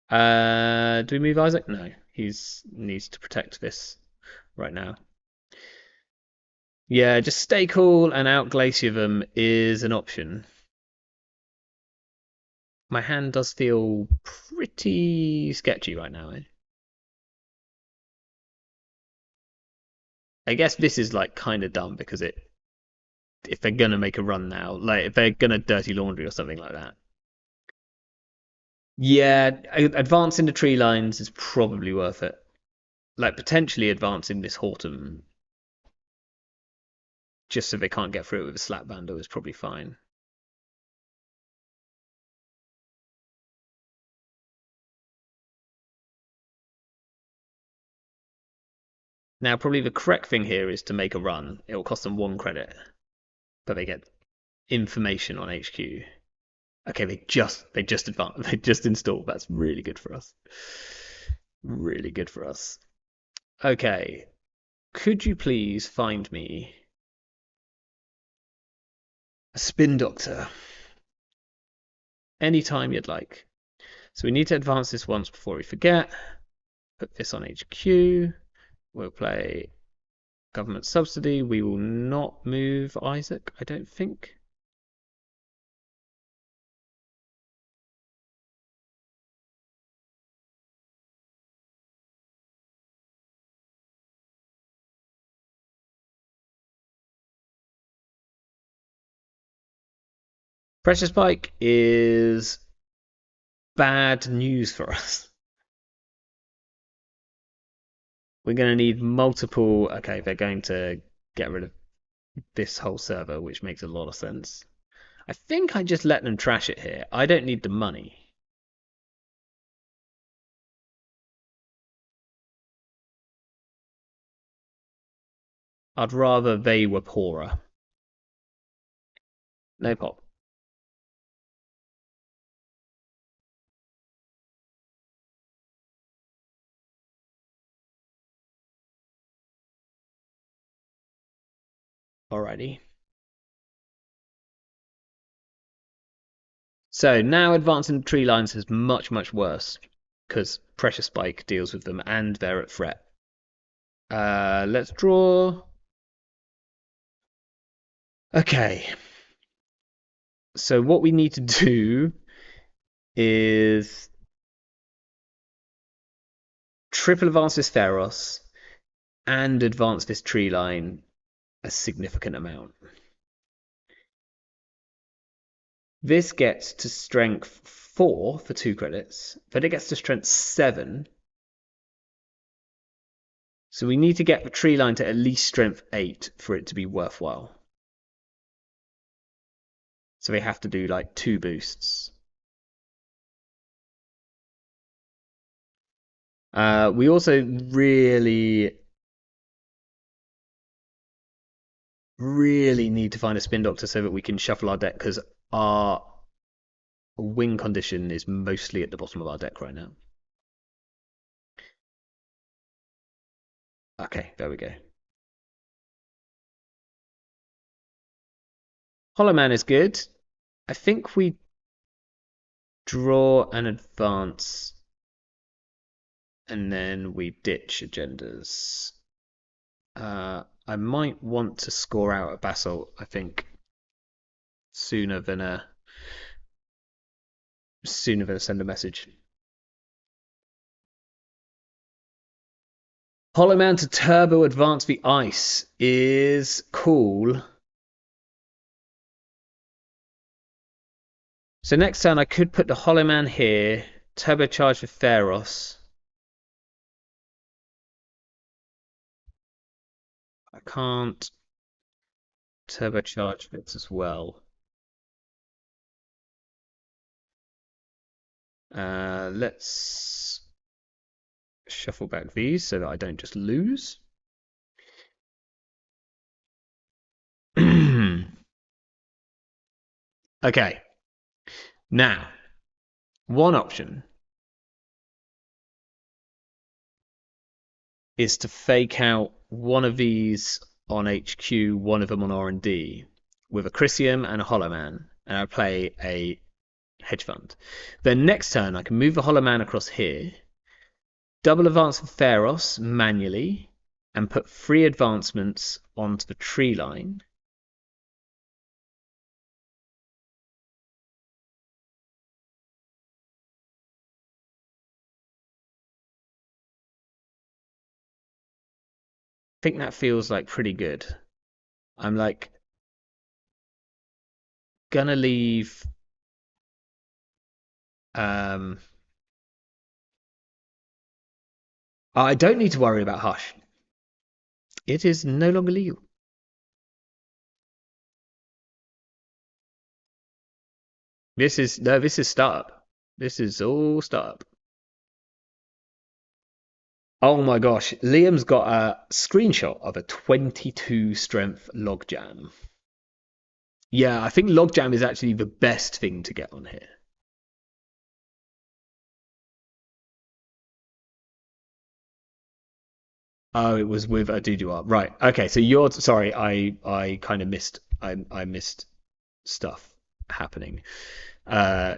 S1: Do we move Isaac? No, he needs to protect this right now. Yeah, just stay cool and outglacier them is an option. My hand does feel pretty sketchy right now. I guess this is like kind of dumb because if they're gonna make a run now, like if they're gonna dirty laundry or something like that. Yeah, advancing the tree lines is probably worth it. Like potentially advancing this Horton just so they can't get through it with a slap bando is probably fine. Now, probably the correct thing here is to make a run. It will cost them 1 credit, but they get information on HQ. Okay, they just advanced, they just installed. That's really good for us. Really good for us. Okay, could you please find me a spin doctor anytime you'd like? So we need to advance this once before we forget. Put this on HQ. We'll play government subsidy. We will not move Isaac, I don't think. Pressure spike is bad news for us. We're going to need multiple. Okay, they're going to get rid of this whole server, which makes a lot of sense. I think I just let them trash it here. I don't need the money. I'd rather they were poorer. No pop. Alrighty. So now advancing tree lines is much, much worse because pressure spike deals with them and they're at threat. Let's draw. Okay. So what we need to do is triple advance this Theros and advance this tree line a significant amount. This gets to strength 4 for 2 credits, but it gets to strength 7. So we need to get the tree line to at least strength 8 for it to be worthwhile. So we have to do like 2 boosts. We also really need to find a spin doctor so that we can shuffle our deck because our win condition is mostly at the bottom of our deck right now. Okay, there we go. Hollow Man is good. I think we draw and advance and then we ditch agendas. I might want to score out a basalt, I think, sooner than send a message. Hollow Man to turbo advance the ice is cool. So next turn I could put the Hollow Man here, turbocharge with Theros. I can't turbocharge this as well. Let's shuffle back these so that I don't just lose. Okay. Now, one option is to fake out one of these on HQ, one of them on R&D, with a Chrysium and a Hollow Man, and I play a hedge fund. Then next turn I can move the Hollow Man across here, double advance for Theros manually, and put 3 advancements onto the tree line. I think that feels like pretty good. I'm like gonna leave I don't need to worry about Hush. It is no longer legal. This is startup. This is all startup. Oh my gosh, Liam's got a screenshot of a 22 strength logjam. Yeah, I think logjam is actually the best thing to get on here. Oh, it was with a doo right. Okay, so you're sorry, I kind of missed I missed stuff happening. Uh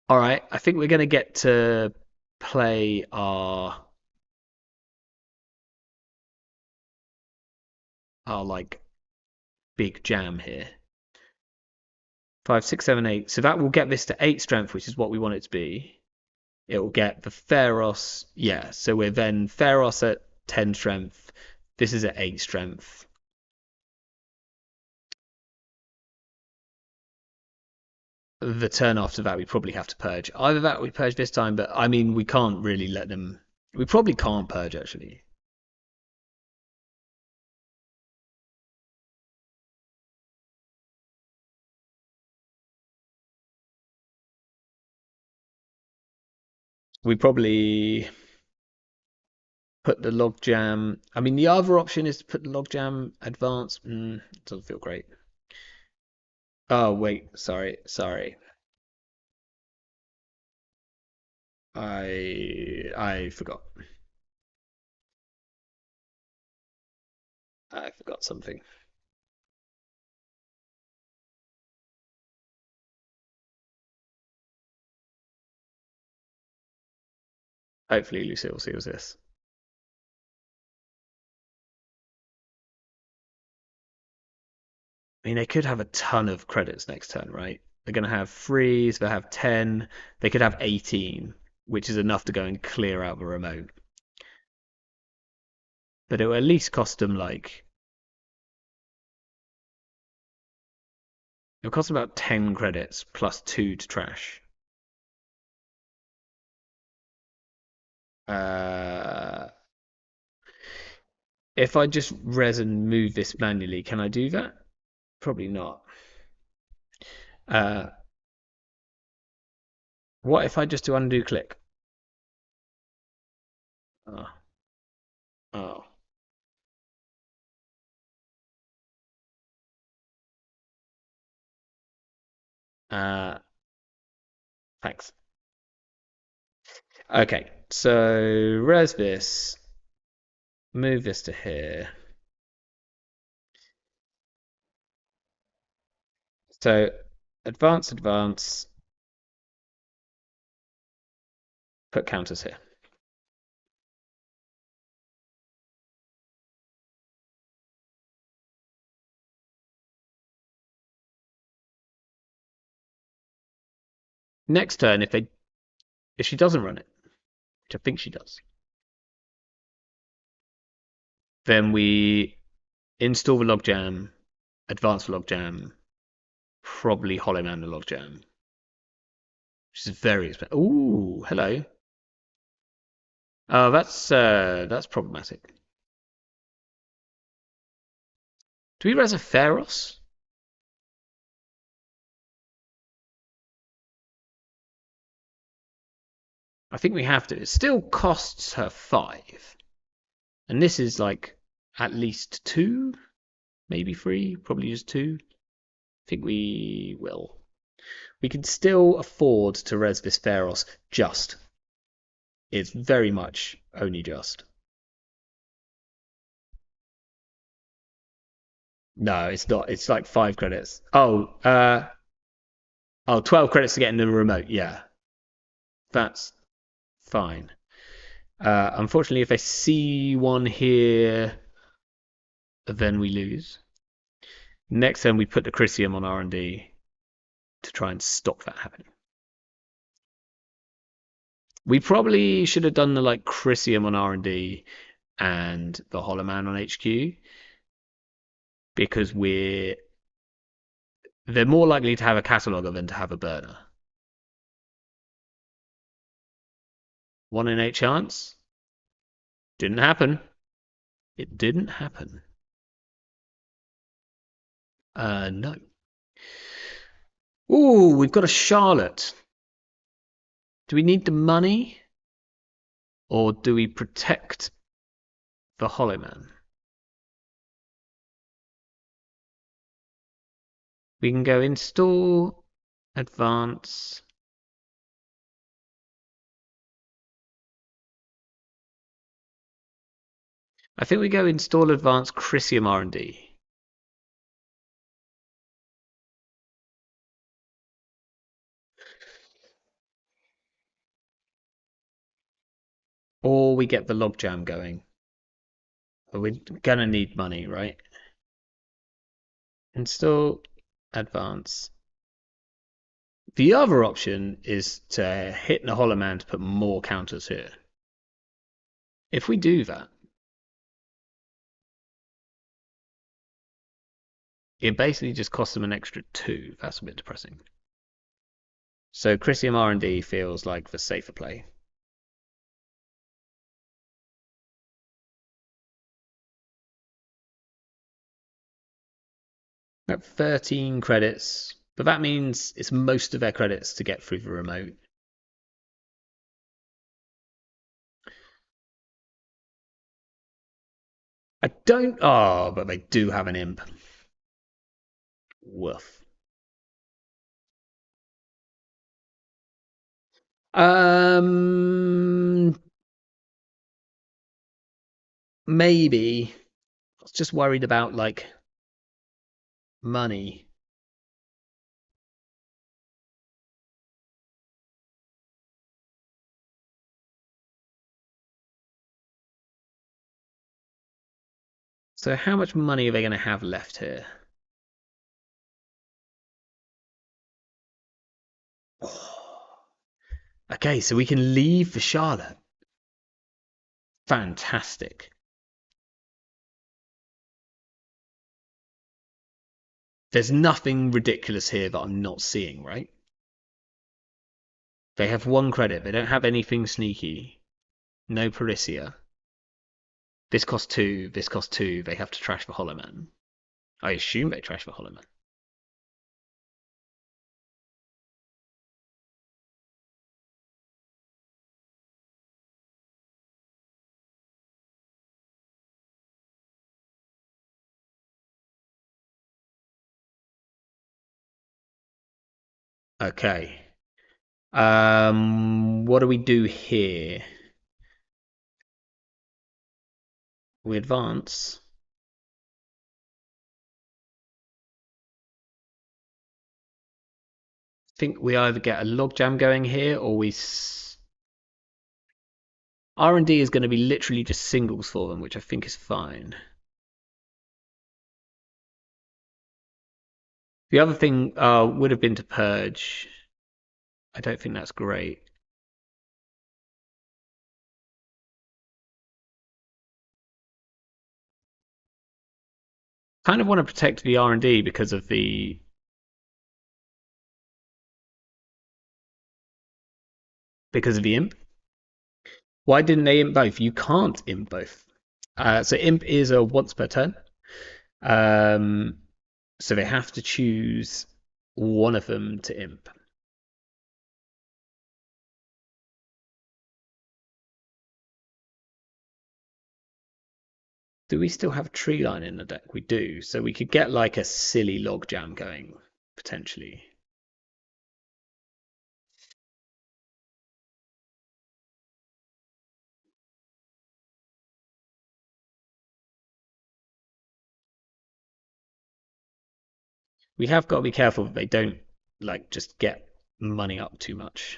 S1: all right, I think we're gonna get to play our like big jam here. 5, 6, 7, 8. So that will get this to 8 strength, which is what we want it to be. It will get the Theros. Yeah, so we're then Theros at 10 strength. This is at 8 strength. The turn after that, we probably have to purge. Either that or we purge this time, but I mean, we can't really let them. We probably can't purge, actually. We probably put the logjam. I mean, the other option is to put the logjam advance. Doesn't feel great. Oh, wait. Sorry. I forgot. I forgot something. Hopefully Lucille sees this. I mean, they could have a ton of credits next turn, right? They're going to have threes, they'll have 10, they could have 18, which is enough to go and clear out the remote. But it will at least cost them like, it'll cost them about 10 credits plus 2 to trash. Uh, if I just res and move this manually, can I do that? Probably not. Uh, what if I just do undo click? Oh, oh. Uh, thanks. Okay, so res this, move this to here. So advance, advance, put counters here. Next turn, if she doesn't run it, which I think she does, then we install the logjam, advance the logjam, probably hollow man the logjam, which is very expensive. Ooh, hello. Oh, that's problematic. Do we res a Pharos? I think we have to. It still costs her 5. And this is like at least 2, maybe 3, probably just 2. I think we will. We can still afford to res this Pharos just. It's very much only just. No, it's not. It's like 5 credits. Oh, 12 credits to get into the remote. Yeah, that's fine. Unfortunately, if I see one here, then we lose. Next turn, we put the Chrysium on R&D to try and stop that happening. We probably should have done the like Chrysium on R&D and the Hollow Man on HQ because they're more likely to have a cataloger than to have a burner. 1 in 8 chance. Didn't happen. It didn't happen. No. Ooh, we've got a Charlotte. Do we need the money? Or do we protect the Hollow Man? We can go install, advance. I think we go install, advance, Chrysium R&D. Or we get the logjam going. But we're gonna need money, right? Install, advance. The other option is to hit the Hollow Man to put more counters here. If we do that, it basically just costs them an extra 2. That's a bit depressing. So Chrysium R&D feels like the safer play. At 13 credits, but that means it's most of their credits to get through the remote. I don't. Oh, but they do have an imp. Woof. Um, maybe just worried about like money. So how much money are they going to have left here? Okay, so we can leave for Charlotte. Fantastic. There's nothing ridiculous here that I'm not seeing, right? They have one credit. They don't have anything sneaky. No Parisia. This costs two. This costs two. They have to trash the Hollow Man. I assume they trash the Hollow Man. Okay. What do we do here? We advance. Think we either get a logjam going here or we R&D is going to be literally just singles for them, which I think is fine. The other thing would have been to purge. I don't think that's great. Kind of want to protect the R&D because of the imp. Why didn't they imp both? You can't imp both. So imp is a once per turn. Um, so they have to choose one of them to imp. Do we still have tree line in the deck? We do. So we could get like a silly log jam going potentially. We have got to be careful that they don't like just get money up too much.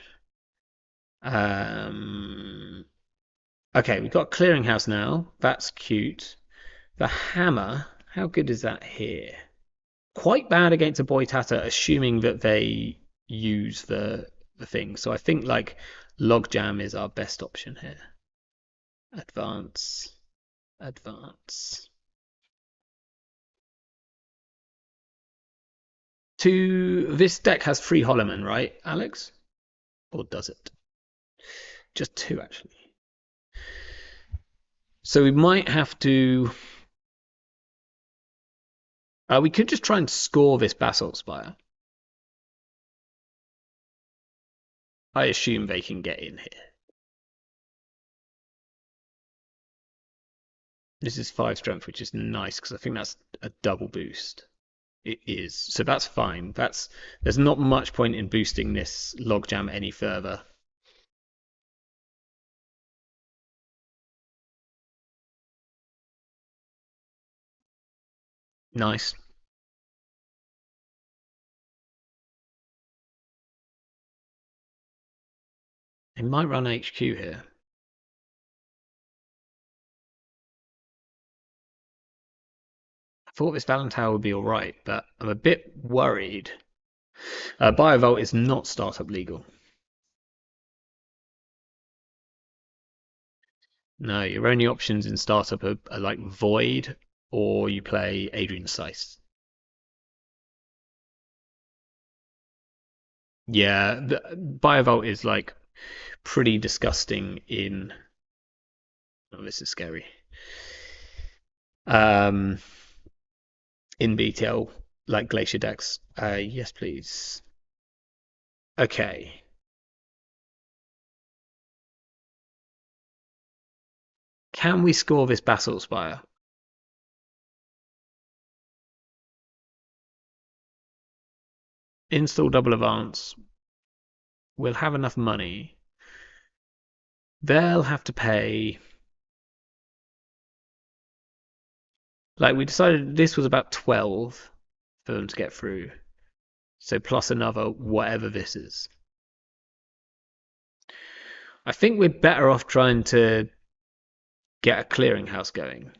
S1: Um, okay, we've got clearinghouse now. That's cute. The hammer, how good is that here? Quite bad against a Boitata, assuming that they use the thing. So I think like logjam is our best option here. Advance, advance. This deck has 3 Hollowmen, right, Alex? Or does it? Just 2 actually. So we might have to. We could just try and score this Basalt Spire. I assume they can get in here. This is 5 strength, which is nice because I think that's a double boost. It is. So that's fine. There's not much point in boosting this logjam any further. Nice. It might run HQ here. I thought this Valentine would be alright, but I'm a bit worried. Biovolt is not startup legal. No, your only options in startup are like Void or you play Adrian Seiss. Yeah, the Biovolt is like pretty disgusting in. Oh, this is scary. Um, in BTL, like Glacier decks. Yes, please. Okay. Can we score this Basalt Spire? Install double advance. We'll have enough money. They'll have to pay. Like we decided this was about 12 for them to get through. So plus another whatever this is. I think we're better off trying to get a clearinghouse going.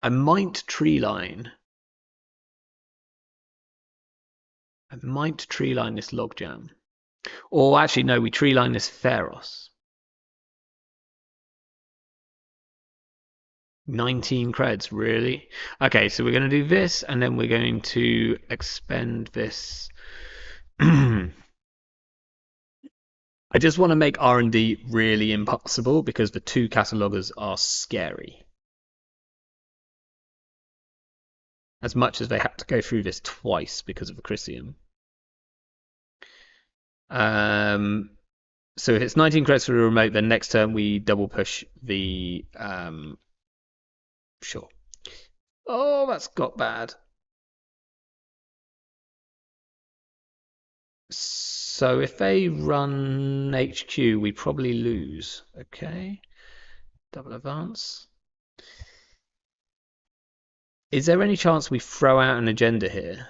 S1: I might tree line. I might tree line this logjam. Or actually, no, we tree line this Pharos. 19 creds, really? Okay, so we're going to do this, and then we're going to expend this. I just want to make R&D really impossible because the two catalogers are scary. As much as they had to go through this twice because of the Chrysium. So if it's 19 creds for the remote, then next turn we double push the sure. Oh, that's got bad. So if they run HQ, we probably lose. Okay. Double advance. Is there any chance we throw out an agenda here?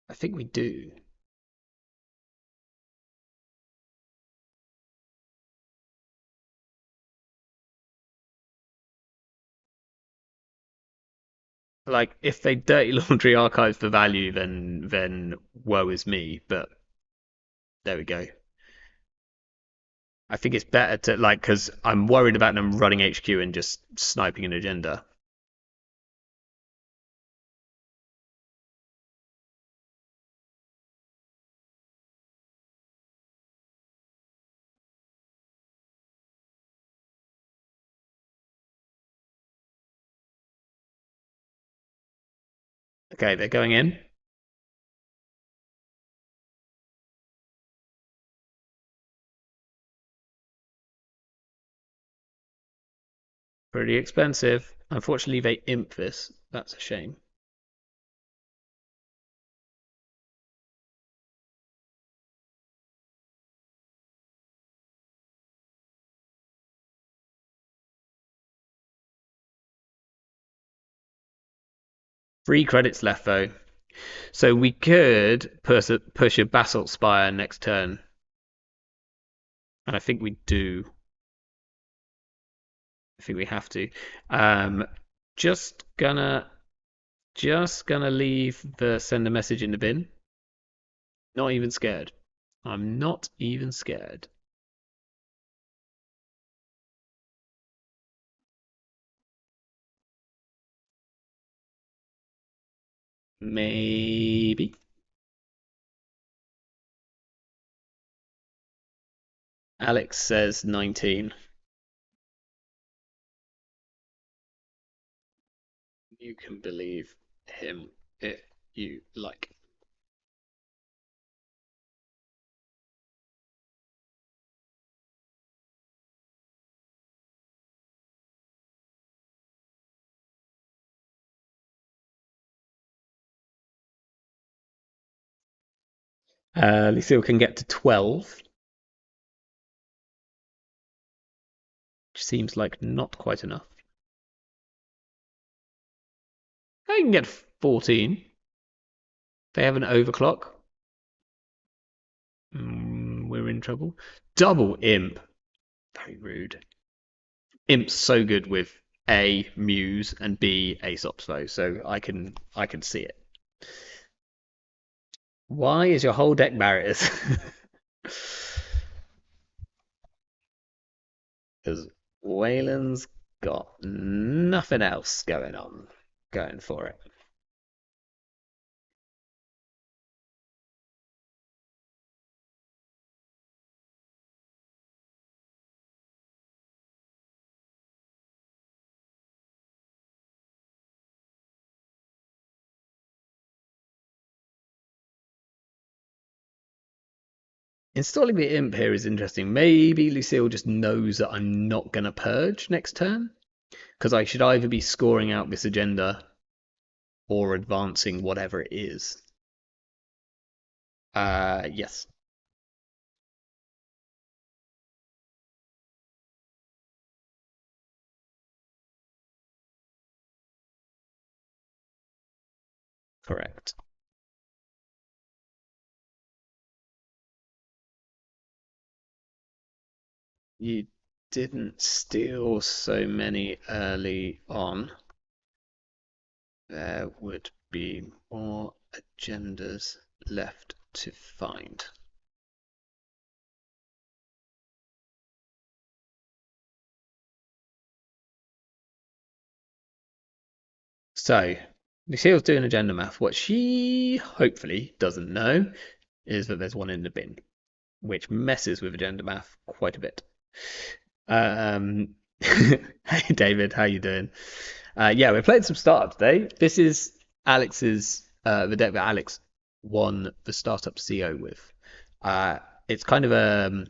S1: I think we do. Like, if they dirty laundry archives for value, then woe is me. But there we go. I think it's better to like because I'm worried about them running HQ and just sniping an agenda. Okay, they're going in. Pretty expensive. Unfortunately, they imp this. That's a shame. Three credits left though. So we could push a Basalt Spire next turn. And I think we do. I think we have to. Um, just gonna leave the send a message in the bin. Not even scared. I'm not even scared. Maybe. Alex says 19. You can believe him if you like. Lucille can get to 12, which seems like not quite enough. I can get 14. They have an overclock. We're in trouble. Double imp. Very rude. Imp's so good with A, Muse, and B, Aesop's though, so I can see it. Why is your whole deck barriers? Because Wayland's got nothing else going for it. Installing the imp here is interesting. Maybe Lucille just knows that I'm not going to purge next turn. Because I should either be scoring out this agenda or advancing whatever it is. Yes. Correct. You didn't steal so many early on. There would be more agendas left to find. So, Lucille's doing agenda math. What she hopefully doesn't know is that there's one in the bin, which messes with agenda math quite a bit. Hey David, how you doing? Yeah, we're playing some startup today. This is Alex's the deck that Alex won the startup CO with. Uh, it's kind of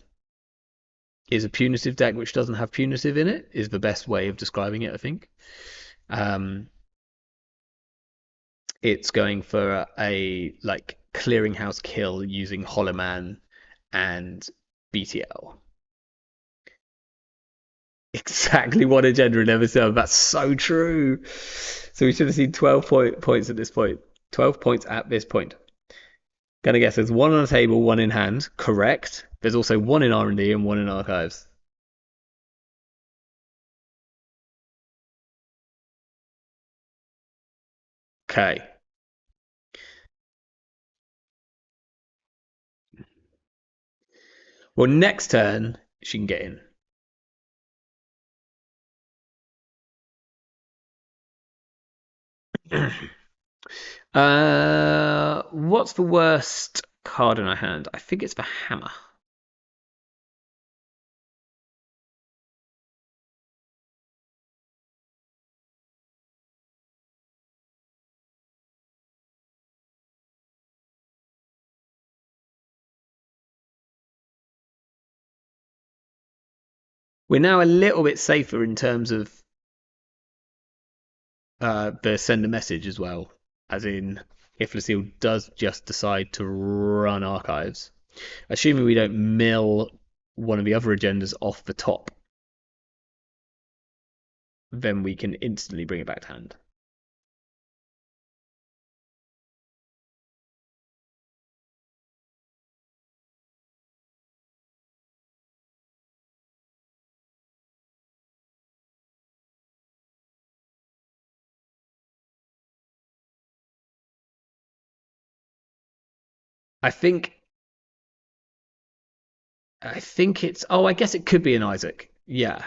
S1: is a punitive deck which doesn't have punitive in it. Is the best way of describing it, I think. Um, it's going for a like clearinghouse kill using Hollow Man and BTL. Exactly one agenda in every server. That's so true. So we should have seen 12 points at this point. 12 points at this point. Gonna guess there's one on the table, one in hand. Correct. There's also one in R&D and one in archives. Okay. Well, next turn she can get in. What's the worst card in our hand? I think it's the hammer. We're now a little bit safer in terms of the send a message as well. As in, if Lucille does just decide to run archives, assuming we don't mill one of the other agendas off the top, then we can instantly bring it back to hand. I think it's I guess it could be an Isaac. Yeah.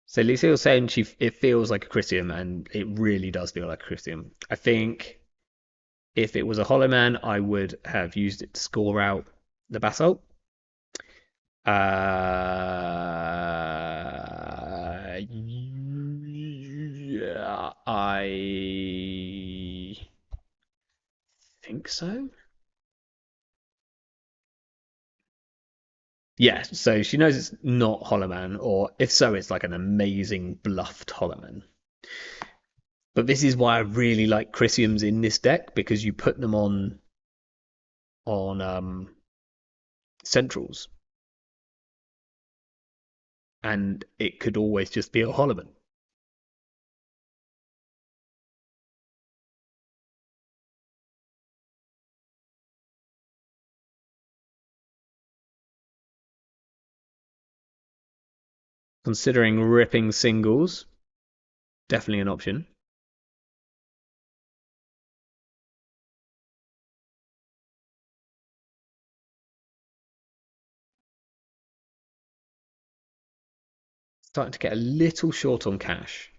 S1: So Lucille's saying it feels like a Christian, and it really does feel like a Christian. I think if it was a Hollow Man, I would have used it to score out the basalt. Yeah, I think so. Yeah, so she knows it's not Hollow Man, or if so, it's like an amazing bluffed Hollow Man. But this is why I really like Chrysiums in this deck because you put them on centrals, and it could always just be a Hollow Man. Considering ripping singles, definitely an option. Starting to get a little short on cash.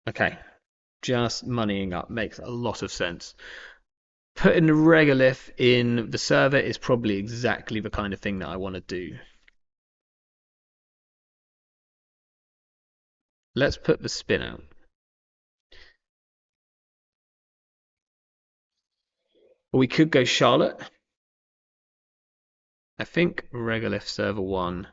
S1: Okay, just moneying up makes a lot of sense. Putting the regolith in the server is probably exactly the kind of thing that I want to do. Let's put the spin out. Or we could go Charlotte. I think regolith server 1.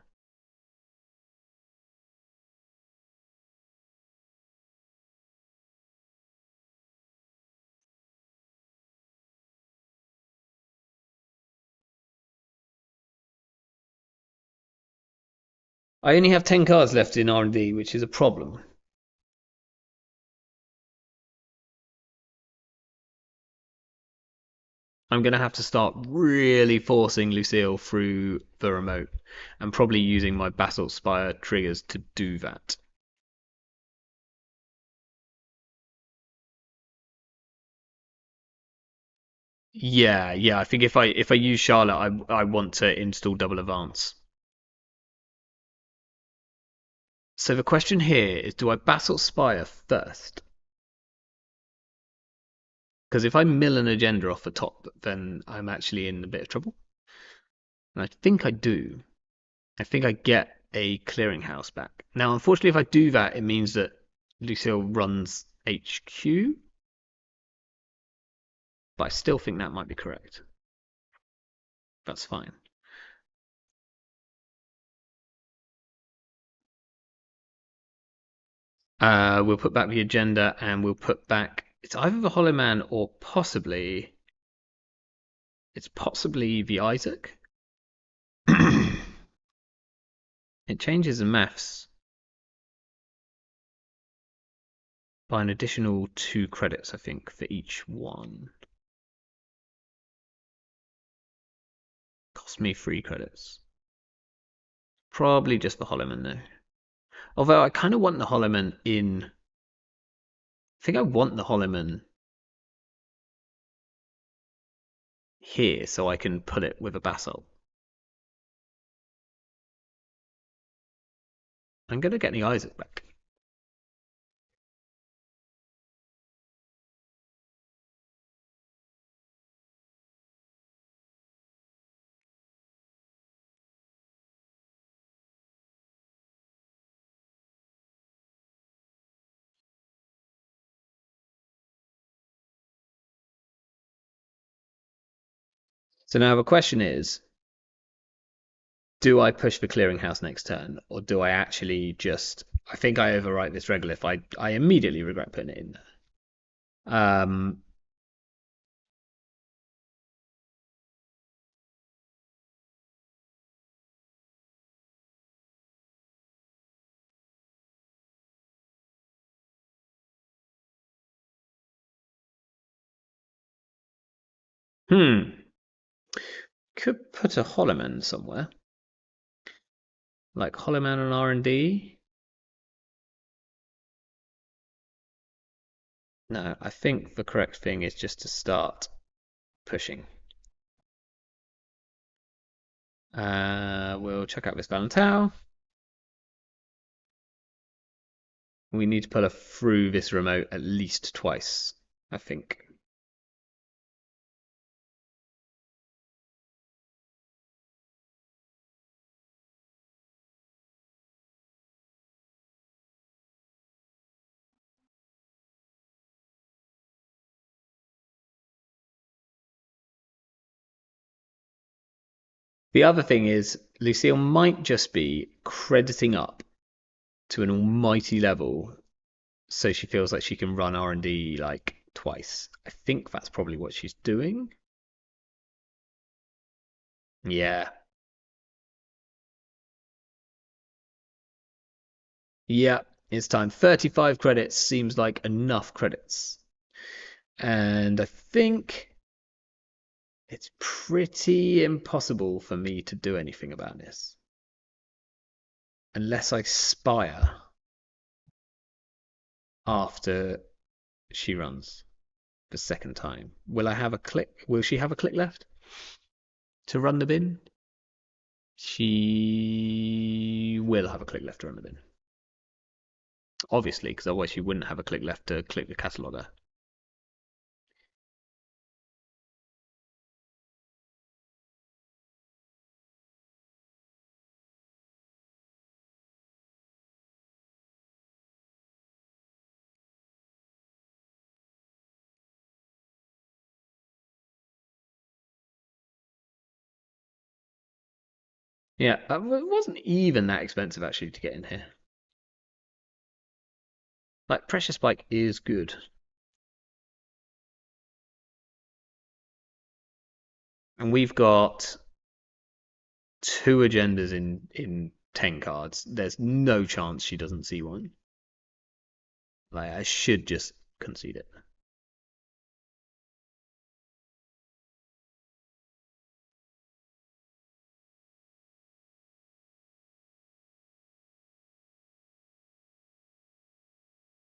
S1: I only have 10 cards left in R&D, which is a problem. I'm going to have to start really forcing Lucille through the remote and probably using my Basalt Spire triggers to do that. Yeah. I think if I use Charlotte, I want to install double advance. So the question here is, do I Basalt Spire first? Because if I mill an agenda off the top, then I'm actually in a bit of trouble. And I think I do. I think I get a clearinghouse back. Now, unfortunately, if I do that, it means that Lucille runs HQ, but I still think that might be correct. That's fine. We'll put back the agenda and we'll put back. It's either the Hollow Man or possibly. It's possibly the Isaac. It changes the maths by an additional 2 credits, I think, for each one. Cost me 3 credits. Probably just the Hollow Man though. Although I kind of want the Hollow Man in. I think I want the Hollow Man here so I can put it with a Basalt. I'm going to get the Isaac back. So now the question is, do I push the clearinghouse next turn, or do I actually just? I think I overwrite this regolith. I immediately regret putting it in there. Could put a Hollowman somewhere, like Hollowman on R&D. No, I think the correct thing is just to start pushing. We'll check out this Valentau. We need to pull her through this remote at least twice, I think. The other thing is, Lucille might just be crediting up to an almighty level so she feels like she can run R&D like twice. I think that's probably what she's doing. Yeah. Yeah, it's time. 35 credits seems like enough credits. And I think it's pretty impossible for me to do anything about this. Unless I spire after she runs the second time. Will I have a click? Will she have a click left to run the bin? She will have a click left to run the bin. Obviously, because otherwise she wouldn't have a click left to click the cataloger. Yeah, it wasn't even that expensive actually to get in here. Like, Pressure Spike is good. And we've got 2 agendas in 10 cards. There's no chance she doesn't see one. Like, I should just concede it.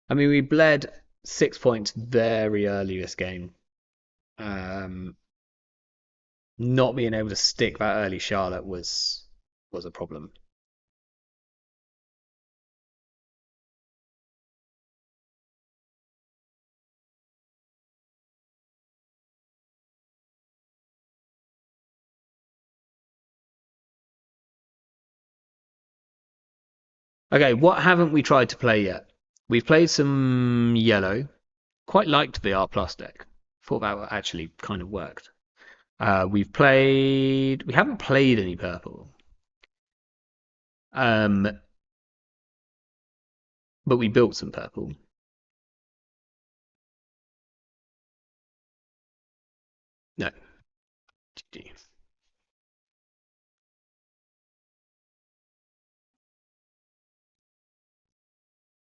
S1: I mean, we bled 6 points very early this game. Um, Not being able to stick that early Charlotte was a problem. Okay, what haven't we tried to play yet? We've played some yellow. Quite liked the R plus deck. Thought that actually kind of worked. We've played. We haven't played any purple. Um, but we built some purple. No.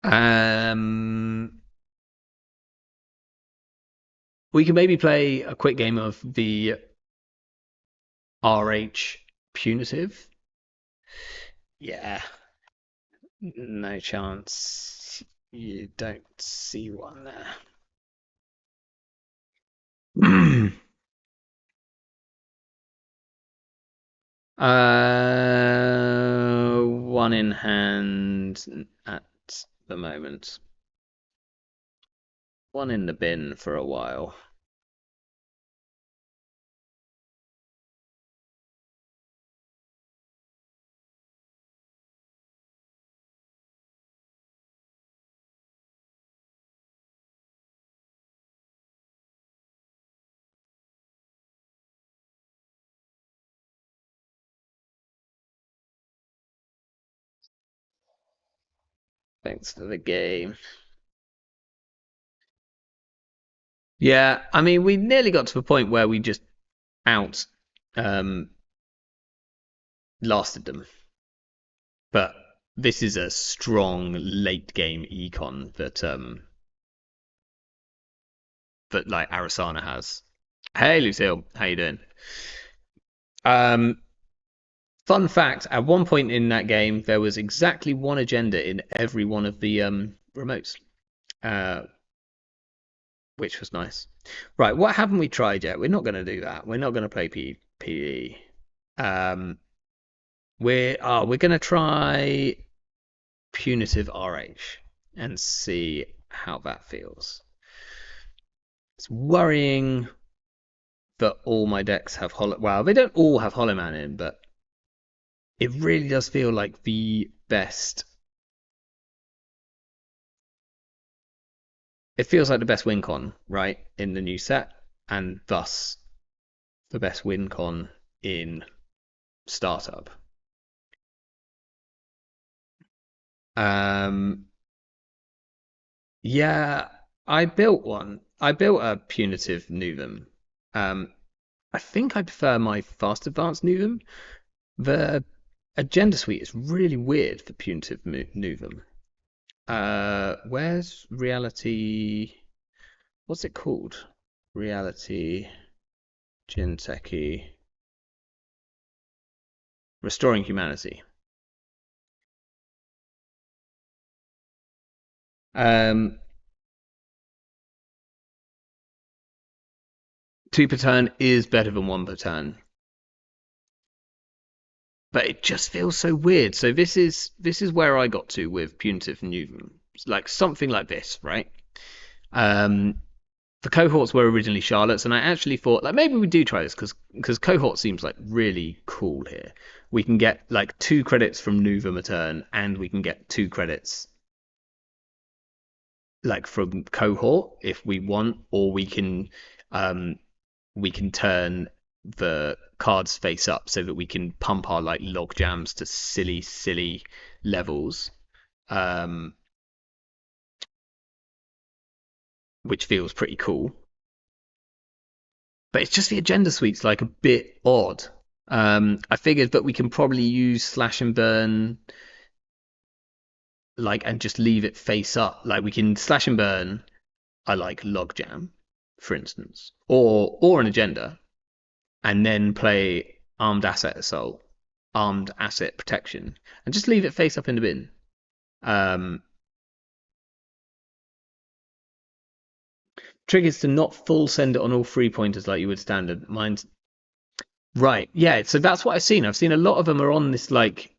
S1: Um, we can maybe play a quick game of the RH punitive. Yeah, no chance. You don't see one there. One in hand at the moment. One in the bin for a while. Thanks for the game. Yeah, I mean, we nearly got to the point where we just out um, lasted them. But this is a strong late game econ that like Arasana has. Hey Lucille, how you doing? Um, Fun fact: at one point in that game, there was exactly one agenda in every one of the remotes, uh, which was nice. Right, what haven't we tried yet? We're not going to do that. We're not going to play PvE. Um, we're going to try punitive RH and see how that feels. It's worrying that all my decks have hollow. Well, they don't all have Hollow Man in, but it really does feel like the best. It feels like the best win con, right, in the new set, and thus the best win con in startup. Um, yeah, I built one. I built a punitive Nuvem. Um, I think I prefer my fast advanced Nuvem. The agenda suite is really weird for punitive Nuvem. Where's reality? What's it called? Reality Jinteki Restoring Humanity. Um, Two per turn is better than one per turn, but it just feels so weird. So this is where I got to with punitive Newton, like something like this, right? Um, the cohorts were originally Charlotte's, and I actually thought like maybe we do try this because cohort seems like really cool here. We can get like 2 credits from Nuvum a turn, and we can get 2 credits like from cohort if we want, or um, we can turn the cards face up so that we can pump our like log jams to silly levels, um, which feels pretty cool. But it's just the agenda suite's like a bit odd. I figured that we can probably use slash and burn, like, and just leave it face up. Like we can slash and burn. I like logjam, for instance, or an agenda, and then play armed asset assault, armed asset protection, and just leave it face up in the bin. Um, Triggers to not full send it on all three pointers like you would standard. Mine's right. Yeah, so that's what I've seen. I've seen a lot of them are on this like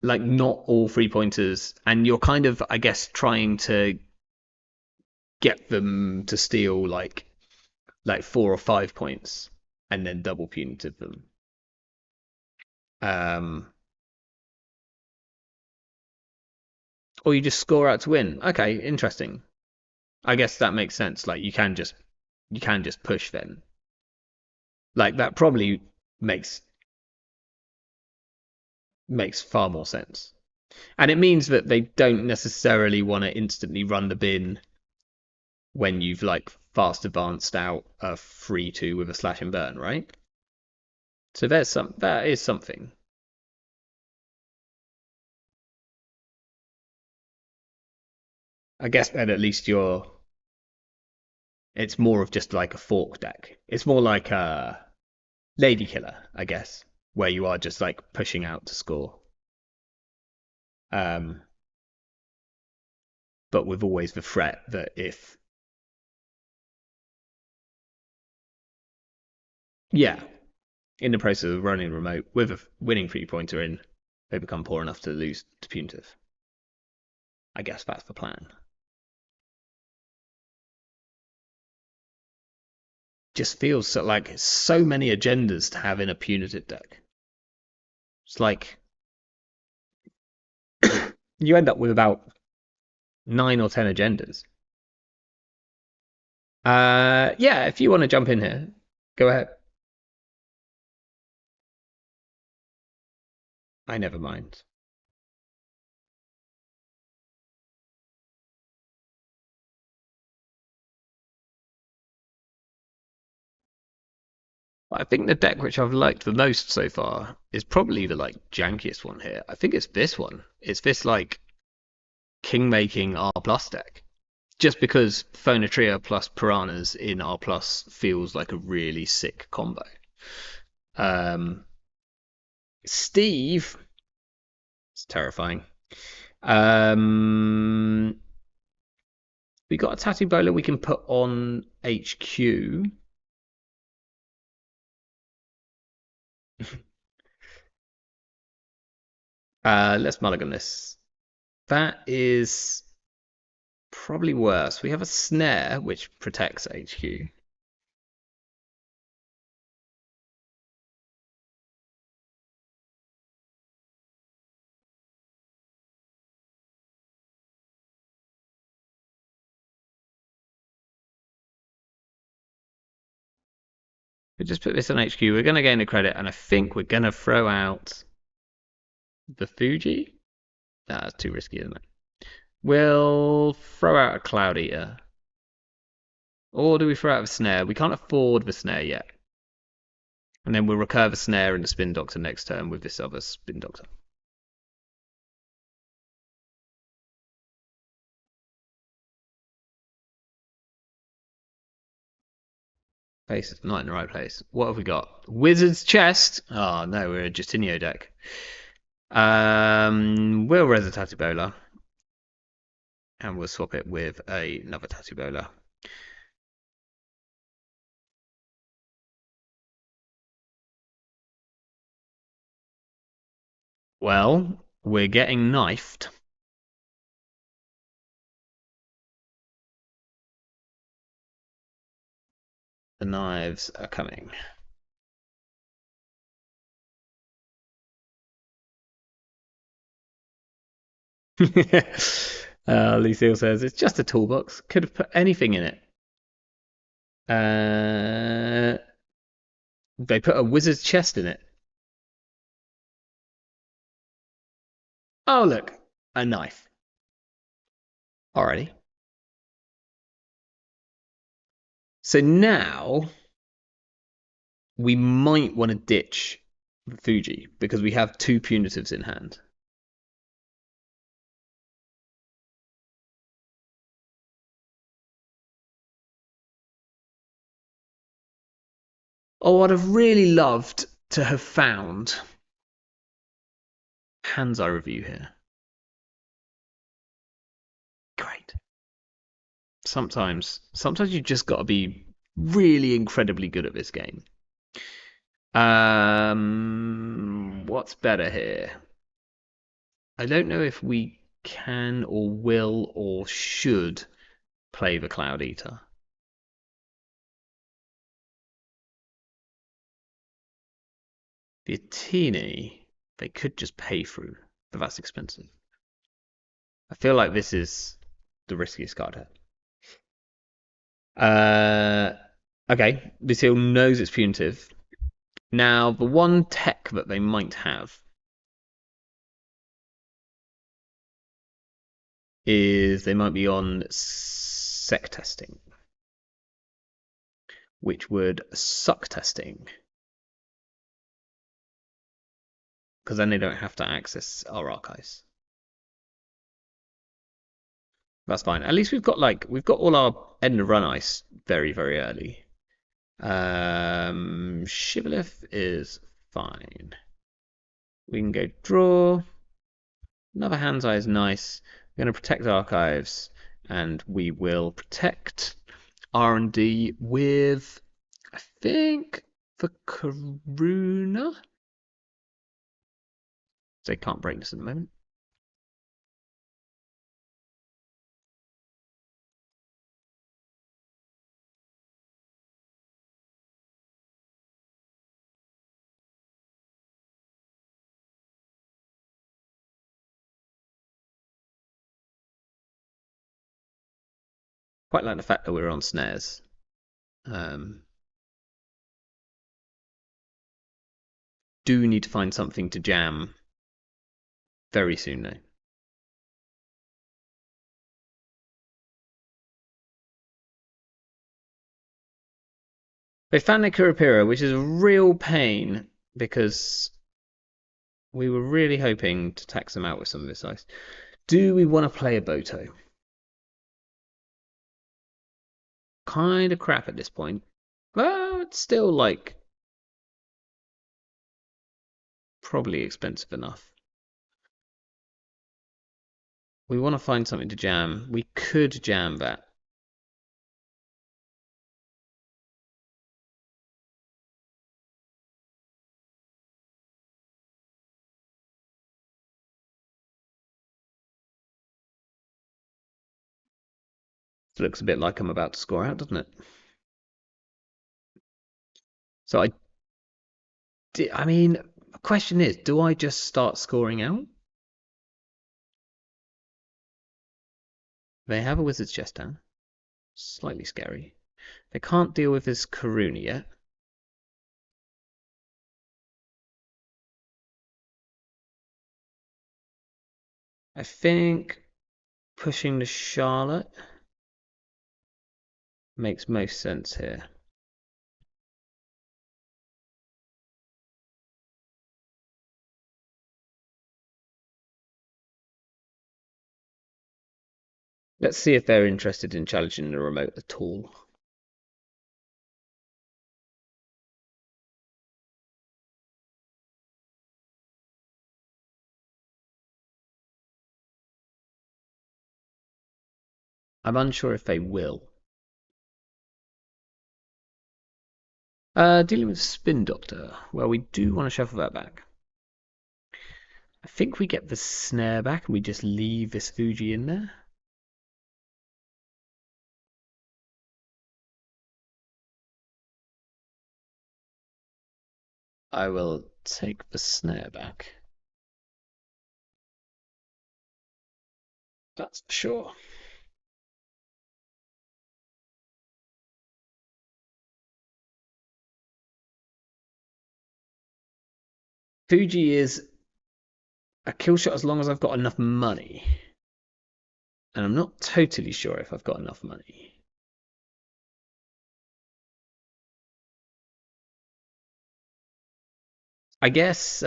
S1: not all three pointers, and you're kind of, I guess, trying to get them to steal like 4 or 5 points and then double punitive them. Um, or you just score out to win. Okay, interesting. I guess that makes sense. Like you can just push then. Like that probably makes makes far more sense. And it means that they don't necessarily want to instantly run the bin when you've like fast advanced out a 3-2 with a slash and burn, right? So that is something. I guess then at least it's more of just like a fork deck. It's more like a lady killer, I guess, where you are just like pushing out to score. Um, but with always the threat that if yeah, in the process of running remote with a winning 3 pointer in, they become poor enough to lose to punitive. I guess that's the plan. Just feels so, like so many agendas to have in a punitive deck. It's like you end up with about 9 or 10 agendas. Yeah, if you want to jump in here, go ahead. I never mind. I think the deck which I've liked the most so far is probably the like jankiest one here. I think it's this one. It's this like king making R plus deck. Just because Phonatria plus Piranhas in R plus feels like a really sick combo. Um, Steve, it's terrifying. Um, we got a tattoo bowler we can put on HQ. Let's mulligan this. That is probably worse. We have a snare which protects HQ. We just put this on HQ. We're going to gain a credit, and I think we're going to throw out the Fuji. That's too risky, isn't it? We'll throw out a Cloud Eater. Or do we throw out a Snare? We can't afford the Snare yet. And then we'll recur the Snare and the Spin Doctor next turn with this other Spin Doctor. Place is not in the right place. What have we got? Wizard's Chest. Oh no, we're a Justinio deck. We'll res a Tattoo Bowler. And we'll swap it with another Tattoo Bowler. Well, we're getting knifed. The knives are coming. Lucille says it's just a toolbox. Could have put anything in it. They put a wizard's chest in it. Oh look, a knife. Alrighty. So now we might want to ditch Fuji because we have two punitives in hand. Oh, I'd have really loved to have found Hands Eye Review here. Great. Sometimes you just got to be really incredibly good at this game. What's better here? I don't know if we can or will or should play the Cloud Eater. The Atini, they could just pay through, but that's expensive. I feel like this is the riskiest card here. Okay, Lucille knows it's punitive. Now, the one tech that they might have is they might be on sec testing, which would suck testing. Because then they don't have to access our archives. That's fine. At least we've got all our end of run ice very, very early. Shibboleth is fine. We can go draw. Another Hand's Eye is nice. We're going to protect archives, and we will protect R&D with, I think, the Karuna. They can't break this at the moment. Quite like the fact that we're on snares. Do need to find something to jam very soon though. They found their Kurapira, which is a real pain because we were really hoping to tax them out with some of this ice. Do we want to play a Boto? Kind of crap at this point. But it's still like probably expensive enough. We want to find something to jam. We could jam that. It looks a bit like I'm about to score out, doesn't it? So I mean, the question is, do I just start scoring out? They have a Wizard's Chest down. Slightly scary. They can't deal with this Karuna yet. I think pushing the Charlotte makes most sense here. Let's see if they're interested in challenging the remote at all. I'm unsure if they will. Dealing with Spin Doctor. Well, we do want to shuffle that back. I think we get the snare back and we just leave this Fuji in there. I will take the snare back. That's for sure. Fuji is a kill shot as long as I've got enough money. And I'm not totally sure if I've got enough money. I guess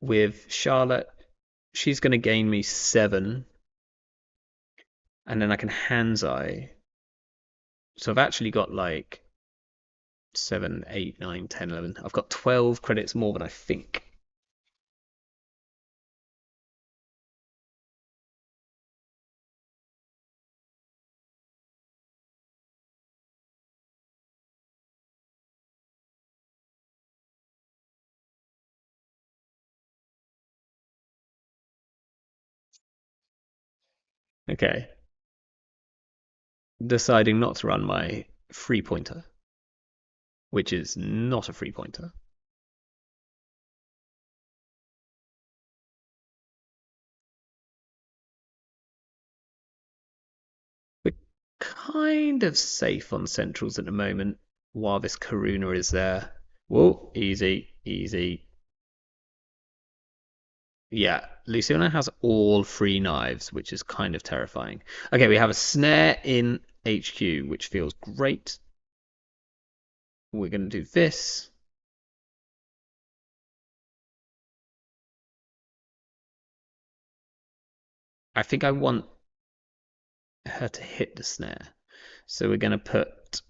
S1: with Charlotte, she's going to gain me 7, and then I can Hands Eye. So I've actually got like 7, 8, 9, 10, 11. I've got 12 credits more than I think. Okay. Deciding not to run my free pointer, which is not a free pointer. We're kind of safe on centrals at the moment while this Karuna is there. Whoa, easy, easy. Yeah, Luciana has all 3 knives, which is kind of terrifying. Okay, we have a snare in HQ, which feels great. We're going to do this. I think I want her to hit the snare. So we're going to put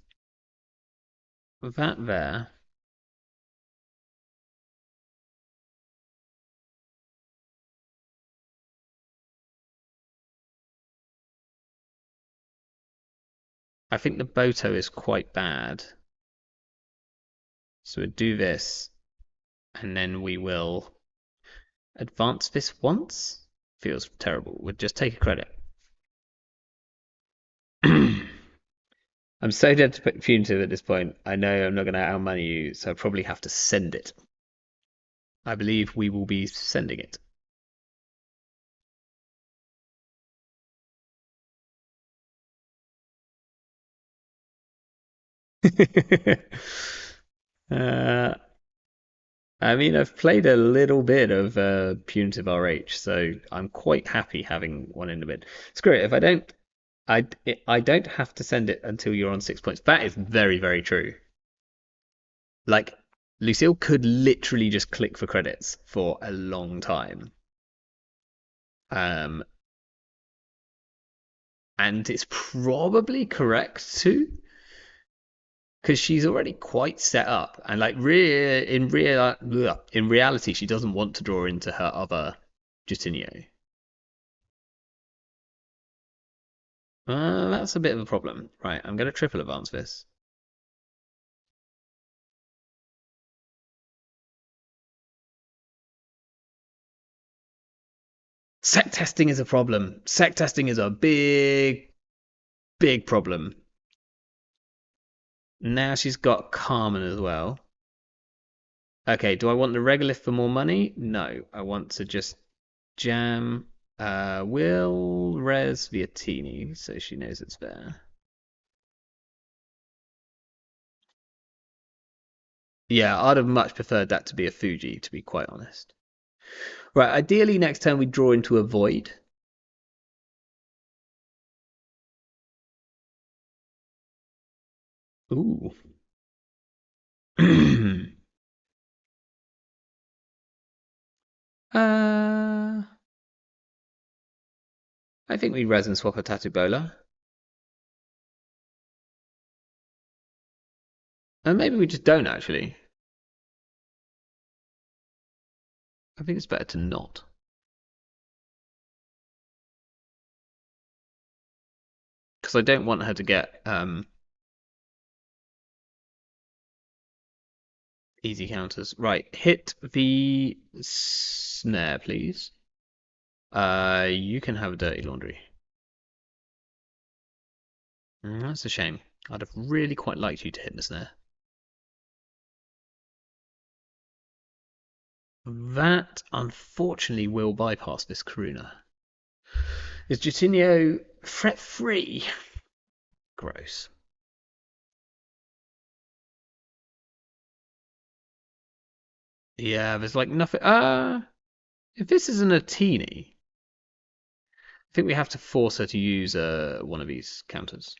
S1: that there. I think the Boto is quite bad. So we'll do this, and then we will advance this once. Feels terrible. We'll just take a credit. I'm so dead to put punitive at this point. I know I'm not going to outmoney you, so I probably have to send it. I believe we will be sending it. uh, I mean, I've played a little bit of punitive RH, so I'm quite happy having one in the mid. Screw it. If I don't, I don't have to send it until you're on 6 points. That is very, very true. Like, Lucille could literally just click for credits for a long time. Um, and it's probably correct too, because she's already quite set up, and like in reality, she doesn't want to draw into her other Jutinho. That's a bit of a problem. Right, I'm going to triple advance this. Sec testing is a problem. Sec testing is a big, big problem. Now she's got Carmen as well. Okay, do I want the regolith for more money? No, I want to just jam. Will res Viatini, so she knows it's there. Yeah, I'd have much preferred that to be a Fuji, to be quite honest. Right, ideally next turn we draw into a void. Ooh. uh, I think we resin swap a Tattoo Bowler. And maybe we just don't actually. I think it's better to not. Because I don't want her to get easy counters. Right, hit the snare, please. You can have a dirty laundry. That's a shame. I'd have really quite liked you to hit the snare. That unfortunately will bypass this Karuna. Is Jutinho fret free? Gross. Yeah, there's like nothing. If this isn't a teeny, I think we have to force her to use one of these counters.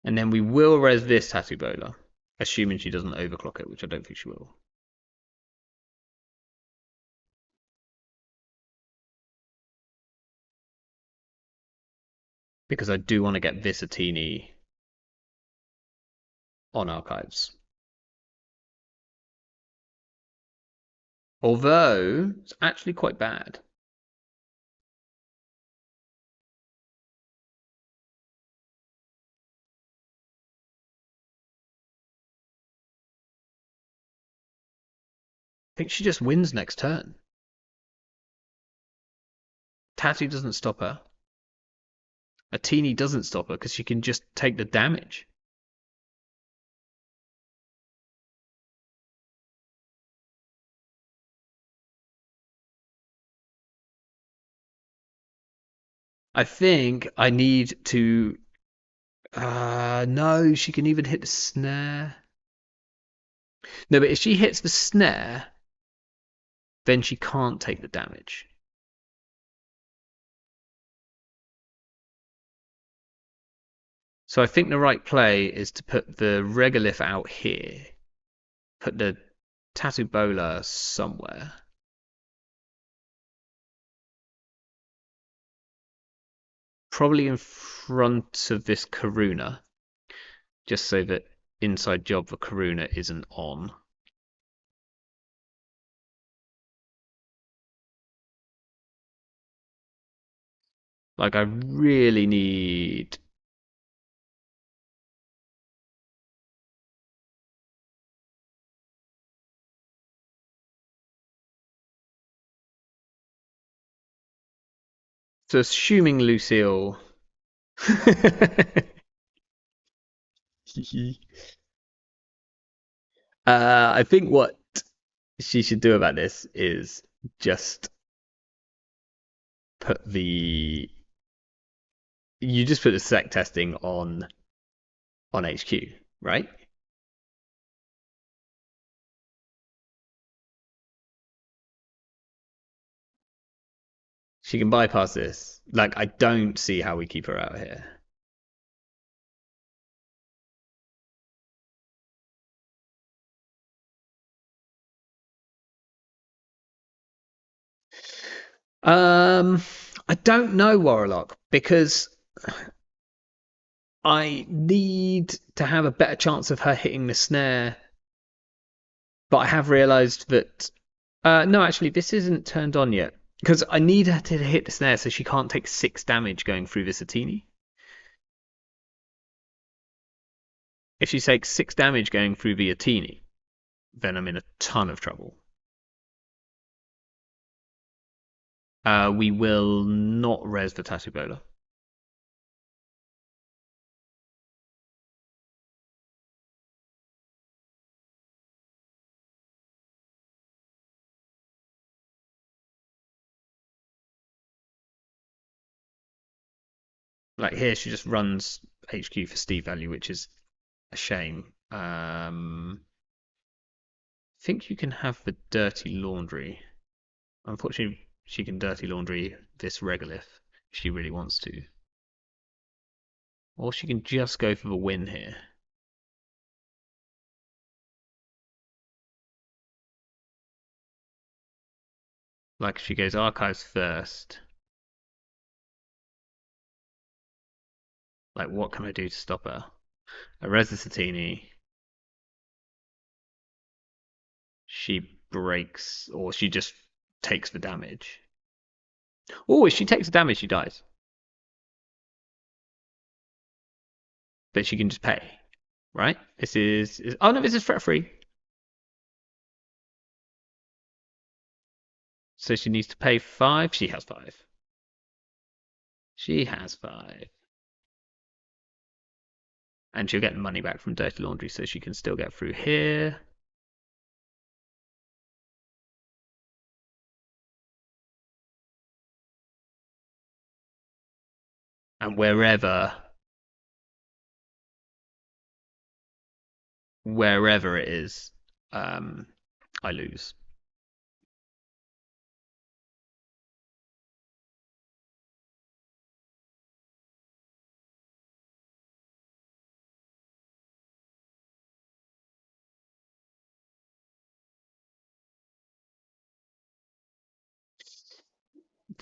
S1: And then we will res this Tattoo Bowler, assuming she doesn't overclock it, which I don't think she will. Because I do want to get Visitini on archives. Although, it's actually quite bad. I think she just wins next turn. Tattoo doesn't stop her. A teeny doesn't stop her because she can just take the damage. I think I need to. No, she can even hit the snare. No, but if she hits the snare, then she can't take the damage. So I think the right play is to put the Regolith out here. Put the Tattoo Bowler somewhere. Probably in front of this Karuna. Just so that inside job for Karuna isn't on. Like, I really need. So, assuming Lucille. I think what she should do about this is just put the. You just put the sec testing on HQ, right? She can bypass this. Like, I don't see how we keep her out here. I don't know, Warlock, because I need to have a better chance of her hitting the snare. But I have realised that no, actually, this isn't turned on yet because I need her to hit the snare so she can't take 6 damage going through Visitini. If she takes 6 damage going through Visitini, then I'm in a ton of trouble. We will not res the Tattoo Bowler. Like here, she just runs HQ for Steve value, which is a shame. I think you can have the Dirty Laundry. Unfortunately, she can Dirty Laundry this Regolith if she really wants to. Or she can just go for the win here. Like, if she goes Archives first. Like, what can I do to stop her? I res the Satini. She breaks, or she just takes the damage. Oh, if she takes the damage, she dies. But she can just pay, right? This is oh no, this is threat free. So she needs to pay 5. She has 5. She has 5. And she'll get money back from Dirty Laundry, so she can still get through here. And wherever it is, I lose.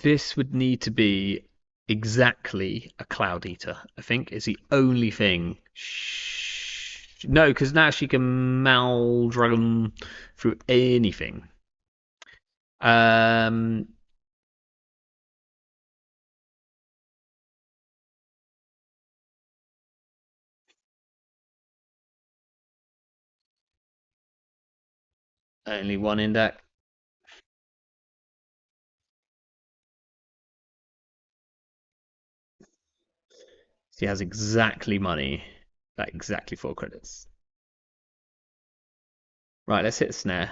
S1: this would need to be exactly a cloud eater. I think is the only thing. No, because now she can dragon through anything. Um, only one in deck. She has exactly money, like exactly 4 credits. Right, let's hit snare.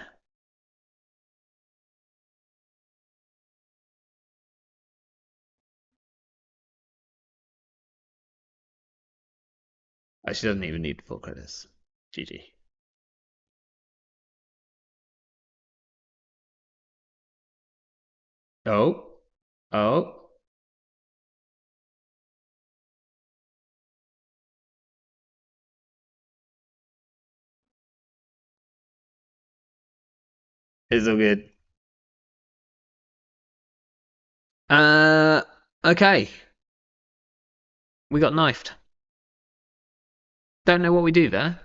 S1: Oh, she doesn't even need 4 credits. GG. Oh, oh, it's all good. Uh, okay. We got knifed. Don't know what we do there.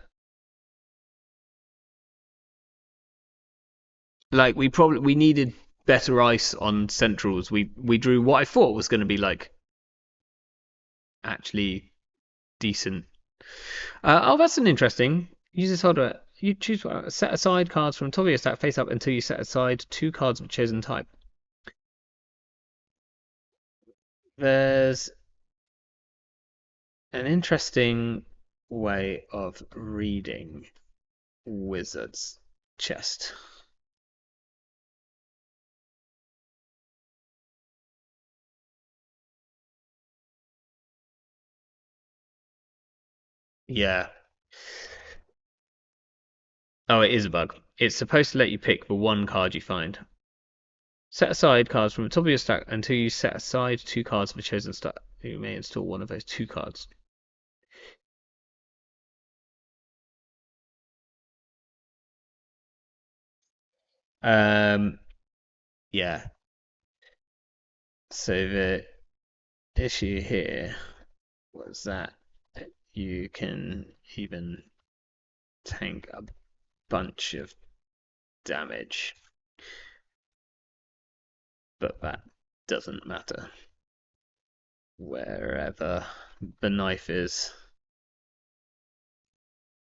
S1: Like we needed better ice on centrals. We drew what I thought was going to be like actually decent. Oh, that's an interesting. Use this holder. You choose set aside cards from top of your stack face up until you set aside 2 cards of chosen type. There's an interesting way of reading Wizard's chest. Yeah. Oh, it is a bug. It's supposed to let you pick the 1 card you find. Set aside cards from the top of your stack until you set aside 2 cards of a chosen stack. You may install one of those 2 cards. Um, yeah. So the issue here was that you can even tank a bunch of damage, but that doesn't matter. Wherever the knife is,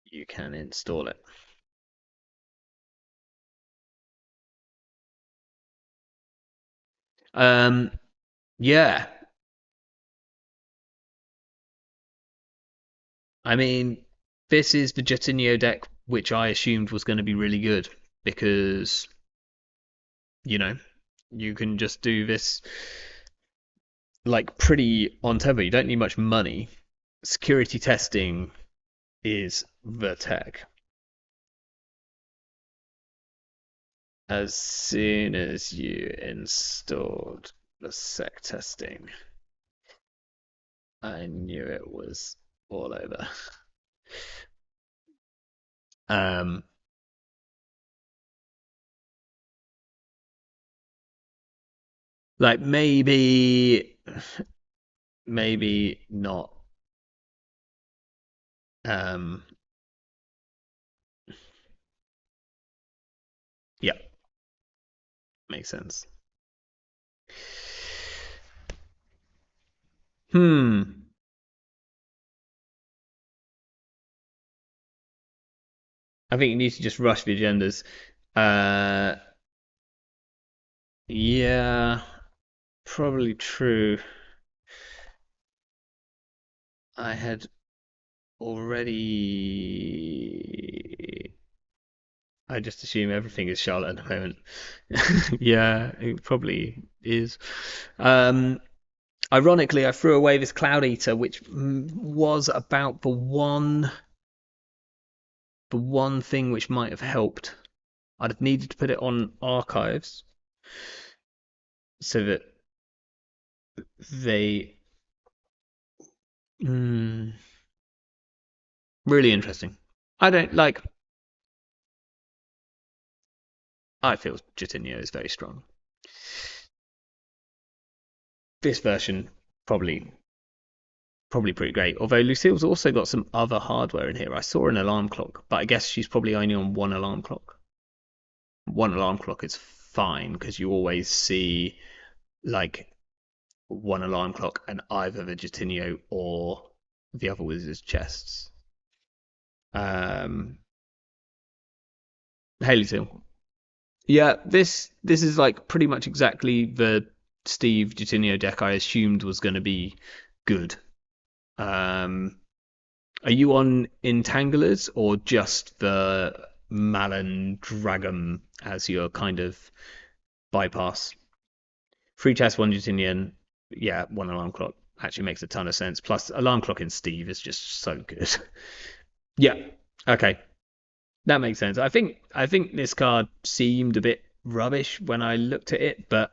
S1: you can install it. Um, yeah. I mean, this is the Jetinio deck, which I assumed was going to be really good because, you know, you can just do this like pretty on tempo. You don't need much money. Security testing is the tech. As soon as you installed the sec testing, I knew it was all over. Um, like maybe not. Um, yeah, makes sense. Hmm. I think you need to just rush the agendas. Uh, yeah, probably true. I had already. I just assume everything is Charlotte at the moment. Yeah, it probably is. Um, Ironically, I threw away this Cloud Eater, which was about the one thing which might have helped. I'd have needed to put it on archives so that they. Mm, really interesting. I don't like. I feel Jitinho is very strong. this version probably probably pretty great. Although Lucille's also got some other hardware in here. I saw an alarm clock, but I guess she's probably only on one alarm clock. One alarm clock is fine because you always see like one alarm clock and either the Jutinho or the other wizard's chests. Um, Haley too. Yeah, this is like pretty much exactly the Steve Jutinho deck I assumed was going to be good. Um, are you on Entanglers or just the Malin Dragon as your kind of bypass? Free chest, one Justinian, yeah, one alarm clock. Actually makes a ton of sense. Plus, alarm clock in Steve is just so good. Yeah, okay, that makes sense. I think this card seemed a bit rubbish when I looked at it, but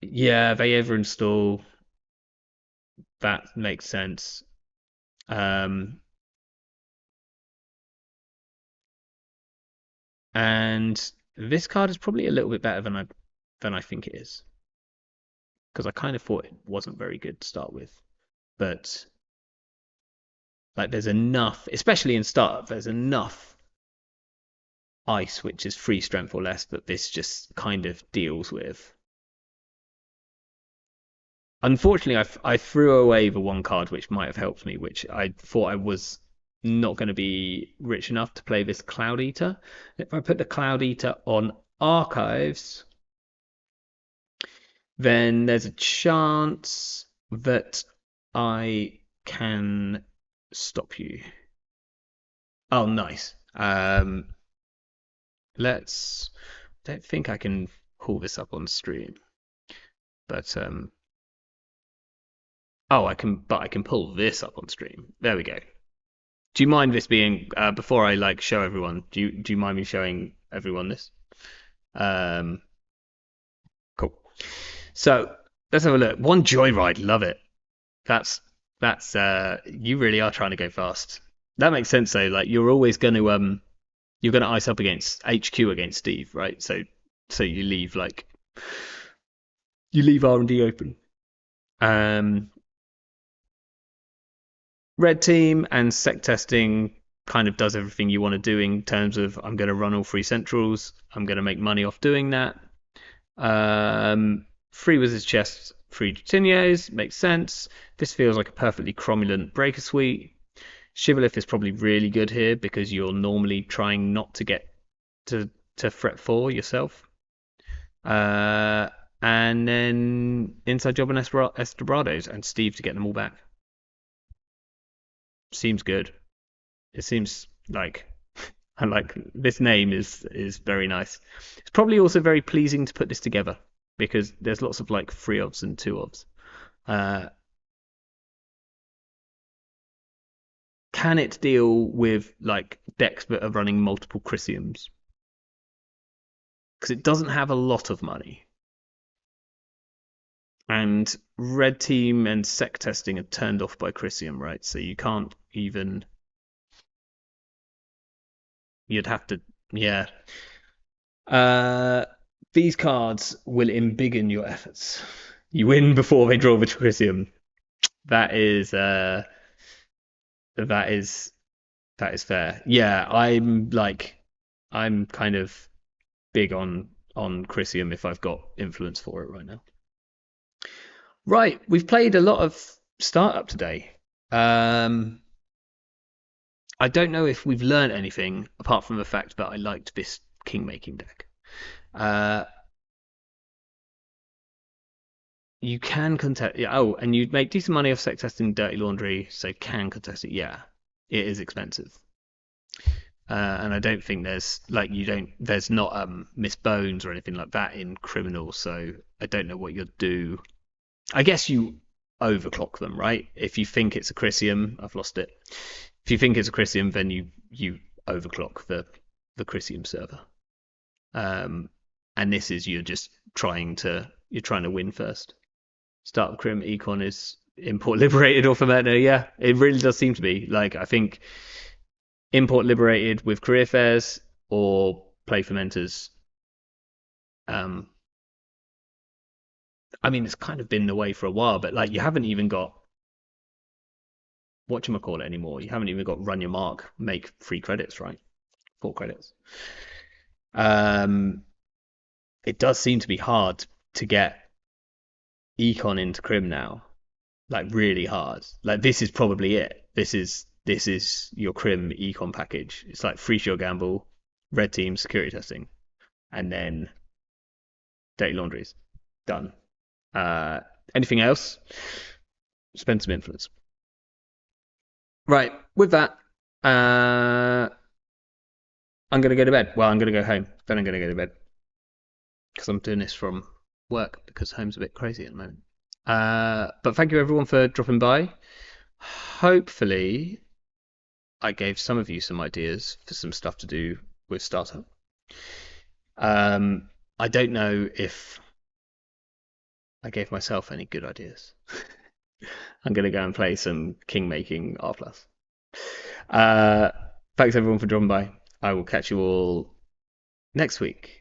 S1: yeah, they ever install that makes sense. Um, and this card is probably a little bit better than I think it is because I kind of thought it wasn't very good to start with, but like there's enough, especially in startup, there's enough ice which is free strength or less that this just kind of deals with. Unfortunately, I threw away the one card which might have helped me, which I thought I was not going to be rich enough to play this Cloud Eater. If I put the Cloud Eater on archives, then there's a chance that I can stop you. Oh, nice. Let's. Don't think I can pull this up on stream, but oh, I can. But I can pull this up on stream. There we go. Do you mind this being before I like show everyone? Do you mind me showing everyone this? Um, cool. So let's have a look. One Joyride, love it. That's that's you really are trying to go fast. That makes sense though. Like you're gonna ice up against HQ against Steve, right? So you leave R&D open. Um, Red team and sec testing kind of does everything you want to do in terms of I'm going to run all three centrals. I'm going to make money off doing that. Free Wizard's Chest, free Jutinyos, makes sense. This feels like a perfectly cromulent breaker suite. Shibboleth is probably really good here because you're normally trying not to get to fret 4 yourself. Uh, and then Inside Job and Estrebrados and Steve to get them all back. Seems good. It seems like and like this name is very nice. It's probably also very pleasing to put this together because there's lots of like 3 ofs and 2 ofs. Uh, can it deal with like decks that are running multiple Chrysiums? Because it doesn't have a lot of money. And red team and sec testing are turned off by Chrysium, right? So you can't even. You'd have to, yeah. Uh, these cards will embiggen your efforts. You win before they draw the Chrysium. That is that is that is fair. Yeah, I'm kind of big on Chrysium if I've got influence for it right now. Right, we've played a lot of startup today. Um, I don't know if we've learned anything apart from the fact that I liked this king making deck. Uh, you can contest. Yeah, oh, and you make decent money off sec testing dirty laundry, so can contest it. Yeah, it is expensive. And I don't think there's like you don't there's not Miss Bones or anything like that in criminal, so I don't know what you'll do. I guess you overclock them, right? If you think it's a Chrysium, I've lost it. If you think it's a Chrysium, then you overclock the Chrysium server. Um, and this is you're trying to win first. Startup Crim Econ is import liberated or fermenter. Yeah, it really does seem to be. Like I think import liberated with career fairs or play fermenters. Um, I mean, it's kind of been away for a while, but like you haven't even got whatchamacallit anymore. You haven't even got run your mark, make 3 credits, right? 4 credits. Um, it does seem to be hard to get econ into crim now, like really hard. Like this is probably it. This is your crim econ package. It's like free shield gamble, red team, security testing, and then dirty laundries. Done. Uh, anything else? Spend some influence. Right. With that, I'm gonna go to bed. Well, I'm gonna go home. Then I'm gonna go to bed because I'm doing this from work because home's a bit crazy at the moment. But thank you everyone for dropping by. Hopefully, I gave some of you some ideas for some stuff to do with startup. I don't know if I gave myself any good ideas. I'm gonna go and play some king making R plus. Uh, thanks everyone for dropping by. I will catch you all next week.